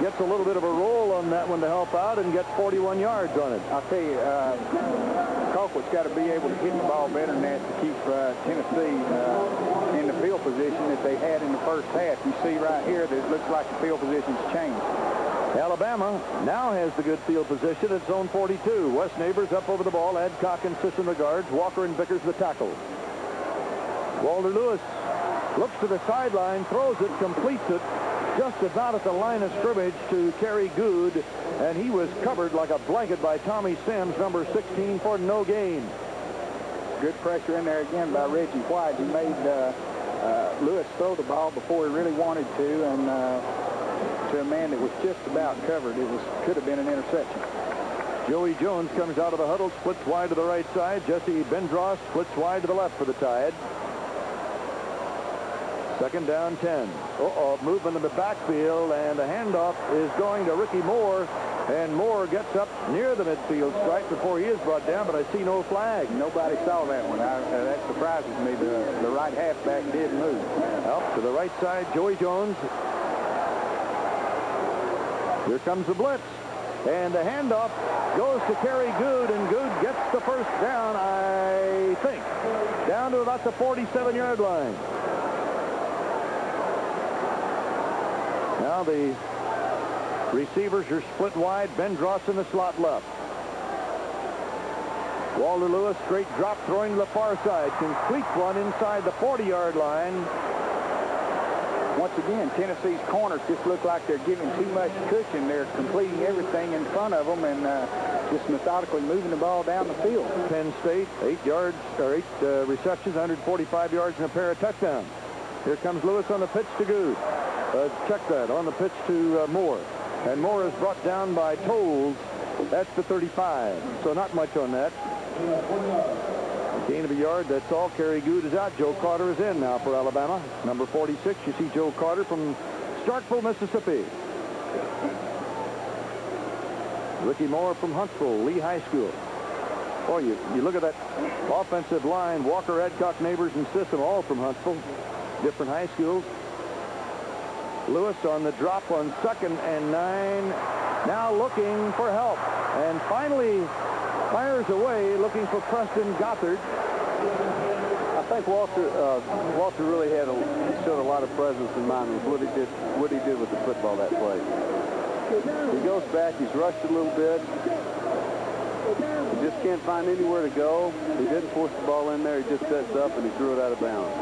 Gets a little bit of a roll on that one to help out and gets 41 yards on it. I'll tell you, Colquitt's got to be able to hit the ball better than that to keep Tennessee in the field position that they had in the first half. You see right here that it looks like the field position's changed. Alabama now has the good field position at zone 42. Wes Neighbors up over the ball. Adcock and Sisson the guards. Walker and Vickers the tackles. Walter Lewis looks to the sideline, throws it, completes it, just about at the line of scrimmage to Kerry Good, and he was covered like a blanket by Tommy Sims, number 16, for no gain. Good pressure in there again by Reggie White. He made Lewis throw the ball before he really wanted to, and to a man that was just about covered. Could have been an interception. Joey Jones comes out of the huddle, splits wide to the right side. Jesse Bendross splits wide to the left for the Tide. Second down, 10. Movement in the backfield, and the handoff is going to Ricky Moore. And Moore gets up near the midfield stripe before he is brought down, but I see no flag. Nobody saw that one. That surprises me. The right halfback did move. Up to the right side, Joey Jones. Here comes the blitz. And the handoff goes to Kerry Good, and Good gets the first down, I think, down to about the 47-yard line. Now the receivers are split wide. Bendross in the slot left. Walter Lewis, straight drop, throwing to the far side. Complete one inside the 40-yard line. Once again, Tennessee's corners just look like they're giving too much cushion. They're completing everything in front of them and just methodically moving the ball down the field. Penn State, 8 receptions, 145 yards, and a pair of touchdowns. Here comes Lewis on the pitch to Good. Check that, on the pitch to Moore. And Moore is brought down by Tolles. That's the 35. So not much on that. Gain of a yard, that's all. Kerry Good is out. Joe Carter is in now for Alabama. Number 46, you see Joe Carter from Starkville, Mississippi. Ricky Moore from Huntsville, Lee High School. Oh, you look at that offensive line. Walker, Adcock, Neighbors, and System, all from Huntsville. Different high schools. Lewis on the drop on 2nd and 9. Now looking for help. And finally fires away, looking for Preston Gothard. I think Walter really showed a lot of presence in mind with what he did with the football that play. He goes back, he's rushed a little bit. He just can't find anywhere to go. He didn't force the ball in there. He just sets up and he threw it out of bounds.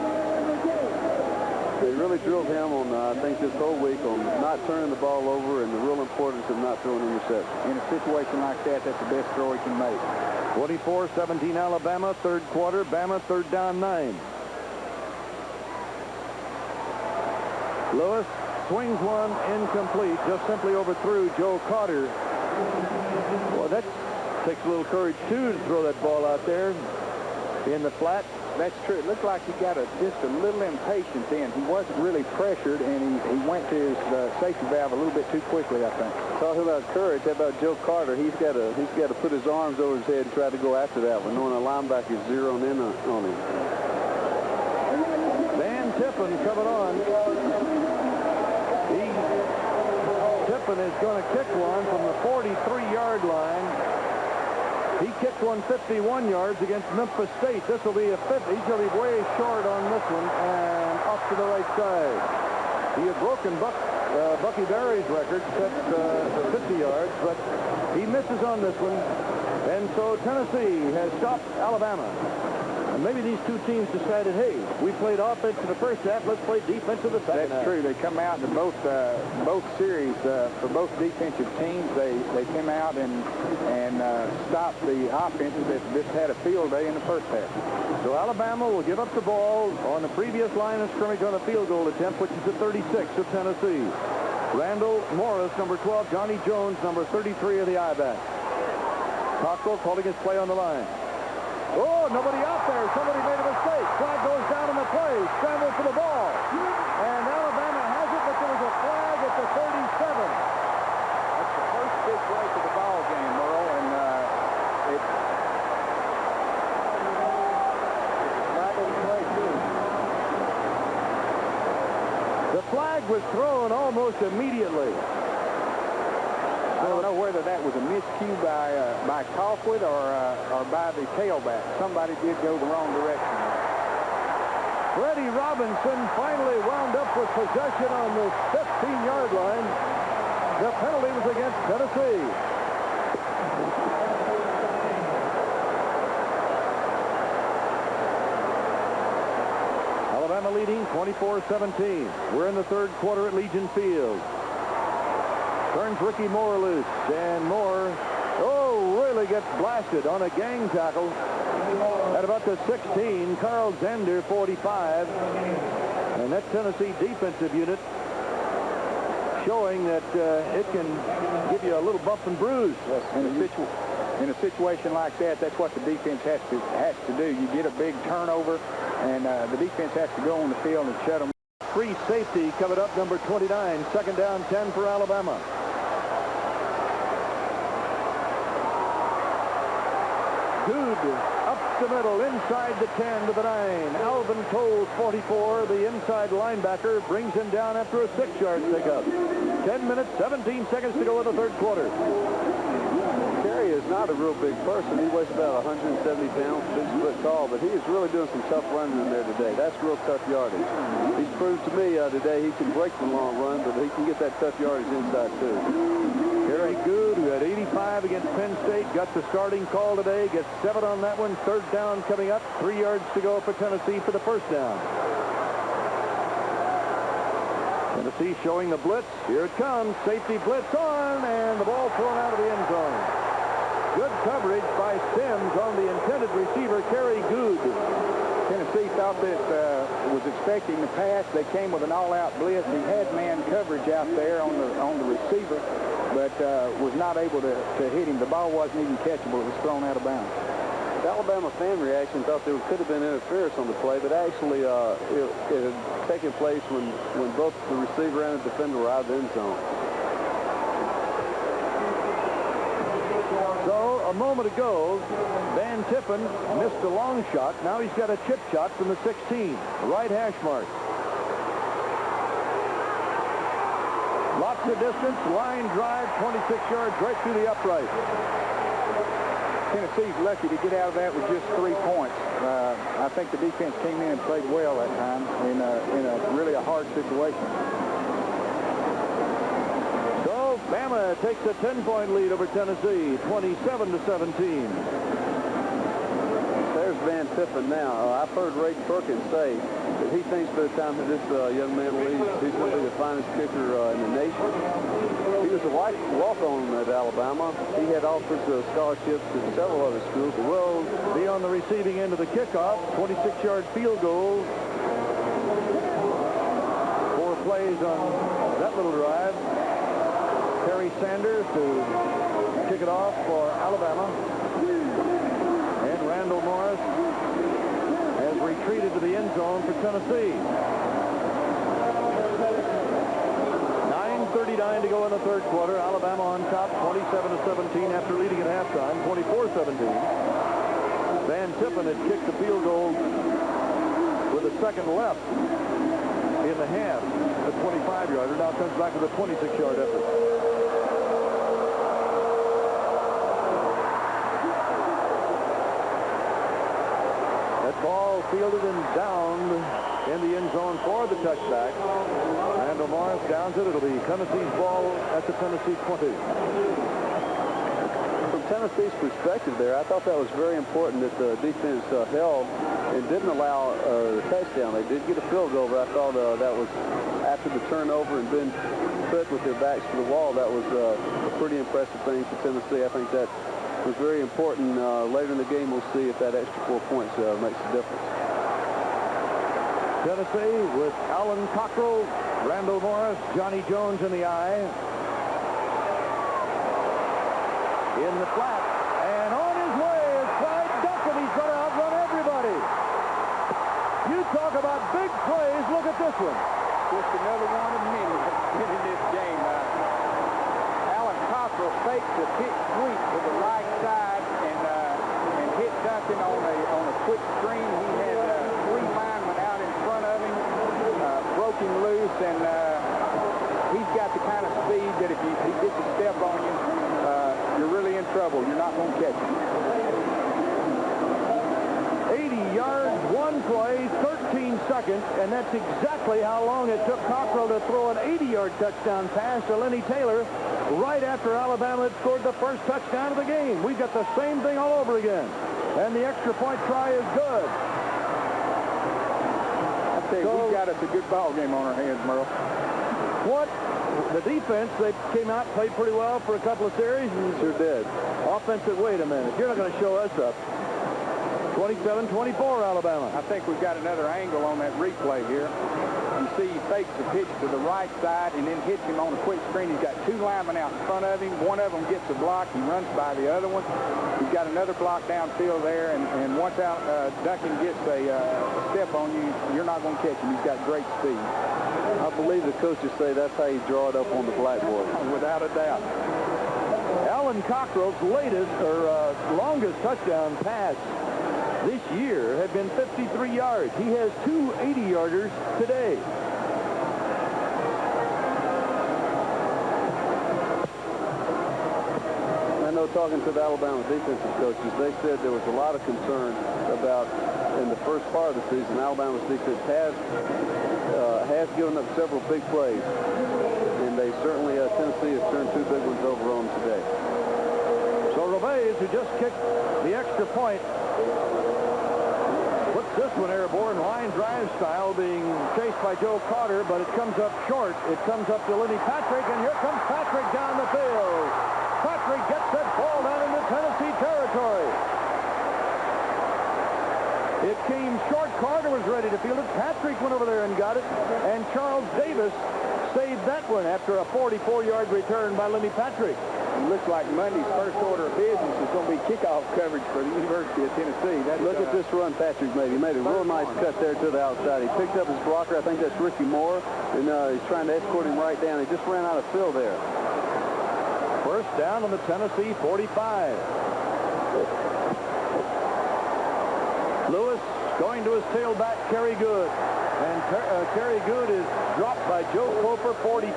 They really drilled him on, I think, this whole week on not turning the ball over and the real importance of not throwing interceptions. In a situation like that, that's the best throw he can make. 24-17 Alabama, third quarter. Bama, third down, 9. Lewis swings one incomplete, just simply overthrew Joe Carter. Well, that takes a little courage, too, to throw that ball out there in the flat. That's true. It looked like he got just a little impatient then. He wasn't really pressured, and he went to his safety valve a little bit too quickly, I think. Talking about courage, how about Joe Carter? He's got to put his arms over his head and try to go after that one, knowing a linebacker's zeroing in on him. Van Tippen coming on. Tippen is going to kick one from the 43-yard line. He kicked one 51 yards against Memphis State. This will be a 50. He's going to be way short on this one and off to the right side. He had broken Bucky Berry's record, set 50 yards, but he misses on this one. And so Tennessee has stopped Alabama. And maybe these two teams decided, hey, we played offense in the first half, let's play defense in the second half. That's true. They come out in both series for both defensive teams. They came out and stopped the offenses that just had a field day in the first half. So Alabama will give up the ball on the previous line of scrimmage on a field goal attempt, which is the 36 of Tennessee. Randall Morris, number 12. Johnny Jones, number 33 of the I-back. Cockrell calling his play on the line. Oh, nobody out there. Somebody made a mistake. Flag goes down on the play. Scramble for the ball. And Alabama has it, but there was a flag at the 37. That's the first big break of the ball game, Merle, and it's flag on the play, too. The flag was thrown almost immediately. I don't know whether that was a miscue by Colquitt or by the tailback. Somebody did go the wrong direction. Freddie Robinson finally wound up with possession on the 15-yard line. The penalty was against Tennessee. Alabama leading 24-17. We're in the third quarter at Legion Field. Turns Ricky Moore loose, and Moore, really gets blasted on a gang tackle at about the 16. Carl Zender, 45. And that Tennessee defensive unit showing that it can give you a little bump and bruise. Yes, in a situation like that, that's what the defense has to do. You get a big turnover, and the defense has to go on the field and shut them. Free safety coming up, number 29. Second down, 10 for Alabama. Good up the middle, inside the 10 to the 9. Alvin Toles, 44, the inside linebacker, brings him down after a 6-yard pickup. 10 minutes, 17 seconds to go in the third quarter. Terry is not a real big person. He weighs about 170 pounds, 6 foot tall, but he is really doing some tough running in there today. That's real tough yardage. He's proved to me today he can break the long run, but he can get that tough yardage inside too. Gary Good, who had 85 against Penn State, got the starting call today, gets 7 on that one. Third down coming up, 3 yards to go for Tennessee for the first down. Tennessee showing the blitz. Here it comes. Safety blitz on, and the ball thrown out of the end zone. Good coverage by Sims on the intended receiver, Kerry Good. Tennessee thought that was expecting the pass. They came with an all-out blitz. He had man coverage out there on the receiver, but was not able to hit him. The ball wasn't even catchable. It was thrown out of bounds. The Alabama fan reaction thought there could have been interference on the play, but actually it had taken place when both the receiver and the defender were out of the end zone. So a moment ago, Van Tippen missed a long shot. Now he's got a chip shot from the 16, right hash mark. Lots of distance, line drive, 26 yards right through the upright. Tennessee's lucky to get out of that with just 3 points. I think the defense came in and played well that time in a really hard situation. So Bama takes a 10-point lead over Tennessee, 27-17. There's Van Tippen now. I've heard Ray Perkins say that he thinks by the time that this young man leaves, he's going to be the finest kicker in the nation. He was a walk-on at Alabama. He had offers of scholarships to several other schools. Will be on the receiving end of the kickoff. 26-yard field goal. 4 plays on that little drive. Terry Sanders to kick it off for Alabama. And Randall Morris has retreated to the end zone for Tennessee. 9:39 to go in the third quarter. Alabama on top, 27-17 after leading at halftime, 24-17. Van Tippen had kicked the field goal with a second left in the half, the 25-yarder. Now comes back with a 26-yard effort. That ball fielded and downed in the end zone for the touchback. Randall Morris downs it. It'll be Tennessee's ball at the Tennessee 20. From Tennessee's perspective there, I thought that was very important that the defense held and didn't allow the touchdown. They did get a field goal, but I thought that was after the turnover and been put with their backs to the wall. That was a pretty impressive thing for Tennessee. I think that was very important. Later in the game, we'll see if that extra 4 points makes a difference. Tennessee with Alan Cockrell, Randall Morris, Johnny Jones in the eye. In the flat. And on his way is Clyde Duncan. He's going to outrun everybody. You talk about big plays. Look at this one. Just another one of many that's been in this game. Alan Cockrell faked the pitch sweep to the right side and hit Duncan on a quick screen. He had 3 linemen out in front of him, broke him loose, and he's got the kind of speed that if he gets a step on you, you're really in trouble. You're not going to catch him. 80 yards, 1 play, 13 seconds, and that's exactly how long it took Cockrell to throw an 80-yard touchdown pass to Lenny Taylor right after Alabama had scored the first touchdown of the game. We've got the same thing all over again, and the extra point try is good. I tell you, we've got us a good ball game on our hands, Merle. What? The defense, they came out, played pretty well for a couple of series, and Sure did. offensive, wait a minute, you're not going to show us up. 27-24 Alabama. I think we've got another angle on that replay here. Tennessee fakes the pitch to the right side and then hits him on a quick screen. He's got two linemen out in front of him. One of them gets a block. He runs by the other one. He's got another block downfield there, and once out Duncan gets a step on you, you're not going to catch him. He's got great speed. I believe the coaches say that's how you draw it up on the blackboard. Without a doubt. Alan Cockrell's latest or longest touchdown pass this year had been 53 yards. He has two 80-yarders today. I know talking to the Alabama defensive coaches, they said there was a lot of concern about in the first part of the season, Alabama's defense has given up several big plays. And they certainly, Tennessee has turned two big ones over on them today. So Reveiz, who just kicked the extra point, puts this one airborne, line drive style, being chased by Joe Carter, but it comes up short. It comes up to Lenny Patrick, and here comes Patrick down the field. Patrick gets that ball down into Tennessee territory. It came short. Carter was ready to field it. Patrick went over there and got it, and Charles Davis saved that one after a 44-yard return by Lenny Patrick. It looks like Monday's first order of business is going to be kickoff coverage for the University of Tennessee. Look at this run Patrick made. He made a real nice cut there to the outside. He picked up his blocker. I think that's Ricky Moore, and he's trying to escort him right down. He just ran out of fill there. First down on the Tennessee 45. Lewis going to his tailback, Kerry Good. And Kerry Good is dropped by Joe Coper, 42.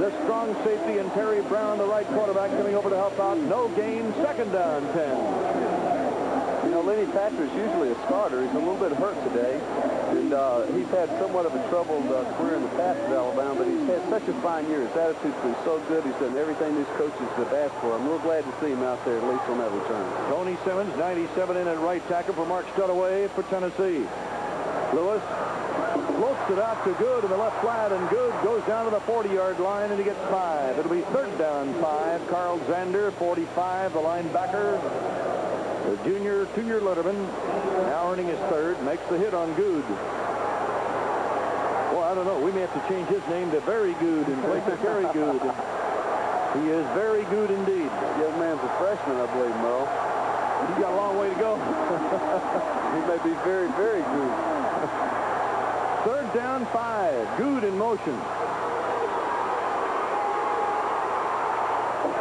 The strong safety, and Terry Brown, the right quarterback, coming over to help out. No gain, second down, 10. You know, Lenny Patrick's usually a starter. He's a little bit hurt today. And he's had somewhat of a troubled career in the past at Alabama, but he's had such a fine year. His attitude's been so good. He's done everything these coaches have asked for. I'm real glad to see him out there, at least on that return. Tony Simmons, 97 in at right tackle for Mark Studaway for Tennessee. Lewis floats it out to Good in the left flat, and Good goes down to the 40-yard line, and he gets 5. It'll be third down 5. Carl Zander, 45, the linebacker. The junior two-year letterman, now earning his third, makes the hit on Good. Well, I don't know. We may have to change his name to Very Good in place of Very Good. He is very good indeed. The young man's a freshman, I believe, Merle. He's got a long way to go. He may be very, very good. Third down 5. Good in motion.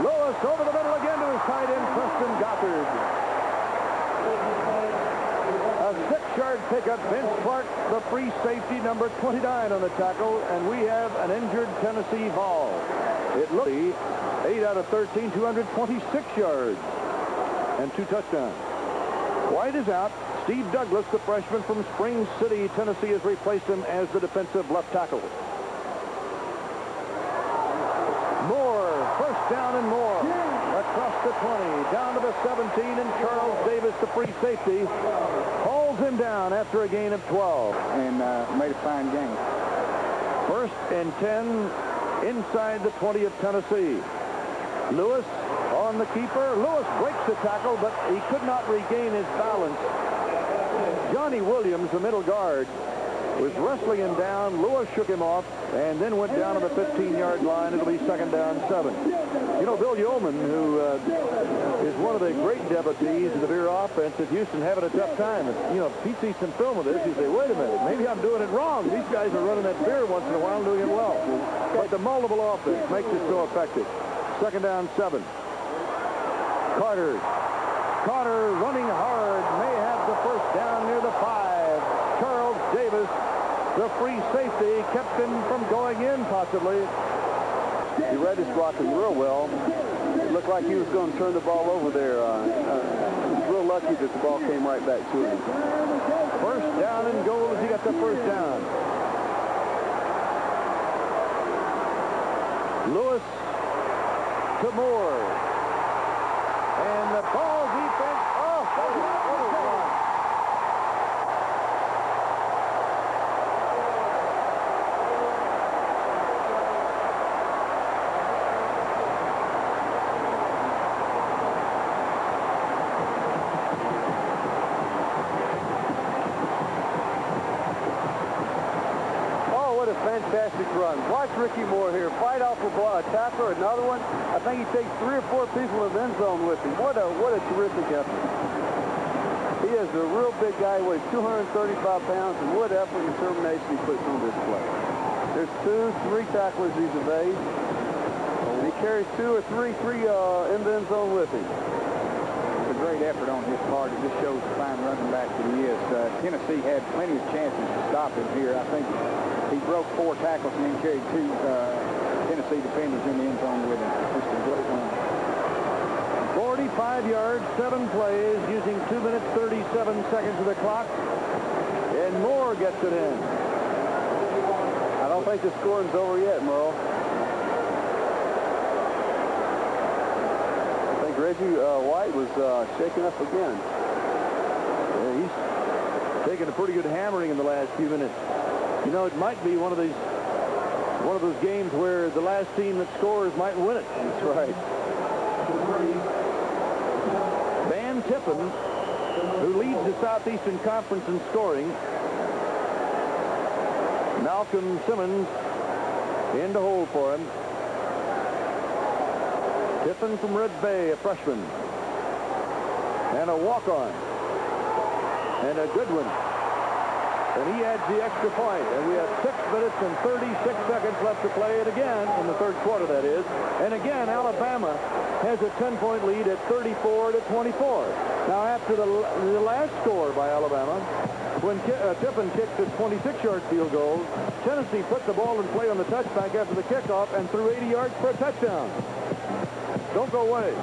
Lewis over the middle again to his tight end, Preston Gothard. A 6-yard pickup. Vince Clark, the free safety, number 29 on the tackle, and we have an injured Tennessee ball. It looks 8 out of 13, 226 yards, and 2 touchdowns. White is out. Steve Douglas, the freshman from Spring City, Tennessee, has replaced him as the defensive left tackle. Moore, first down and more. Across the 20, down to the 17, and Charles Davis, the free safety, hauls him down after a gain of 12. And made a fine game. First and 10 inside the 20 of Tennessee. Lewis on the keeper. Lewis breaks the tackle, but he could not regain his balance. Johnny Williams, the middle guard, was wrestling him down. Lewis shook him off and then went down to the 15-yard line. It'll be second down 7. You know, Bill Yeoman, who is one of the great debutees in the Beer offense at Houston, having a tough time. You know, if he sees some film of this, he say, wait a minute, maybe I'm doing it wrong. These guys are running that Beer once in a while and doing it well. But the multiple offense makes it so effective. Second down 7. Carter running hard, may have the first down near the 5. Charles Davis, the free safety, kept him from going in possibly. He read his blocking real well. It looked like he was going to turn the ball over there. He was real lucky that the ball came right back to him. First down and goal as he got the first down. Lewis to Moore. And the ball defense. Oh, what a run. fantastic run. Watch Ricky Moore here. Fight off a tackler, another one. I think he takes 3 or 4 people in the end zone with him. What a terrific effort. He is a real big guy, weighs 235 pounds, and what effort and determination he puts on this play. There's 2, 3 tacklers he's evaded. And he carries 2 or 3 in the end zone with him. It's a great effort on his part. It just shows the fine running back that he is. Tennessee had plenty of chances to stop him here. I think he broke 4 tackles and then carried 2 Tennessee defenders in the end zone with him. Just a great run. 45 yards, 7 plays, using 2 minutes, 37 seconds of the clock. And Moore gets it in. I don't think the scoring's over yet, Merle. I think Reggie White was shaken up again. Yeah, he's taken a pretty good hammering in the last few minutes. You know, it might be one of those games where the last team that scores might win it. That's right. Van Tippen, who leads the Southeastern Conference in scoring. Malcolm Simmons in to hold for him. Tippen from Red Bay, a freshman. And a walk-on. And a good one. And he adds the extra point. And we have 6 minutes and 36 seconds left to play it again in the third quarter, that is. And again, Alabama has a 10-point lead at 34-24. Now, after the last score by Alabama, when Tippen kicked a 26-yard field goal, Tennessee put the ball in play on the touchback after the kickoff and threw 80 yards for a touchdown. Don't go away.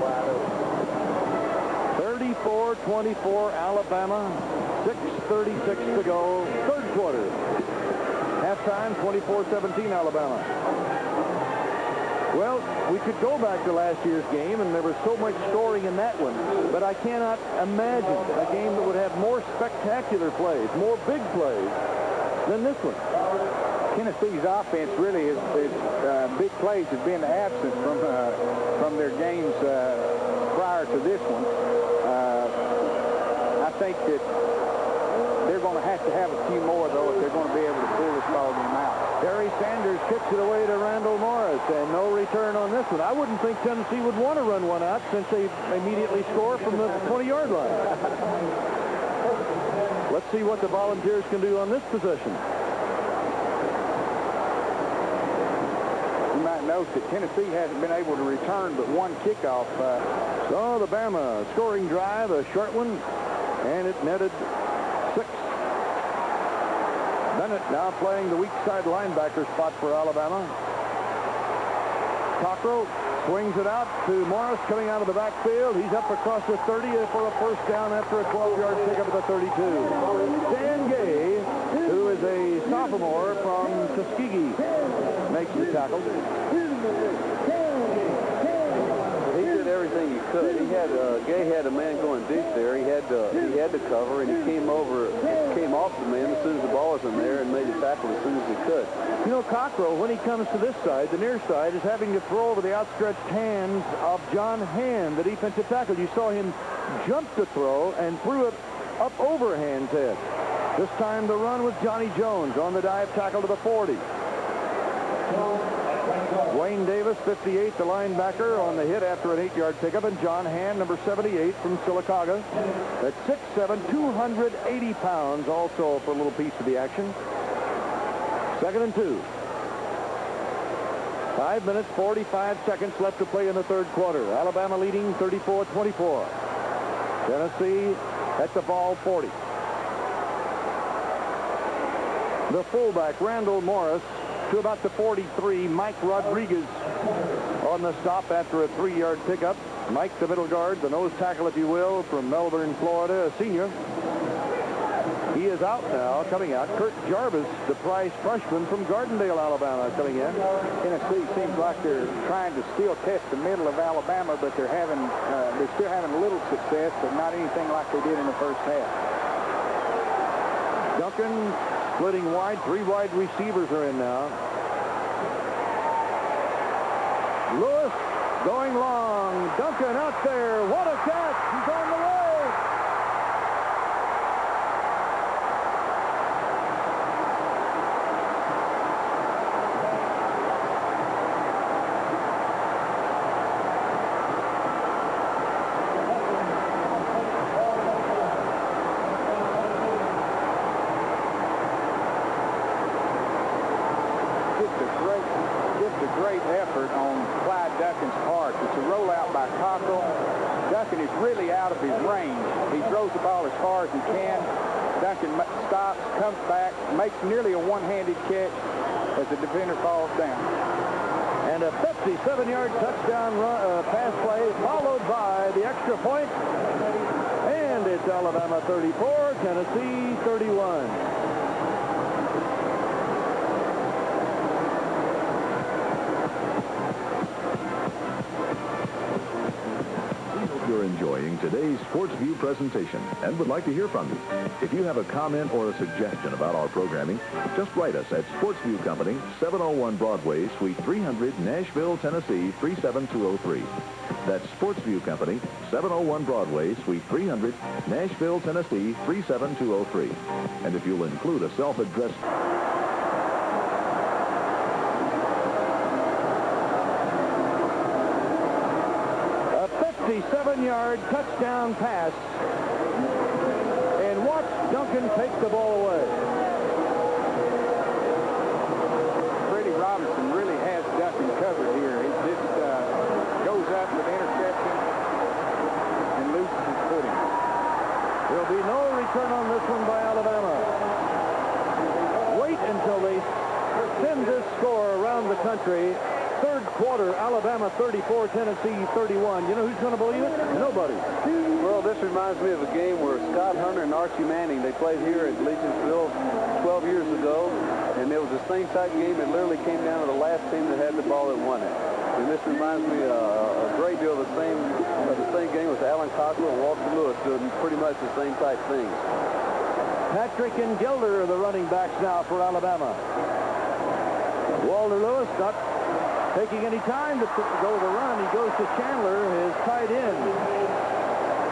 Wow. 34-24 Alabama. 6:36 to go. Third quarter. Halftime, 24-17 Alabama. Well, we could go back to last year's game, and there was so much scoring in that one. But I cannot imagine a game that would have more spectacular plays, more big plays than this one. Tennessee's offense really is big plays have been absent from their games prior to this one. I think that they're going to have a few more, though, if they're going to be able to pull this ball game out. Barry Sanders kicks it away to Randall Morris, and no return on this one. I wouldn't think Tennessee would want to run one out since they immediately score from the 20-yard line. Let's see what the Volunteers can do on this possession. You might note that Tennessee hasn't been able to return but one kickoff. So the Bama scoring drive, a short one, and it netted 6. Bennett now playing the weak side linebacker spot for Alabama. Cockrell swings it out to Morris coming out of the backfield. He's up across the 30 for a first down after a 12-yard pickup at the 32. Dan Gay, who is a sophomore from Tuskegee, makes the tackle. He did everything he could. Gay had a man going deep there. He had to cover, and he came off the man as soon as the ball was in there and made the tackle as soon as he could. You know, Cockrell, when he comes to this side, the near side, is having to throw over the outstretched hands of John Hand, the defensive tackle. You saw him jump to throw and threw it up over Hand's head. This time the run was Johnny Jones on the dive tackle to the 40. Wayne Davis, 58, the linebacker, on the hit after an 8-yard pickup, and John Hand, number 78 from Sylacauga. At 6'7", 280 pounds, also for a little piece of the action. 2nd and 2. 5 minutes, 45 seconds left to play in the third quarter. Alabama leading 34-24. Tennessee at the ball 40. The fullback, Randall Morris, to about the 43. Mike Rodriguez on the stop after a 3-yard pickup. Mike, the middle guard, the nose tackle, if you will, from Melbourne, Florida, a senior. He is out now, coming out. Kurt Jarvis, the prize freshman from Gardendale, Alabama, coming in. Tennessee seems like they're trying to still test the middle of Alabama, but they're still having a little success, but not anything like they did in the first half. Duncan splitting wide. 3 wide receivers are in now. Lewis going long. Duncan out there. What a catch. He's on the way. Great effort on Clyde Duncan's part. It's a rollout by Cockrell. Duncan is really out of his range. He throws the ball as far as he can. Duncan stops, comes back, makes nearly a one-handed catch as the defender falls down. And a 57-yard touchdown pass play followed by the extra point. And it's Alabama 34, Tennessee 31. You're enjoying today's Sportsview presentation and would like to hear from you. If you have a comment or a suggestion about our programming, just write us at Sportsview Company, 701 Broadway, Suite 300, Nashville, Tennessee, 37203. That's Sportsview Company, 701 Broadway, Suite 300, Nashville, Tennessee, 37203. And if you'll include a self-addressed... 57-yard touchdown pass. And watch Duncan take the ball away. Freddie Robinson really has Duncan covered here. He just goes up with interception and loses his footing. There'll be no return on this one by Alabama. Wait until they send this score around the country. Third quarter, Alabama 34, Tennessee 31. You know who's going to believe it? Nobody. Well, this reminds me of a game where Scott Hunter and Archie Manning, they played here at Legionsville 12 years ago, and it was the same type game. It literally came down to the last team that had the ball that won it. And this reminds me a great deal of the same game with Alan Cockrell and Walter Lewis doing pretty much the same type things. Patrick and Gilder are the running backs now for Alabama. Walter Lewis not taking any time to go to the run. He goes to Chandler, his tight end.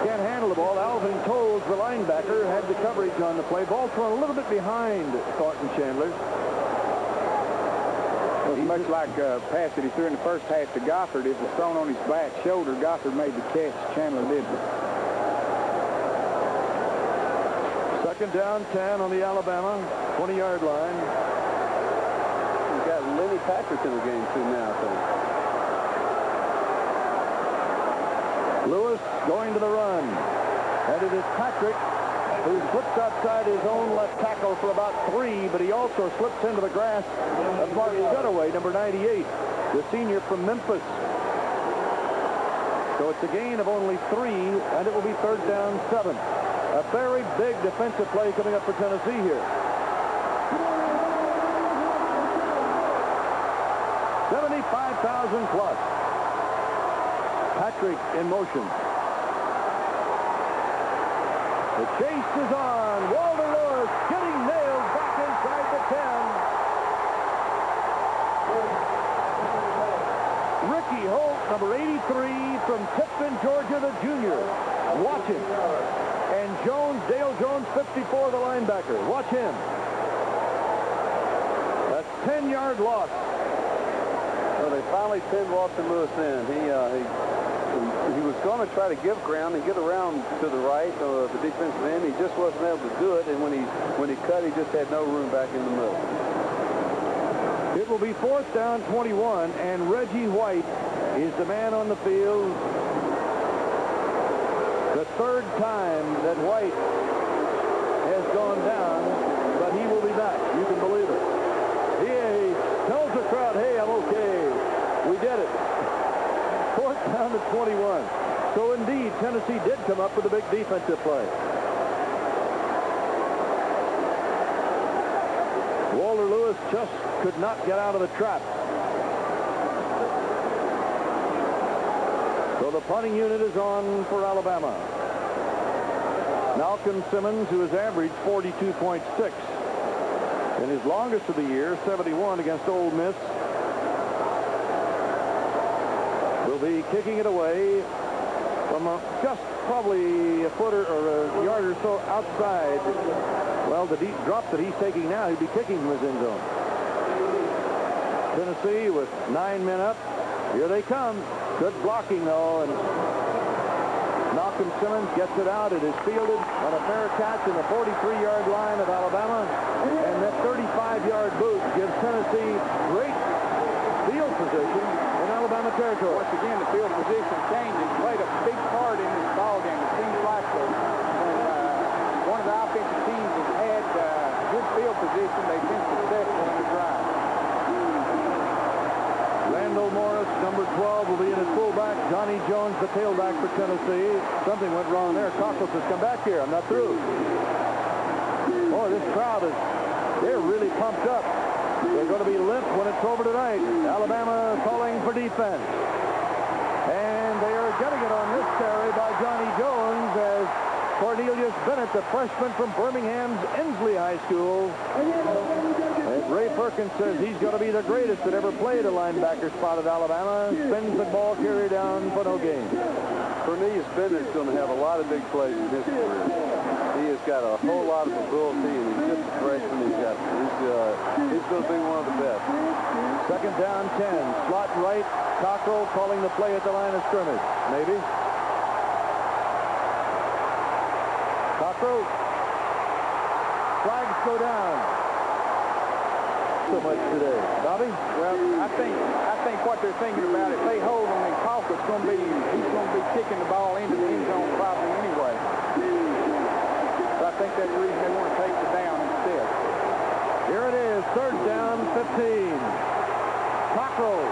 Can't handle the ball. Alvin Toles, the linebacker, had the coverage on the play. Ball thrown a little bit behind Thornton Chandler. It was much like a pass that he threw in the first half to Gothard. It was thrown on his back shoulder. Gothard made the catch. Chandler didn't. Second down, 10 on the Alabama 20-yard line. Got Lenny Patrick in the game too now, I think. Lewis going to the run. And it is Patrick who slips outside his own left tackle for about 3, but he also slips into the grass of Mark Gutaway, number 98, the senior from Memphis. So it's a gain of only 3, and it will be third down 7. A very big defensive play coming up for Tennessee here. 75,000 plus. Patrick in motion. The chase is on. Walter Lewis getting nailed back inside the 10. Ricky Holt, number 83 from Tipton, Georgia, the junior. Watch him. And Jones, Dale Jones, 54, the linebacker. Watch him. That's 10-yard loss. So they finally pinned Walter Lewis in. He was going to try to give ground and get around to the right of the defensive end. He just wasn't able to do it, and when he cut, he just had no room back in the middle. It will be fourth down 21, and Reggie White is the man on the field. The third time that White has gone down, but he will be back. You can believe it. He tells the crowd, hey, I'm okay. We did it. Fourth down to 21. So indeed, Tennessee did come up with a big defensive play. Walter Lewis just could not get out of the trap. So the punting unit is on for Alabama. Malcolm Simmons, who has averaged 42.6 in his longest of the year, 71 against Ole Miss. will be kicking it away from just probably a foot or a yard or so outside. Well, the deep drop that he's taking now, he'd be kicking from his end zone. Tennessee with 9 men up. Here they come. Good blocking, though, and Malcolm Simmons gets it out. It is fielded on a fair catch in the 43-yard line of Alabama, and that 35-yard boot gives Tennessee great field position in Alabama territory. Once again, the field position changes played a big part in this ball game. It seems like when one of the offensive teams has had good field position, they've been successful in the drive. Randall Morris, number 12, will be in at fullback. Johnny Jones, the tailback for Tennessee. Something went wrong there. Cockles has come back here. I'm not through. Boy, this crowd they're really pumped up. They're going to be limp when it's over tonight. Alabama calling for defense. And they are getting it on this carry by Johnny Jones as Cornelius Bennett, the freshman from Birmingham's Ensley High School. And Ray Perkins says he's going to be the greatest that ever played a linebacker spot at Alabama. Spins the ball carry down for no gain. Cornelius Bennett's going to have a lot of big plays in his career. He has got a whole lot of ability, and he's just a freshman. He's going to be one of the best. Second down, 10. Slot right. Cockrell calling the play at the line of scrimmage. Maybe. Cockrell. Flags go down. So much today. Bobby? Well, I think what they're thinking about, if they hold him, then Cockrell's going to be, he's going to be kicking the ball into the end zone probably anyway. So I think that's the reason they want to take the down instead. Here it is, third down, 15. Cockrell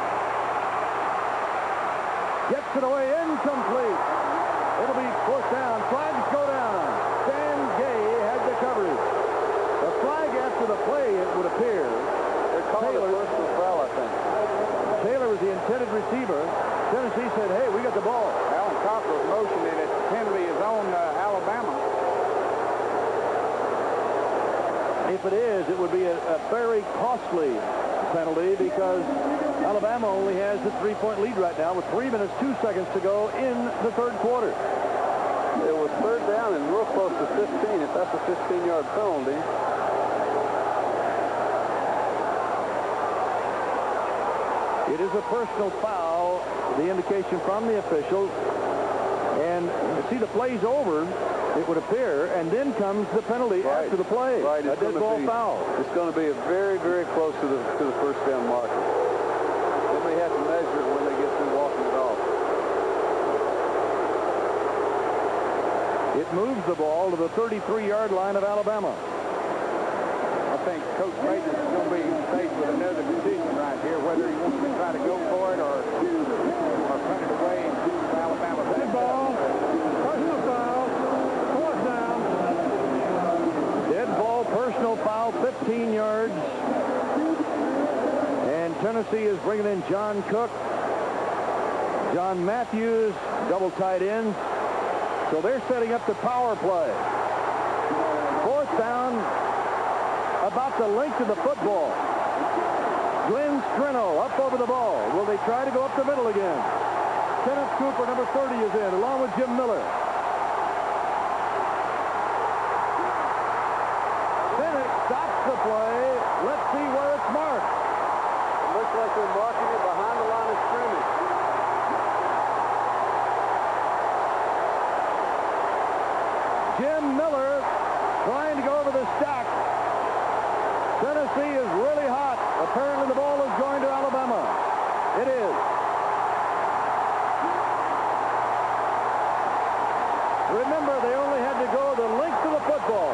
gets it away, incomplete. It'll be fourth down. Flags go down. Stan Gay had the coverage. The flag after the play, it would appear. They're calling a personal foul, I think. Taylor was the intended receiver. Tennessee said, hey, we got the ball. Alan Cockrell's motioning it. The penalty is on Alabama. If it is, it would be a very costly penalty because Alabama only has the 3-point lead right now with 3 minutes, 2 seconds to go in the third quarter. It was third down and real close to 15. If that's a 15-yard penalty. It is a personal foul, the indication from the official. And you see the play's over, it would appear, and then comes the penalty after the play. Right. A dead ball foul. It's going to be very, very close to the first down marker. They may have to measure it when they get through walking it off. It moves the ball to the 33-yard line of Alabama. I think Coach Majors is going to be faced with another decision right here, whether he wants to try to go for it or punt it away and give Alabama that ball. Personal foul. Fourth down. Dead ball, personal foul, 15 yards. And Tennessee is bringing in John Cook. John Matthews, double tight end. So they're setting up the power play. Fourth down, about the length of the football. Glenn Strino up over the ball. Will they try to go up the middle again? Kenneth Cooper, number 30, is in, along with Jim Miller. Bennett stops the play. Let's see where it's marked. It looks like they're marking it behind the line of scrimmage. Jim Miller trying to go over the stack. Tennessee is really hot. Apparently the ball is going to Alabama. It is. Remember, they only had to go the length of the football.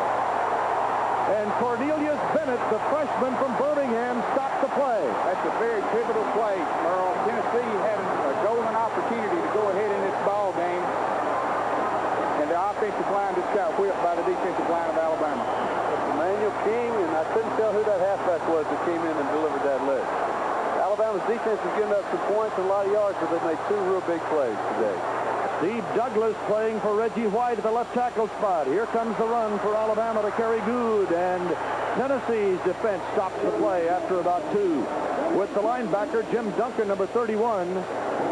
And Cornelius Bennett, the freshman from Birmingham, stopped the play. That's a very pivotal play, Merle. Tennessee having a golden opportunity to go ahead in this ball game. And the offensive line just got whipped by the defensive line of Alabama. Emmanuel King, and I couldn't tell who that halfback was that came in and delivered that lick. Alabama's defense has given up some points and a lot of yards, but they've made 2 real big plays today. Steve Douglas playing for Reggie White at the left tackle spot. Here comes the run for Alabama to Kerry Good, and Tennessee's defense stops the play after about 2. with the linebacker, Jim Duncan, number 31,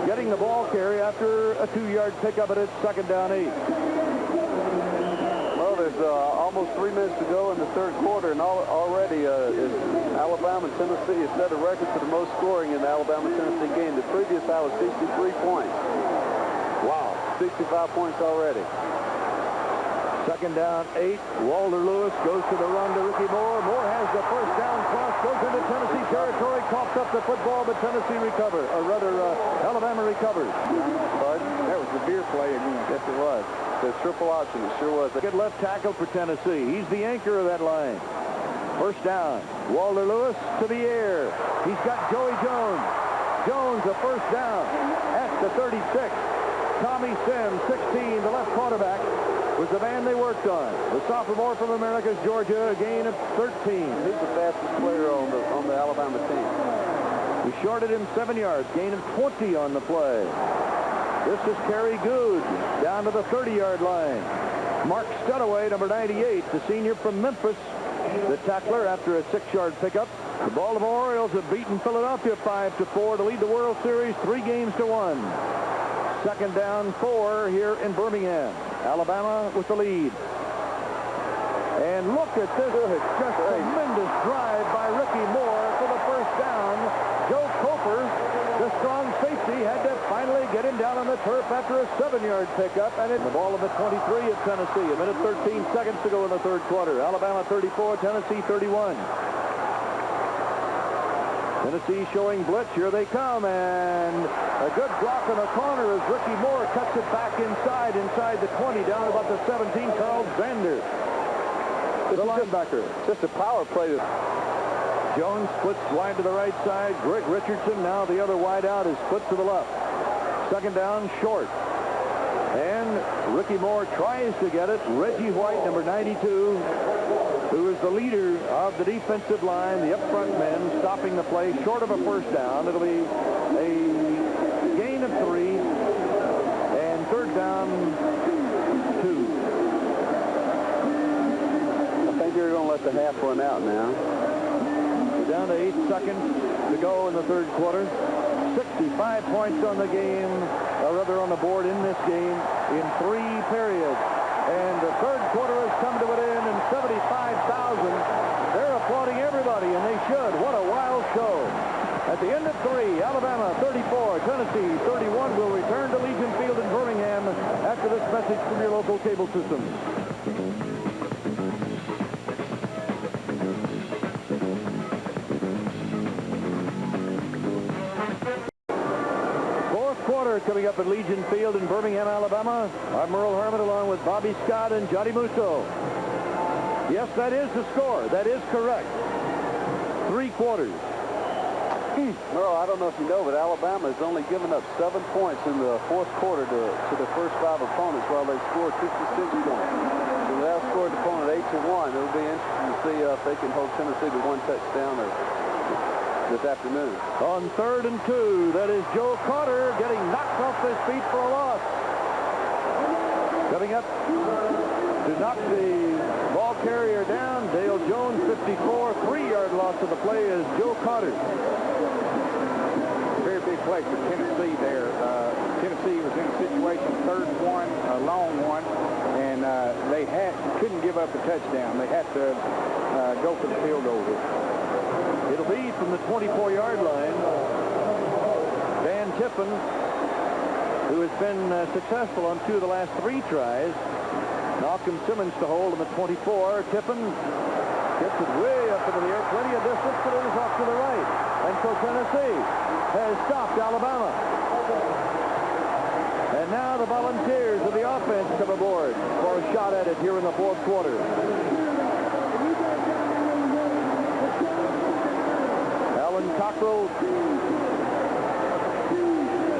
getting the ball carry after a 2-yard pickup, and it's 2nd down 8. Well, there's almost 3 minutes to go in the third quarter, and already Alabama and Tennessee has set a record for the most scoring in the Alabama-Tennessee game. The previous high was 63 points. Wow, 65 points already. 2nd down 8. Walter Lewis goes to the run to Ricky Moore. Moore has the first down cross, goes into Tennessee territory, coughs up the football, but Tennessee recovers, or rather, Alabama recovers. Pardon? That was the beer play again. Yes, it was. The triple option, it sure was. Good left tackle for Tennessee. He's the anchor of that line. First down. Walter Lewis to the air. He's got Joey Jones. Jones, a first down at the 36. Tommy Sims, 16, the left quarterback, was the man they worked on. The sophomore from Americus, Georgia, a gain of 13. He's the fastest player on the Alabama team. We shorted him 7 yards, gain of 20 on the play. This is Kerry Good down to the 30-yard line. Mark Studaway, number 98, the senior from Memphis, the tackler after a 6-yard pickup. The Baltimore Orioles have beaten Philadelphia 5-4 to lead the World Series 3 games to 1. 2nd down 4 here in Birmingham. Alabama with the lead. And look at this, just tremendous drive by Ricky Moore for the first down. Joe Coper, the strong safety, had to finally get him down on the turf after a 7-yard pickup, and it's the ball of the 23 of Tennessee. 1 minute 13 seconds to go in the third quarter. Alabama 34, Tennessee 31. Tennessee showing blitz. Here they come, and a good block on the corner as Ricky Moore cuts it back inside the 20, down about the 17. Carl Zander, the linebacker. Just a power play. Jones splits wide to the right side. Greg Richardson, now the other wide out, is split to the left. 2nd down, short. And Ricky Moore tries to get it. Reggie White, number 92, who is the leader of the defensive line, the up front men, stopping the play short of a first down. It'll be a gain of 3, and 3rd down 2. I think they're going to let the half run out now. We're down to 8 seconds to go in the third quarter. 65 points on the game, or rather on the board in this game, in 3 periods. And the third quarter has come to an end, and 75,000, they're applauding everybody, and they should. What a wild show. At the end of 3, Alabama 34, Tennessee 31. Will return to Legion Field in Birmingham after this message from your local cable system. Coming up at Legion Field in Birmingham, Alabama. I'm Merle Herman along with Bobby Scott and Johnny Musso. Yes, that is the score. That is correct. 3 quarters. Merle, I don't know if you know, but Alabama has only given up 7 points in the fourth quarter to the first 5 opponents while they scored 56 points. So they outscored the opponent 8-1. It'll be interesting to see if they can hold Tennessee to 1 touchdown this afternoon. On 3rd and 2, that is Joe Carter getting knocked off his feet for a loss. Coming up to knock the ball carrier down, Dale Jones, 54, 3-yard loss of the play is Joe Carter. Very big play for Tennessee there. Tennessee was in a situation, 3rd and 1, a long one, and they couldn't give up a touchdown. They had to go for the field goal here. It'll be from the 24-yard line. Van Tippen, who has been successful on 2 of the last 3 tries. Malcolm Simmons to hold him at 24. Tippen gets it way up into the air. Plenty of distance, but it is off to the right. And so Tennessee has stopped Alabama. And now the Volunteers of the offense come aboard for a shot at it here in the fourth quarter. Alan Cockrell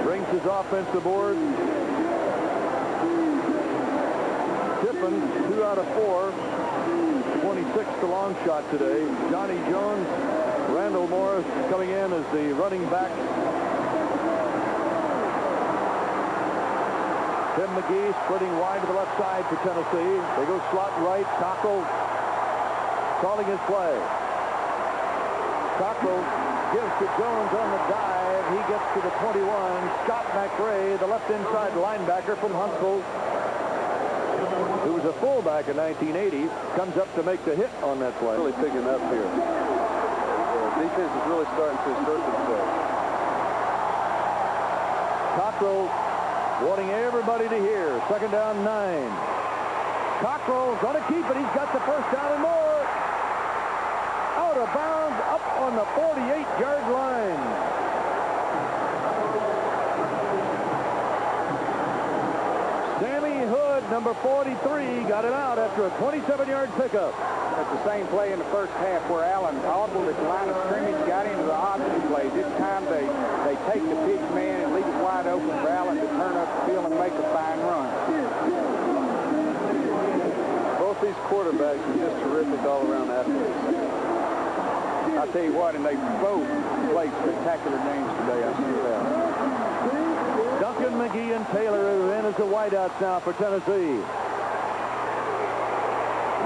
brings his offense aboard. Tippen, 2 out of 4. 26th the long shot today. Johnny Jones, Randall Morris coming in as the running back. Tim McGee splitting wide to the left side for Tennessee. They go slot right. Cockrell calling his play. Cockrell gives to Jones on the dive. He gets to the 21. Scott McRae, the left inside linebacker from Huntsville, who was a fullback in 1980, comes up to make the hit on that play. Really picking up here. The defense is really starting to assert themselves. Cockrell wanting everybody to hear. Second down, 9. Cockrell's going to keep it. He's got the first down and more. Out of bounds, up on the 48-yard line. Sammy Hood, number 43, got it out after a 27-yard pickup. That's the same play in the first half where Allen audibled at the line of scrimmage, got into the option play. This time they take the pitch man and leave it wide open for Allen to turn up the field and make a fine run. Both these quarterbacks are just terrific all-around athletes. I tell you what, and they both played spectacular games today. I see that. Duncan McGee and Taylor are in as the wideouts now for Tennessee.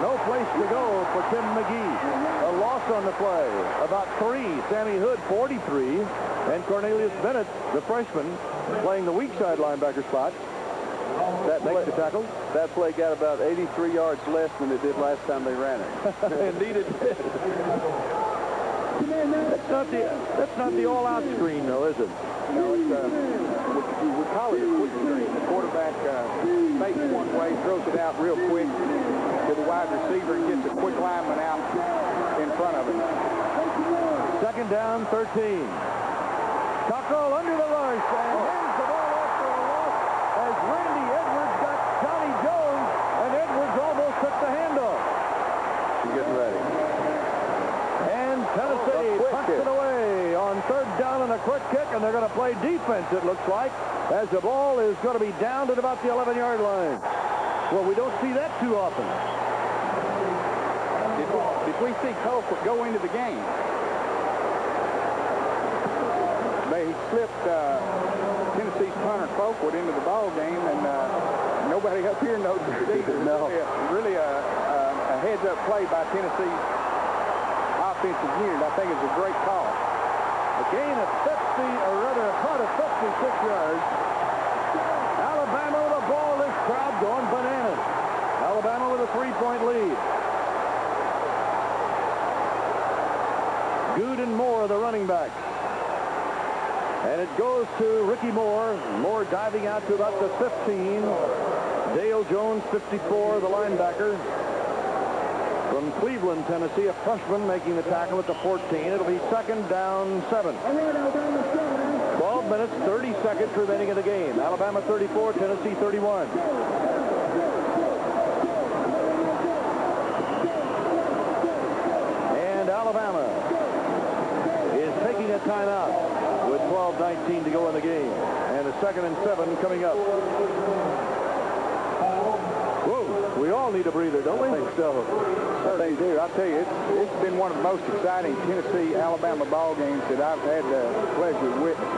No place to go for Tim McGee. A loss on the play. About 3. Sammy Hood, 43. And Cornelius Bennett, the freshman, playing the weak side linebacker spot. That makes the tackle. That play got about 83 yards less than it did last time they ran it. Indeed it did. That's not the all-out screen, though, is it? No, it's we call it a quick screen. The quarterback fakes one way, throws it out real quick to the wide receiver and gets a quick lineman out in front of him. Second down, 13. Cockrell under the rush and hands the ball off for a loss as Randy Edwards got Johnny Jones, and Edwards almost took the handoff. He's getting ready. And Tennessee punts it away on third down and a quick kick, and they're going to play defense, it looks like, as the ball is going to be down at about the 11-yard line. Well, we don't see that too often. Did we see Colquitt go into the game? They slipped Tennessee's punter Colquitt into the ball game, and nobody up here knows it either. No. Really a heads-up play by Tennessee's offensive unit. I think it's a great call. A gain of 50, or rather a punt of 56 yards. Alabama with a ball. This crowd going bananas. Alabama with a 3-point lead. Good and Moore, the running backs. And it goes to Ricky Moore. Moore diving out to about the 15. Dale Jones, 54, the linebacker. From Cleveland, Tennessee, a freshman making the tackle at the 14. It'll be second down, 7. 12 minutes, 30 seconds remaining in the game. Alabama 34, Tennessee 31. And Alabama is taking a timeout with 12:19 to go in the game. And a second and 7 coming up. Whoa, we all need a breather, don't we? I think so. They do. I'll tell you, it's been one of the most exciting Tennessee-Alabama ball games that I've had the pleasure of witnessing.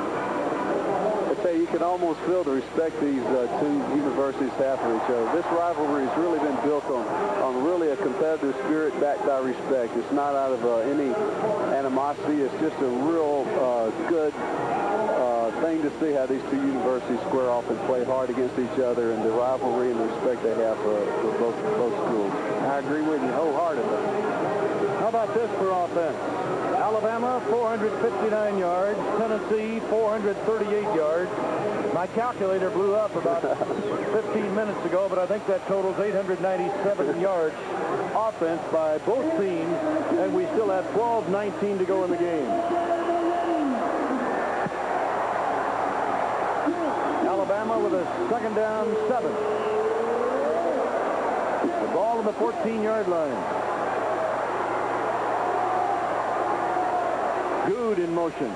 I tell you, you can almost feel the respect these two universities have for each other. This rivalry has really been built on really a competitive spirit backed by respect. It's not out of any animosity. It's just a real good thing to see how these two universities square off and play hard against each other, and the rivalry and the respect they have for both schools. I agree with you wholeheartedly. How about this for offense? Alabama, 459 yards. Tennessee, 438 yards. My calculator blew up about 15 minutes ago, but I think that totals 897 yards offense by both teams, and we still have 12:19 to go in the game. Alabama with a second down, 7. The ball on the 14-yard line. Good in motion.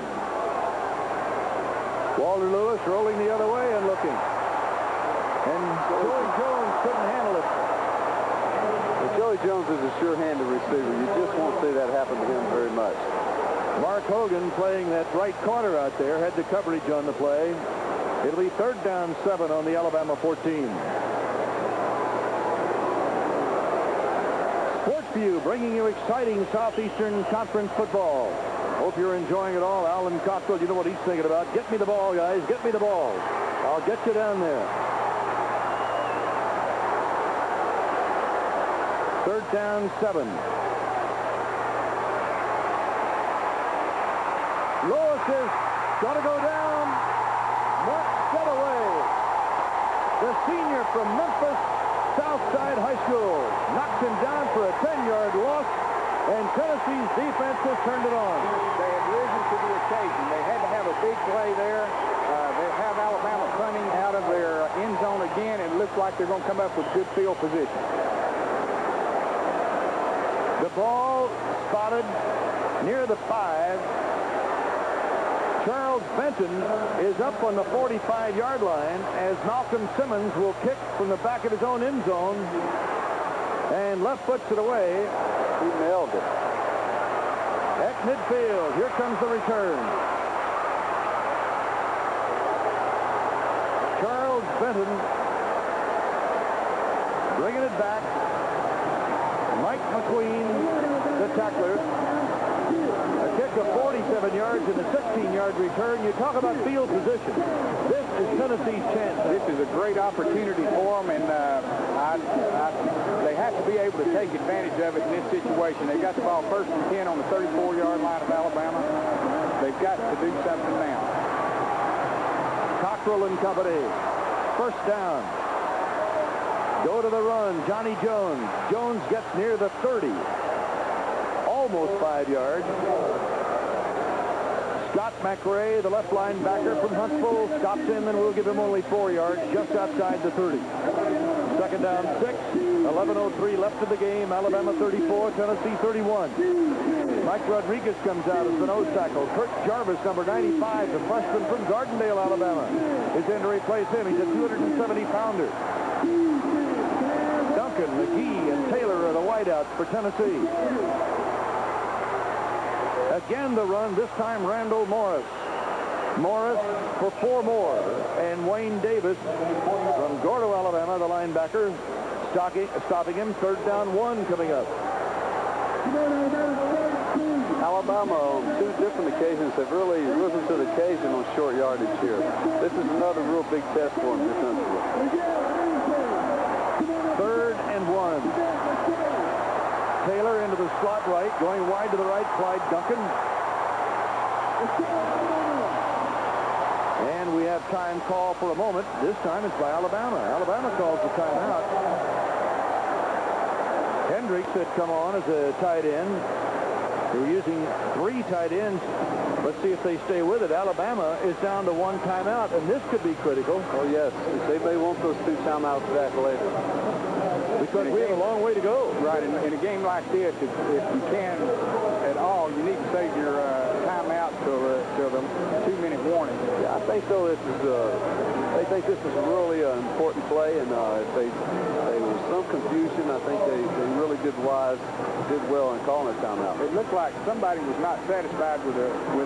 Walter Lewis rolling the other way and looking. And Joey Jones couldn't handle it. Well, Joey Jones is a sure-handed receiver. You just won't see that happen to him very much. Mark Hogan playing that right corner out there had the coverage on the play. It'll be third down, 7 on the Alabama 14. Sportsview bringing you exciting Southeastern Conference football. Hope you're enjoying it all. Alan Cockrell, you know what he's thinking about. Get me the ball, guys. Get me the ball. I'll get you down there. Third down, 7. Lewis is going to go down. Mark Setaway, the senior from Memphis Southside High School, knocks him down for a 10-yard loss, and Tennessee's defense has turned it on. They had risen to the occasion. They had to have a big play there. They have Alabama punting out of their end zone again, and it looks like they're going to come up with good field position. The ball spotted near the 5. Charles Benton is up on the 45-yard line as Malcolm Simmons will kick from the back of his own end zone and left foots it away. He nailed it. At midfield, here comes the return. Charles Benton bringing it back. Mike McQueen, the tackler. A kick of 47 yards and a 16-yard return. You talk about field position. This is Tennessee's chance. This is a great opportunity for them, and they have to be able to take advantage of it in this situation. They got the ball 1st and 10 on the 34-yard line of Alabama. They've got to do something now. Cockrell and company. First down. Go to the run. Johnny Jones. Jones gets near the 30. Almost 5 yards. Scott McRae, the left linebacker from Huntsville, stops him, and we'll give him only 4 yards just outside the 30. Second down, 6. 11:03 left of the game. Alabama 34, Tennessee 31. Mike Rodriguez comes out as the nose tackle. Kurt Jarvis, number 95, the freshman from Gardendale, Alabama, is in to replace him. He's a 270-pounder. Duncan, McGee, and Taylor are the wideouts for Tennessee. Again the run, this time Randall Morris. Morris for 4 more. And Wayne Davis from Gordo, Alabama, the linebacker, stopping him. Third down, 1 coming up. Alabama, on 2 different occasions, have really risen to the occasion on short yardage here. This is another real big test for them defensively. 3rd and 1. Taylor into the slot right, going wide to the right, Clyde Duncan. And we have time call for a moment. This time it's by Alabama. Alabama calls the timeout. Hendricks had come on as a tight end. They're using 3 tight ends. Let's see if they stay with it. Alabama is down to 1 timeout, and this could be critical. Oh, yes. They may want those 2 timeouts back later. Because we have a long way to go. Right. In a game like this, if you can at all, you need to save your timeout till the 2-minute warning. Yeah, I think so. They think this is really an important play, and if there was some confusion, I think they really did well in calling a timeout. It looked like somebody was not satisfied with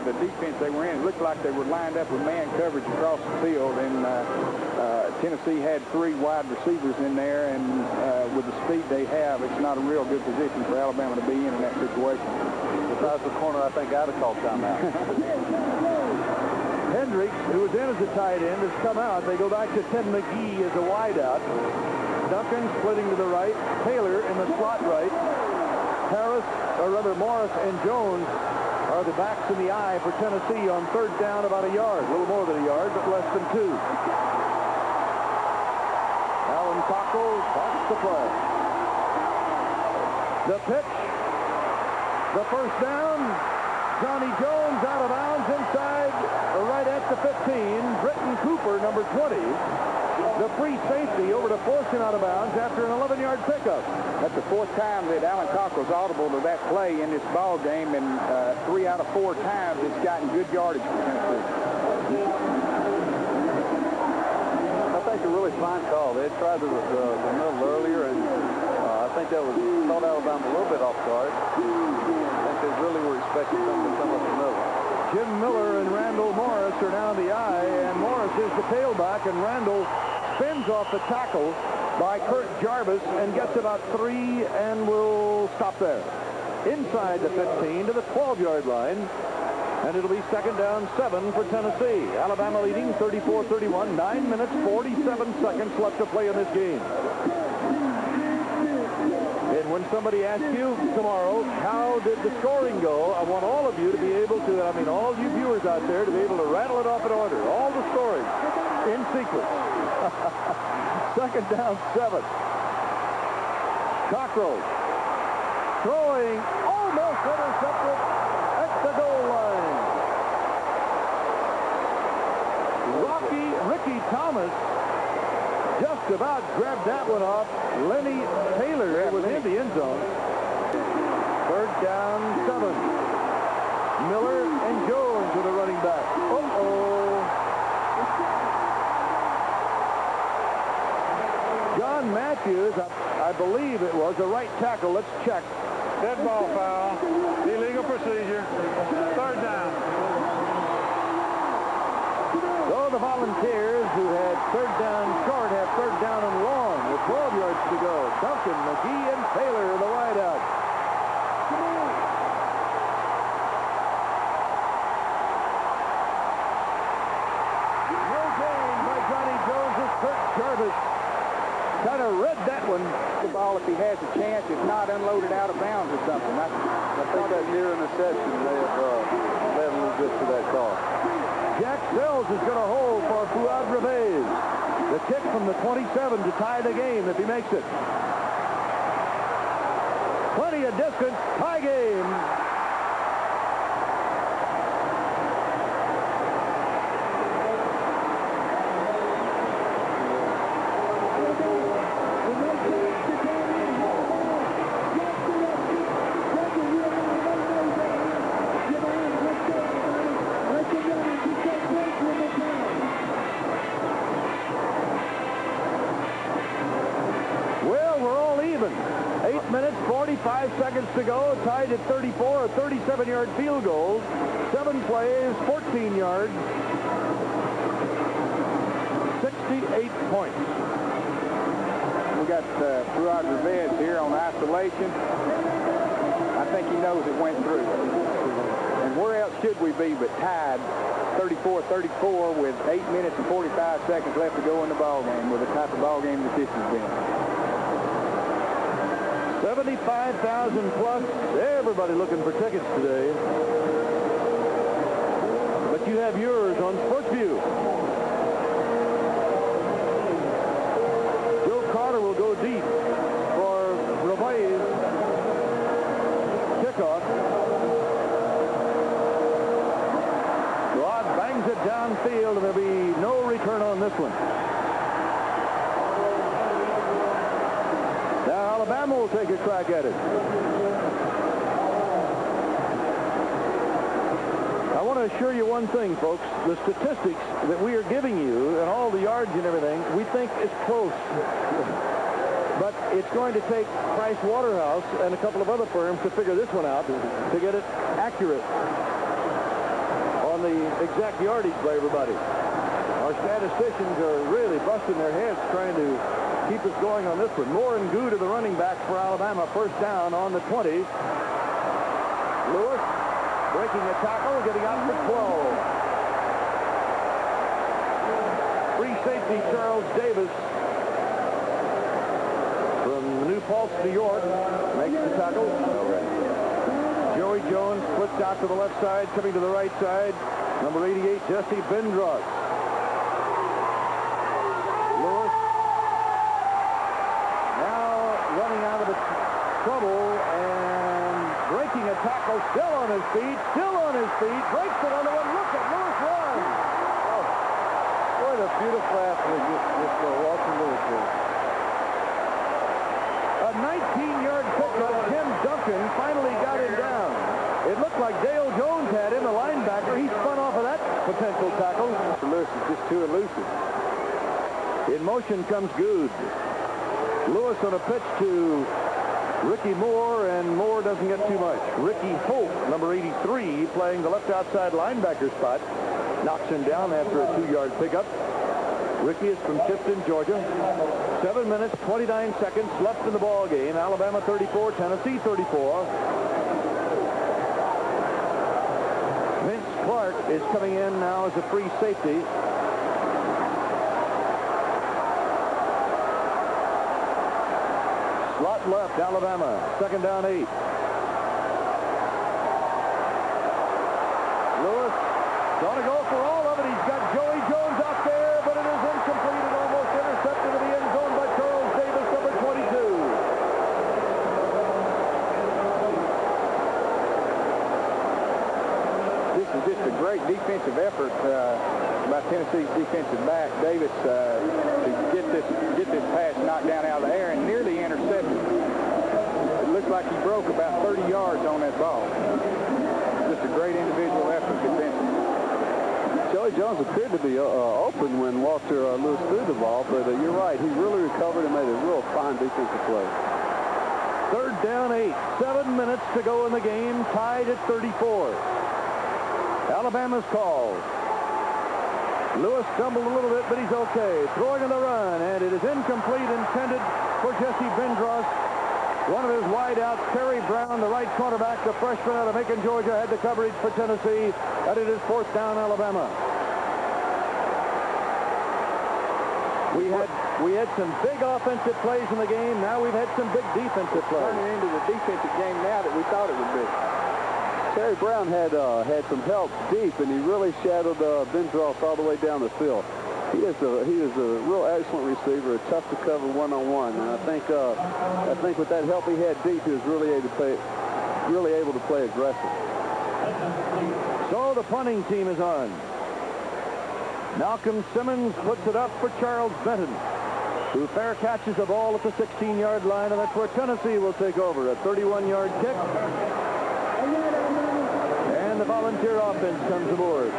the defense they were in. It looked like they were lined up with man coverage across the field, and Tennessee had 3 wide receivers in there, and with the speed they have, it's not a real good position for Alabama to be in that situation. Besides the corner, I think I'd have called timeout. Hendricks, who was in as a tight end, has come out. They go back to Tim McGee as a wideout. Duncan splitting to the right. Taylor in the slot right. Morris and Jones are the backs in the eye for Tennessee on 3rd down, about a yard. A little more than a yard, but less than 2. Alan Cockrell starts the play. The pitch. The first down. Johnny Jones out of bounds inside, right at the 15. Britton Cooper, number 20. The free safety over to force him out of bounds after an 11-yard pickup. That's the 4th time that Alan Cockrell's audible to that play in this ball game, and 3 out of 4 times it's gotten good yardage for Tennessee. I think a really fine call. They had tried the middle earlier, and I think that caught Alabama a little bit off guard. I think they really were expecting something to come up the middle. Jim Miller and Randall Morris are now in the eye, and Morris is the tailback, and Randall spins off the tackle by Kurt Jarvis and gets about 3 and will stop there. Inside the 15 to the 12-yard line. And it'll be second down 7 for Tennessee. Alabama leading 34-31. 9 minutes, 47 seconds left to play in this game. And when somebody asks you tomorrow, how did the scoring go, I want all of you to be able to, all you viewers out there, to be able to rattle it off in order. All the scoring in sequence. Second down 7. Cockrell throwing, almost intercepted at the goal line. Ricky Thomas just about grabbed that one off. Lenny Taylor was in the end zone. Third down 7. Miller and Jones with a running back. John Matthews, I believe it was a right tackle. Let's check. Dead ball foul. Illegal procedure. Third down. So the Volunteers, who had third down short, have third down and long with 12 yards to go. Duncan, McGee, and Taylor, the wideout. No gain by Johnny Jones as Kurt Jarvis kind of read that one. The ball, if he has a chance, is not unloaded out of bounds or something. I think that near interception may have led a little bit to that call. Jack Sells is going to hold for Fuad Revez. The kick from the 27 to tie the game if he makes it. Plenty of distance, tie game. Well, we're all even. 8 minutes, 45 seconds to go. Tied at 34, a 37-yard field goal. 7 plays, 14 yards. 68 points. We got Fuad Revez here on isolation. I think he knows it went through. And where else should we be but tied 34-34 with 8 minutes and 45 seconds left to go in the ball game with the type of ball game that this has been. 75,000 plus. Everybody looking for tickets today. But you have yours on Sportsview. Joe Carter will go deep for Revez kickoff. Rod bangs it downfield, and there'll be no return on this one. Now Alabama will take a crack at it. I want to assure you one thing, folks. The statistics that we are giving you and all the yards and everything, we think is close. But it's going to take Price Waterhouse and a couple of other firms to figure this one out to get it accurate on the exact yardage by everybody. Our statisticians are really busting their heads trying to keep us going on this one. Moore and Goo to the running back for Alabama. First down on the 20. Lewis breaking a tackle, getting out for 12. Free safety Charles Davis from New Paltz, New York, makes the tackle. Joey Jones flips out to the left side, coming to the right side. Number 88, Jesse Bendros. Lewis now running out of the trouble and breaking a tackle, still on his feet, breaks it on the one. Look at Lewis run. Oh, what a beautiful athlete this Walter Lewis is. A 19-yard pickup. Tim Duncan finally got him down. It looked like Dale Jones had him, the linebacker. He spun off of that potential tackle. Lewis is just too elusive. In motion comes Good. Lewis on a pitch to Ricky Moore, and Moore doesn't get too much. Ricky Hope, number 83, playing the left outside linebacker spot, knocks him down after a 2-yard pickup. Ricky is from Tifton, Georgia. 7 minutes, 29 seconds left in the ball game. Alabama 34, Tennessee 34. Vince Clark is coming in now as a free safety. Slot left, Alabama. 2nd down 8. Lewis going to go for all of it. He's got Joey Jones out there, but it is incomplete and almost intercepted in the end zone by Charles Davis, number 22. This is just a great defensive effort by Tennessee's defensive back, Davis, to get this pass knocked down out of the air and nearly intercepted. It looks like he broke about 30 yards on that ball. Just a great individual effort defensively. Joey Jones appeared to be open when Walter Lewis threw the ball, but you're right. He really recovered and made a real fine defensive play. 3rd down 8. 7 minutes to go in the game. Tied at 34. Alabama's call. Lewis stumbled a little bit, but he's okay. Throwing on the run, and it is incomplete, intended for Jesse Bindros. One of his wideouts, Terry Brown, the right cornerback, the freshman out of Macon, Georgia, had the coverage for Tennessee, and it is 4th down, Alabama. We had some big offensive plays in the game. Now we've had some big defensive plays. Turning into the defensive game now that we thought it would be. Terry Brown had some help deep, and he really shadowed Bindros all the way down the field. He is a real excellent receiver, tough to cover one-on-one, and I think with that help he had deep, he was really able to play aggressive. So the punting team is on. Malcolm Simmons puts it up for Charles Benton, who fair catches the ball at the 16-yard line, and that's where Tennessee will take over. A 31-yard kick. And the Volunteer offense comes aboard.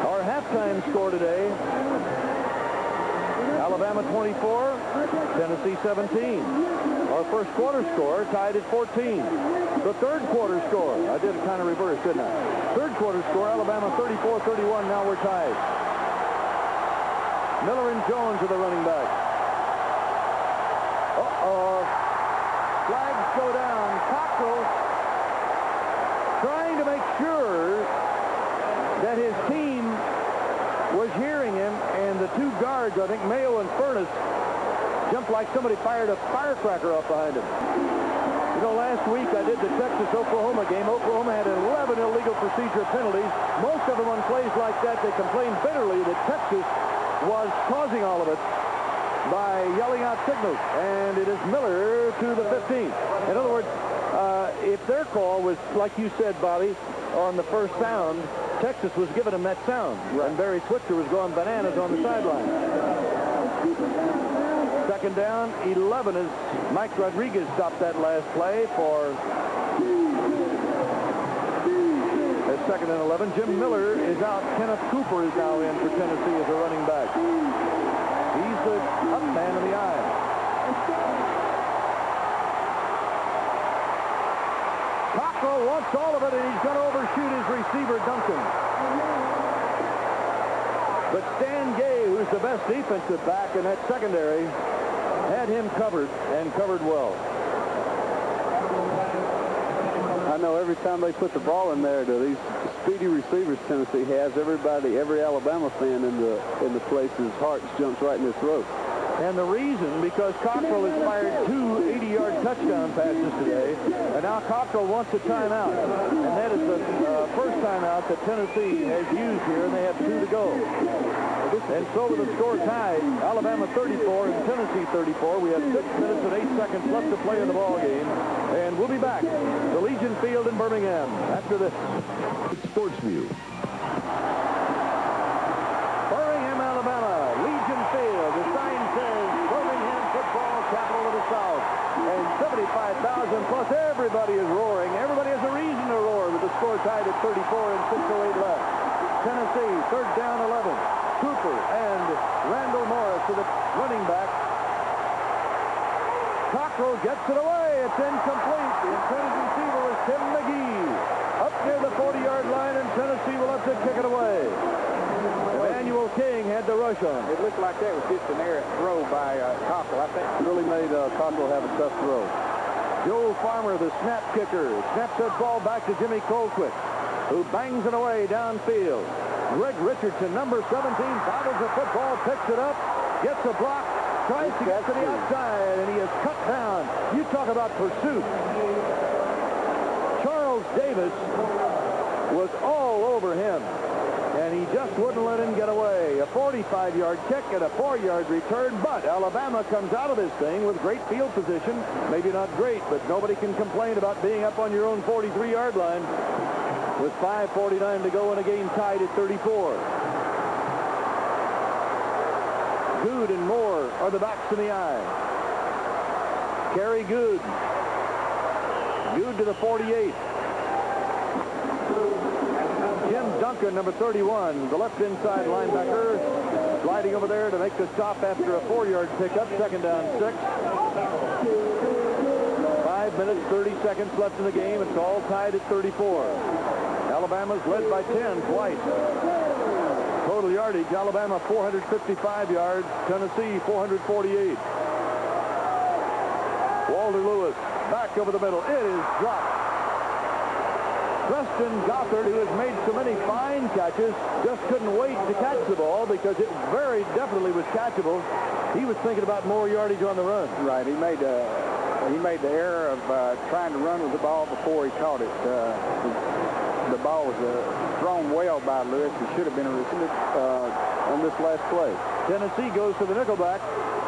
Our halftime score today, Alabama 24, Tennessee 17. Our first quarter score tied at 14. The third quarter score, I did it kind of reverse, didn't I? Third quarter score, Alabama 34-31. Now we're tied. Miller and Jones are the running back. Flags go down. Cockrell trying to make sure that his team was hearing him, and the two guards, I think Mayo and Furness, jumped like somebody fired a firecracker up behind him. You know, last week I did the Texas-Oklahoma game. Oklahoma had 11 illegal procedure penalties. Most of them on plays like that. They complained bitterly that Texas was causing all of it by yelling out signals, and it is Miller to the 15. In other words, if their call was, like you said, Bobby, on the first sound, Texas was giving them that sound, right. And Barry Switzer was going bananas on the sideline. 2nd down, 11 as Mike Rodriguez stopped that last play for a 2nd and 11. Jim Miller is out. Kenneth Cooper is now in for Tennessee as a running back. He's the up man in the eye. Cockrell wants all of it, and he's going to overshoot his receiver, Duncan. But Stan Gay, who's the best defensive back in that secondary, had him covered, and covered well. I know every time they put the ball in there to these speedy receivers Tennessee has, every Alabama fan in the place's heart jumps right in their throat. And the reason, because Cockrell has fired 2 80-yard touchdown passes today, and now Cockrell wants a timeout. And that is the first timeout that Tennessee has used here, and they have 2 to go. And so with the score tied, Alabama 34 and Tennessee 34. We have 6 minutes and 8 seconds left to play in the ball game. And we'll be back to Legion Field in Birmingham after this. Sportsview. Birmingham, Alabama, Legion Field. The sign says Birmingham football capital of the South. And 75,000 plus everybody is roaring. Everybody has a reason to roar with the score tied at 34 and 6:08 left. Tennessee, 3rd down 11. Cooper and Randall Morris to the running back. Cockrell gets it away. It's incomplete. The intended receiver was Tim McGee. Up near the 40-yard line, and Tennessee will have to kick it away. Emmanuel King had the rush on. It looked like that was just an errant throw by Cockrell. I think really made Cockrell have a tough throw. Joe Farmer, the snap kicker, snaps that ball back to Jimmy Colquitt, who bangs it away downfield. Greg Richardson, number 17, bobbles the football, picks it up, gets a block, tries to get to the outside, and he is cut down. You talk about pursuit. Charles Davis was all over him, and he just wouldn't let him get away. A 45-yard kick and a 4-yard return, but Alabama comes out of this thing with great field position. Maybe not great, but nobody can complain about being up on your own 43-yard line with 5:49 to go in a game tied at 34. Good and Moore are the backs in the eye. Kerry Good. Good to the 48. Jim Duncan, number 31, the left inside linebacker, sliding over there to make the stop after a 4-yard pickup. Second down, 6. 5 minutes, 30 seconds left in the game. It's all tied at 34. Alabama's led by 10 twice. Total yardage, Alabama 455 yards, Tennessee 448. Walter Lewis back over the middle. It is dropped. Preston Gothard, who has made so many fine catches, just couldn't wait to catch the ball because it very definitely was catchable. He was thinking about more yardage on the run. Right. He made the error of trying to run with the ball before he caught it. The ball was thrown well by Lewis. He should have been on this last play. Tennessee goes to the nickelback.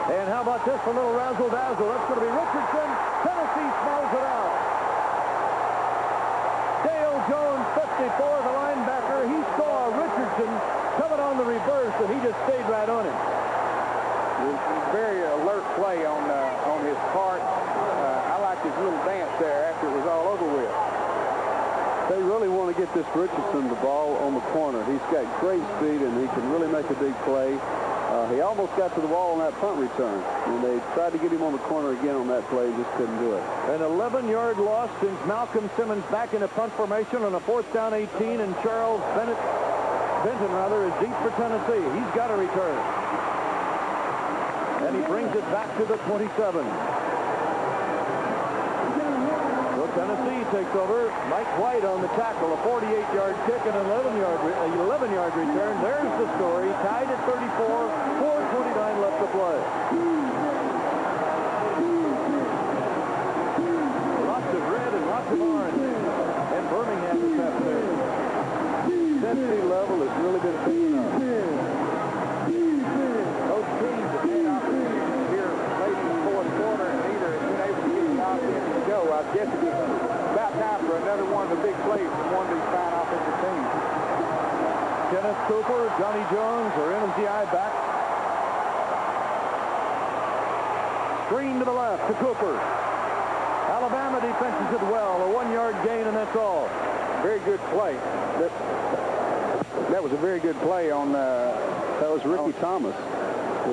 And how about this, a little razzle-dazzle? That's going to be Richardson. Tennessee smells it out. Dale Jones, 54, the linebacker. He saw Richardson coming on the reverse, and he just stayed right on him. It was a very alert play on his part. I like his little dance there after it was all over with. They really want to get this Richardson the ball on the corner. He's got great speed, and he can really make a big play. He almost got to the ball on that punt return, and they tried to get him on the corner again on that play, just couldn't do it. An 11-yard loss since Malcolm Simmons back in a punt formation on a 4th down 18, and Charles Benton is deep for Tennessee. He's got to return. And he brings it back to the 27. So Tennessee takes over. Mike White on the tackle, a 48-yard kick and an 11-yard return. There's the story. Tied at 34, 4:29 left to play. Lots of red and lots of orange in Birmingham this afternoon. Intensity level has really been picking up. Those teams have had opportunities here late in the fourth quarter, and neither has been able to get the offense to go. I guess it's about time for another one of the big plays from one of these fine offensive teams. Kenneth Cooper, Johnny Jones are in as the eye back. Screen to the left to Cooper. Alabama defenses it well. A 1-yard gain, and that's all. Very good play. That was a very good play on that was Ricky Thomas.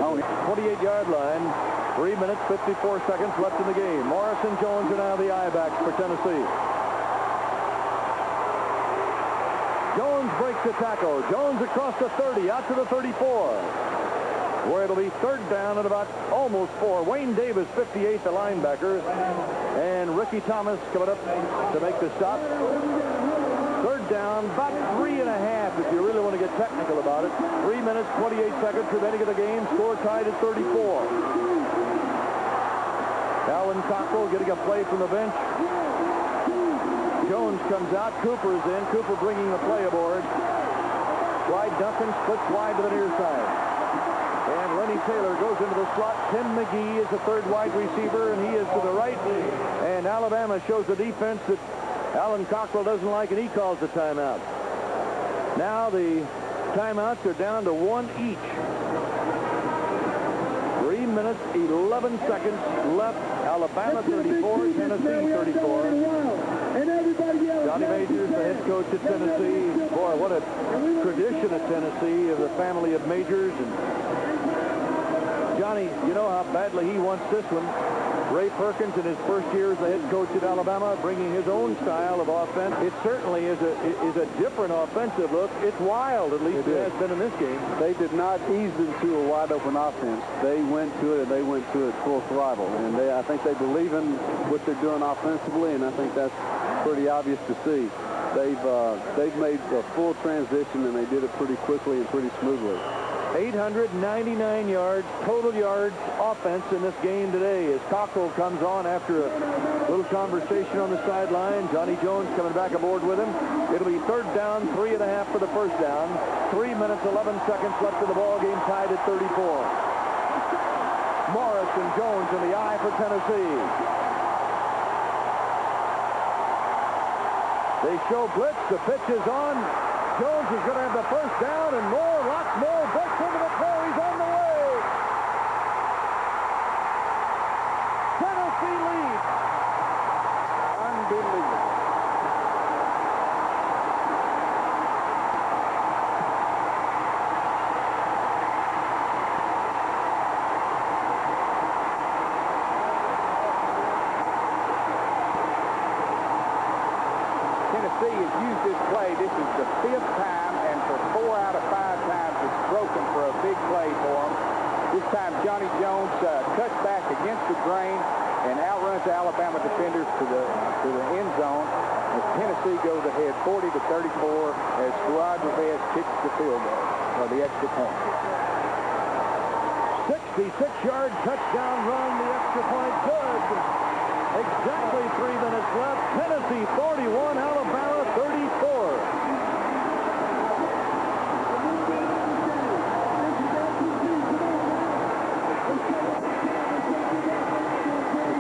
On the 28-yard line. 3 minutes, 54 seconds left in the game. Morris and Jones are now the eye backs for Tennessee. Jones breaks the tackle. Jones across the 30, out to the 34. Where it'll be 3rd down at about almost 4. Wayne Davis, 58, the linebacker. And Ricky Thomas coming up to make the stop. 3rd down, about 3.5 if you really want to get technical about it. 3 minutes, 28 seconds remaining of the game. Score tied at 34. Alan Cockrell getting a play from the bench. Jones comes out. Cooper is in. Cooper bringing the play aboard. Clyde Duncan splits wide to the near side. And Lenny Taylor goes into the slot. Tim McGee is the 3rd wide receiver, and he is to the right. And Alabama shows the defense that Alan Cockrell doesn't like, and he calls the timeout. Now the timeouts are down to 1 each. 3 minutes, 11 seconds left. Alabama 34, Tennessee 34. Johnny Majors, the head coach at Tennessee. Boy, what a tradition at Tennessee of the family of Majors. And Johnny, you know how badly he wants this one. Ray Perkins in his first year as the head coach at Alabama, bringing his own style of offense. It certainly is a different offensive look. It's wild, at least it has been in this game. They did not ease into a wide-open offense. They went to it, and they went to it full throttle. And I think they believe in what they're doing offensively, and I think that's pretty obvious to see. They've made a full transition, and they did it pretty quickly and pretty smoothly. 899 yards, total yards, offense in this game today as Cockrell comes on after a little conversation on the sideline. Johnny Jones coming back aboard with him. It'll be 3rd down, 3.5 for the first down. 3 minutes, 11 seconds left in the ball game, tied at 34. Morris and Jones in the eye for Tennessee. They show blitz. The pitch is on. Jones is going to have the first down, and Moore rocks Moore, breaks into the floor. He's on the way. Tennessee leads. Unbelievable. Tennessee has used this play. This is the 5th time, and for 4 out of 5 times it's broken for a big play for them. This time Johnny Jones cuts back against the grain and outruns the Alabama defenders to the end zone. As Tennessee goes ahead 40-34 as Gerard Rivez kicks the field goal, or the extra point. 66-yard touchdown run, the extra point good. Exactly 3 minutes left. Tennessee 41, Alabama 34.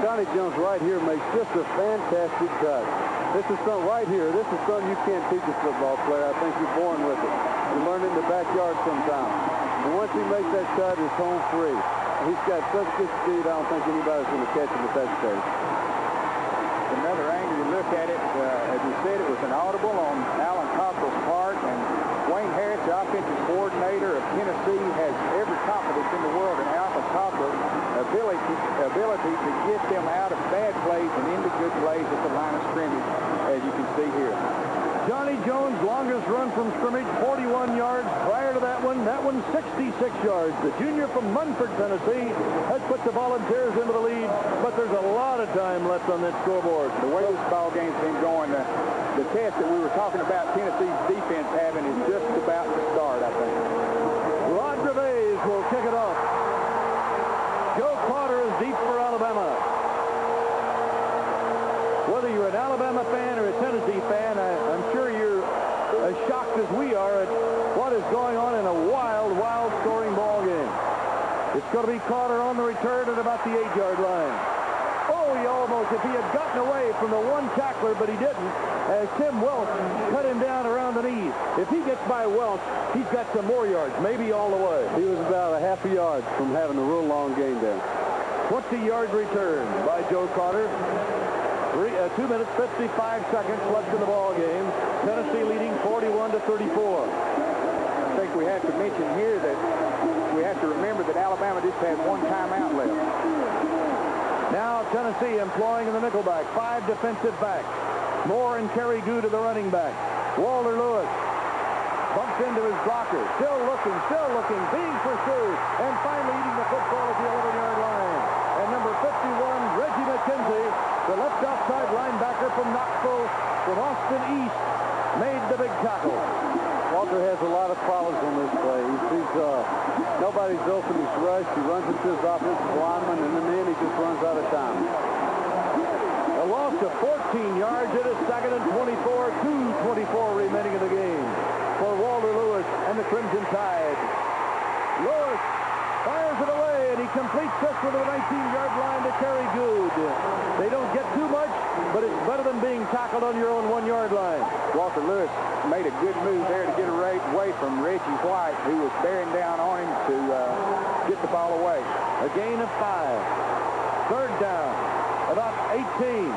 Johnny Jones right here makes just a fantastic cut. This is something right here. This is something you can't teach a football player. I think you're born with it. You learn it in the backyard sometimes. And once he makes that cut, it's home free. He's got such good speed, I don't think anybody's going to catch him at that stage. Another angle you look at it, as you said, it was an audible on Alan Cockrell's part, and Wayne Harris, the offensive coordinator of Tennessee, has every confidence in the world in Alan Cockrell's ability to get them out of bad plays and into good plays at the line of scrimmage, as you can see here. Johnny Jones' longest run from scrimmage, 41 yards. Prior to that one 66 yards. The junior from Munford, Tennessee, has put the Volunteers into the lead, but there's a lot of time left on that scoreboard. The way this ball game's been going, the test that we were talking about Tennessee's defense having is just about to start, I think. Rod Rivez will kick it off. Joe Carter is deep for Alabama. Whether you're an Alabama fan or a Tennessee fan, I'm sure you're as shocked as we are at what is going on in a wild, wild scoring ball game. It's going to be Carter on the return at about the 8-yard line. Oh, he almost, if he had gotten away from the one tackler, but he didn't, as Tim Welch cut him down around the knees. If he gets by Welch, he's got some more yards, maybe all the way. He was about a half a yard from having a real long game there. 20-yard return by Joe Carter. 2 minutes, 55 seconds left in the ball game. Tennessee leading 41-34. I think we have to mention here that we have to remember that Alabama just has one timeout left. Now Tennessee employing in the nickelback 5 defensive backs. Moore and Kerry Goo to the running back. Walter Lewis bumps into his blocker. Still looking, being pursued, and finally eating the football at the 11-yard line. And number 51, Reggie McKenzie, the left outside linebacker from Knoxville, from Austin East, made the big tackle. Walter has a lot of problems on this play. Nobody's open. He's rushed. He runs into his offensive lineman, and in the end, he just runs out of time. A loss of 14 yards. It is 2nd and 24. 2:24 remaining in the game for Walter Lewis and the Crimson Tide. Lewis fires it away, and he completes this with a 19-yard line to Kerry Good. They don't get too much, but it's better than being tackled on your own 1-yard line. Walter Lewis made a good move there to get away from Reggie White, who was bearing down on him to get the ball away. A gain of 5. 3rd down, about 18.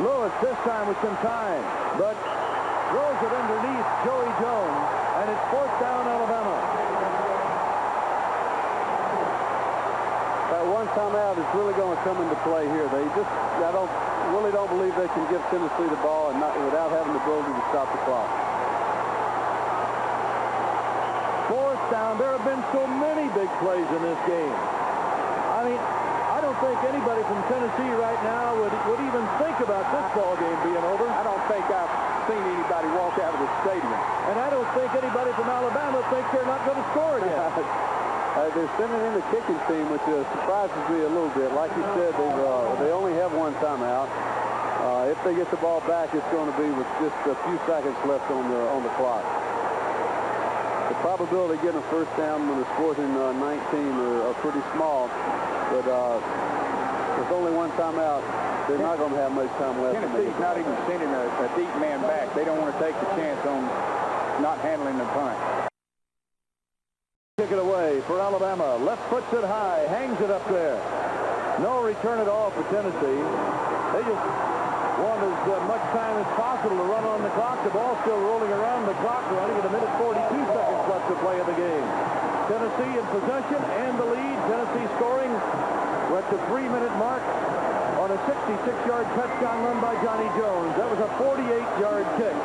Lewis this time with some time, but throws it underneath Joey Jones, and it's 4th down, Alabama. That one timeout is really going to come into play here. I really don't believe they can give Tennessee the ball and without having the ability to stop the clock. Fourth down. There have been so many big plays in this game. I mean, I don't think anybody from Tennessee right now would even think about this ball game being over. I don't think I've seen anybody walk out of the stadium. And I don't think anybody from Alabama thinks they're not going to score again. They're sending in the kicking team, which surprises me a little bit. Like you said, they only have one timeout. If they get the ball back, it's going to be with just a few seconds left on the clock. The probability of getting a first down when the score's in 19 are pretty small, but with only one timeout, they're not going to have much time left. Tennessee's not even sending a deep man back. They don't want to take the chance on not handling the punt. Kick it away for Alabama. Left puts it high, hangs it up there. No return at all for Tennessee. They just want as much time as possible to run on the clock. The ball still rolling around, the clock running at 1:42 seconds left to play of the game. Tennessee in possession and the lead. Tennessee scoring. We're at the 3-minute mark on a 66-yard touchdown run by Johnny Jones. That was a 48-yard kick.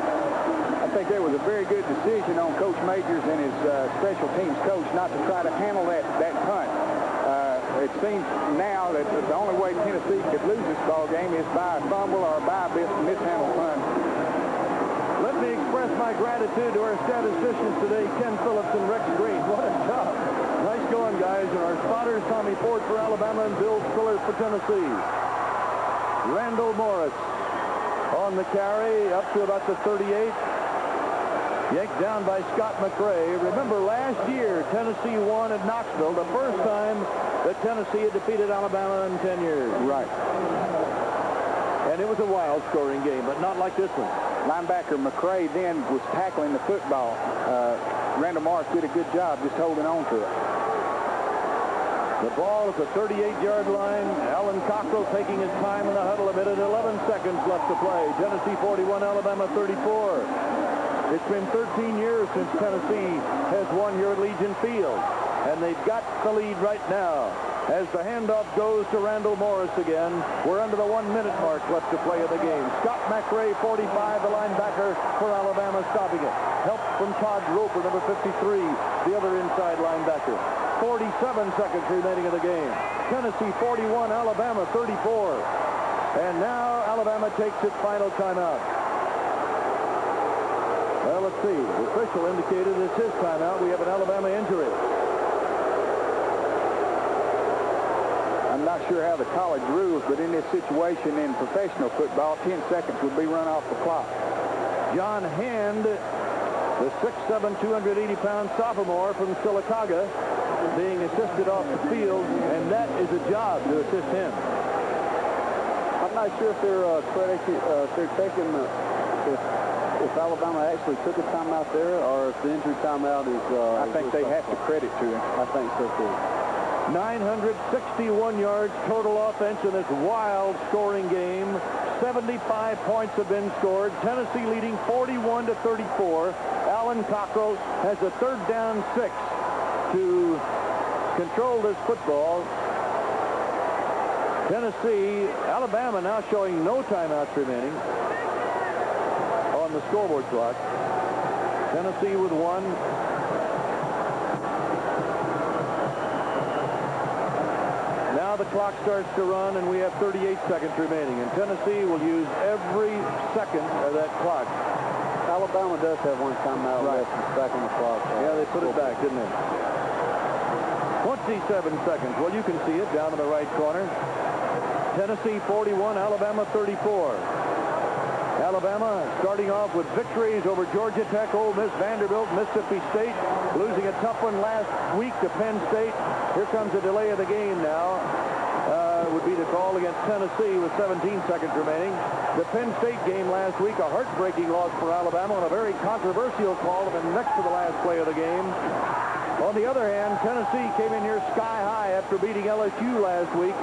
I think there was a very good decision on Coach Majors and his special teams coach not to try to handle that punt. It seems now that the only way Tennessee could lose this ball game is by a fumble or by a mishandled punt. Let me express my gratitude to our statisticians today, Ken Phillips and Rex Green. What a job. Nice going, guys. And our spotters, Tommy Ford for Alabama and Bill Spiller for Tennessee. Randall Morris on the carry up to about the 38. Yanked down by Scott McRae. Remember, last year, Tennessee won at Knoxville, the first time that Tennessee had defeated Alabama in 10 years. Right. And it was a wild-scoring game, but not like this one. Linebacker McRae then was tackling the football. Randall Morris did a good job just holding on to it. The ball at the 38-yard line. Alan Cockrell taking his time in the huddle. 1 minute 11 seconds left to play. Tennessee 41, Alabama 34. It's been 13 years since Tennessee has won here at Legion Field, and they've got the lead right now. As the handoff goes to Randall Morris again, we're under the 1-minute mark left to play of the game. Scott McRae, 45, the linebacker for Alabama, stopping it. Help from Todd Roper, number 53, the other inside linebacker. 47 seconds remaining of the game. Tennessee 41, Alabama 34. And now Alabama takes its final timeout. Well, let's see. The official indicated it's his timeout. We have an Alabama injury. I'm not sure how the college rules, but in this situation in professional football, 10 seconds would be run off the clock. John Hand, the 6'7", 280-pound sophomore from Sylacauga, being assisted off the field, and that is a job to assist him. I'm not sure if they're taking if Alabama actually took a timeout there, or if the injury timeout is... I think they have to credit to him. I think so, too. 961 yards total offense in this wild scoring game. 75 points have been scored. Tennessee leading 41-34. Alan Cockrell has a 3rd down 6 to control this football. Tennessee, Alabama now showing no timeouts remaining on the scoreboard clock. Tennessee with 1. Now the clock starts to run, and we have 38 seconds remaining, and Tennessee will use every second of that clock. Alabama does have one timeout left. It's back on the clock. Yeah, they put it back, didn't they? 27 seconds. Well, you can see it down in the right corner. Tennessee 41, Alabama 34. Alabama starting off with victories over Georgia Tech, Ole Miss, Vanderbilt, Mississippi State, losing a tough one last week to Penn State. Here comes a delay of the game now. Would be the call against Tennessee with 17 seconds remaining. The Penn State game last week, a heartbreaking loss for Alabama on a very controversial call of the next to the last play of the game. On the other hand, Tennessee came in here sky high after beating LSU last week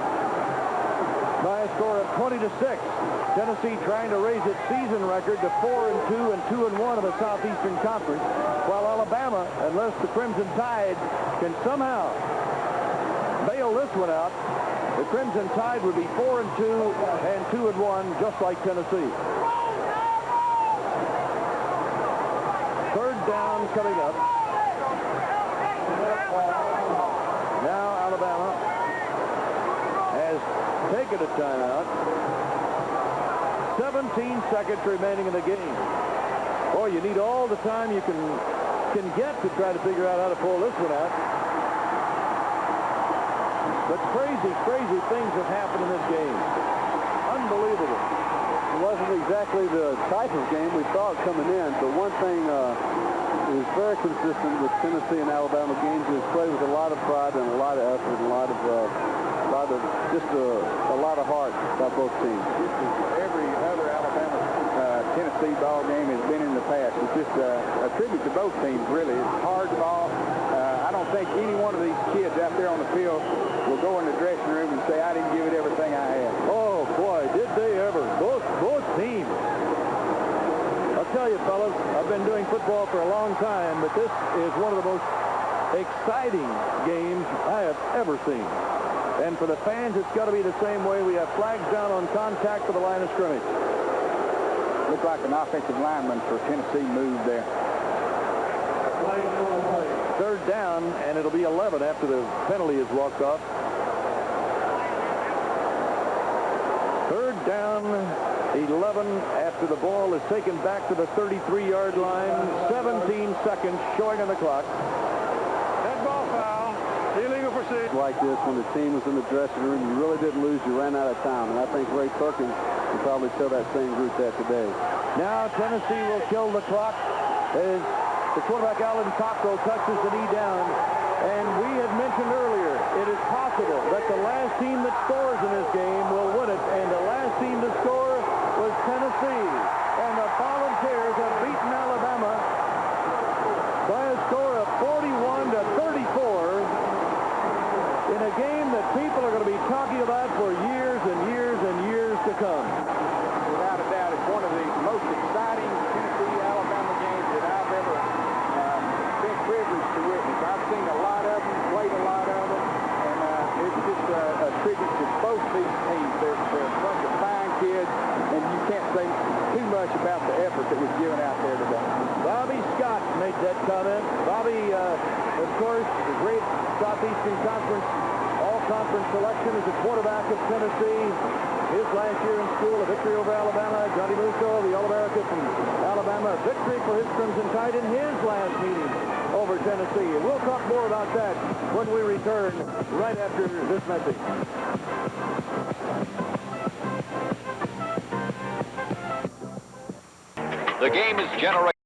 by a score of 20-6. Tennessee trying to raise its season record to 4-2 and 2-1 in the Southeastern Conference, while Alabama, unless the Crimson Tide can somehow bail bail this one out, the Crimson Tide would be 4-2 and 2-1, just like Tennessee. Third down coming up. Now Alabama has taken a timeout. 17 seconds remaining in the game. Boy, you need all the time you can get to try to figure out how to pull this one out. But crazy things have happened in this game. Unbelievable. It wasn't exactly the type of game we thought coming in, but one thing is very consistent with Tennessee and Alabama games is played with a lot of pride and a lot of effort and a lot of heart by both teams. Just as every other Alabama Tennessee ball game has been in the past. It's just a tribute to both teams, really. It's hard ball. I don't think any one of these kids out there on the field will go in the dressing room and say, I didn't give it everything I had. Oh, boy, did they ever. Both teams. I'll tell you, fellas, I've been doing football for a long time, but this is one of the most exciting games I have ever seen. And for the fans, it's got to be the same way. We have flags down on contact for the line of scrimmage. Looked like an offensive lineman for Tennessee moved there. Third down, and it'll be 11 after the penalty is walked off. Third down, 11 after the ball is taken back to the 33-yard line. 17 seconds showing on the clock. Dead ball foul. Illegal pursuit. Like this, when the team was in the dressing room, you really didn't lose. You ran out of time. And I think Ray Perkins will probably tell that same group that today. Now Tennessee will kill the clock as the quarterback Alan Cockrell touches the knee down. And we had mentioned earlier, it is possible that the last team that scores in this game will win it. And the last team to score was Tennessee. And the Volunteers have beaten Alabama by a score of 41-34 in a game that people are going to be talking about for years and years and years to come. Without a doubt, it's one of the most exciting Tennessee-Alabama games that I've ever been privileged to witness. I've seen a lot of them, played a lot of them, and it's just a tribute to both these teams. They're a bunch of fine kids, and you can't say too much about the effort that was given out there today. Bobby Scott made that comment. Bobby, of course, the great Southeastern Conference all-conference selection as a quarterback of Tennessee. His last year in school, a victory over Alabama. Johnny Musso, the All-America from Alabama, a victory for his Crimson Tide in his last meeting over Tennessee. And we'll talk more about that when we return right after this message. The game is generated.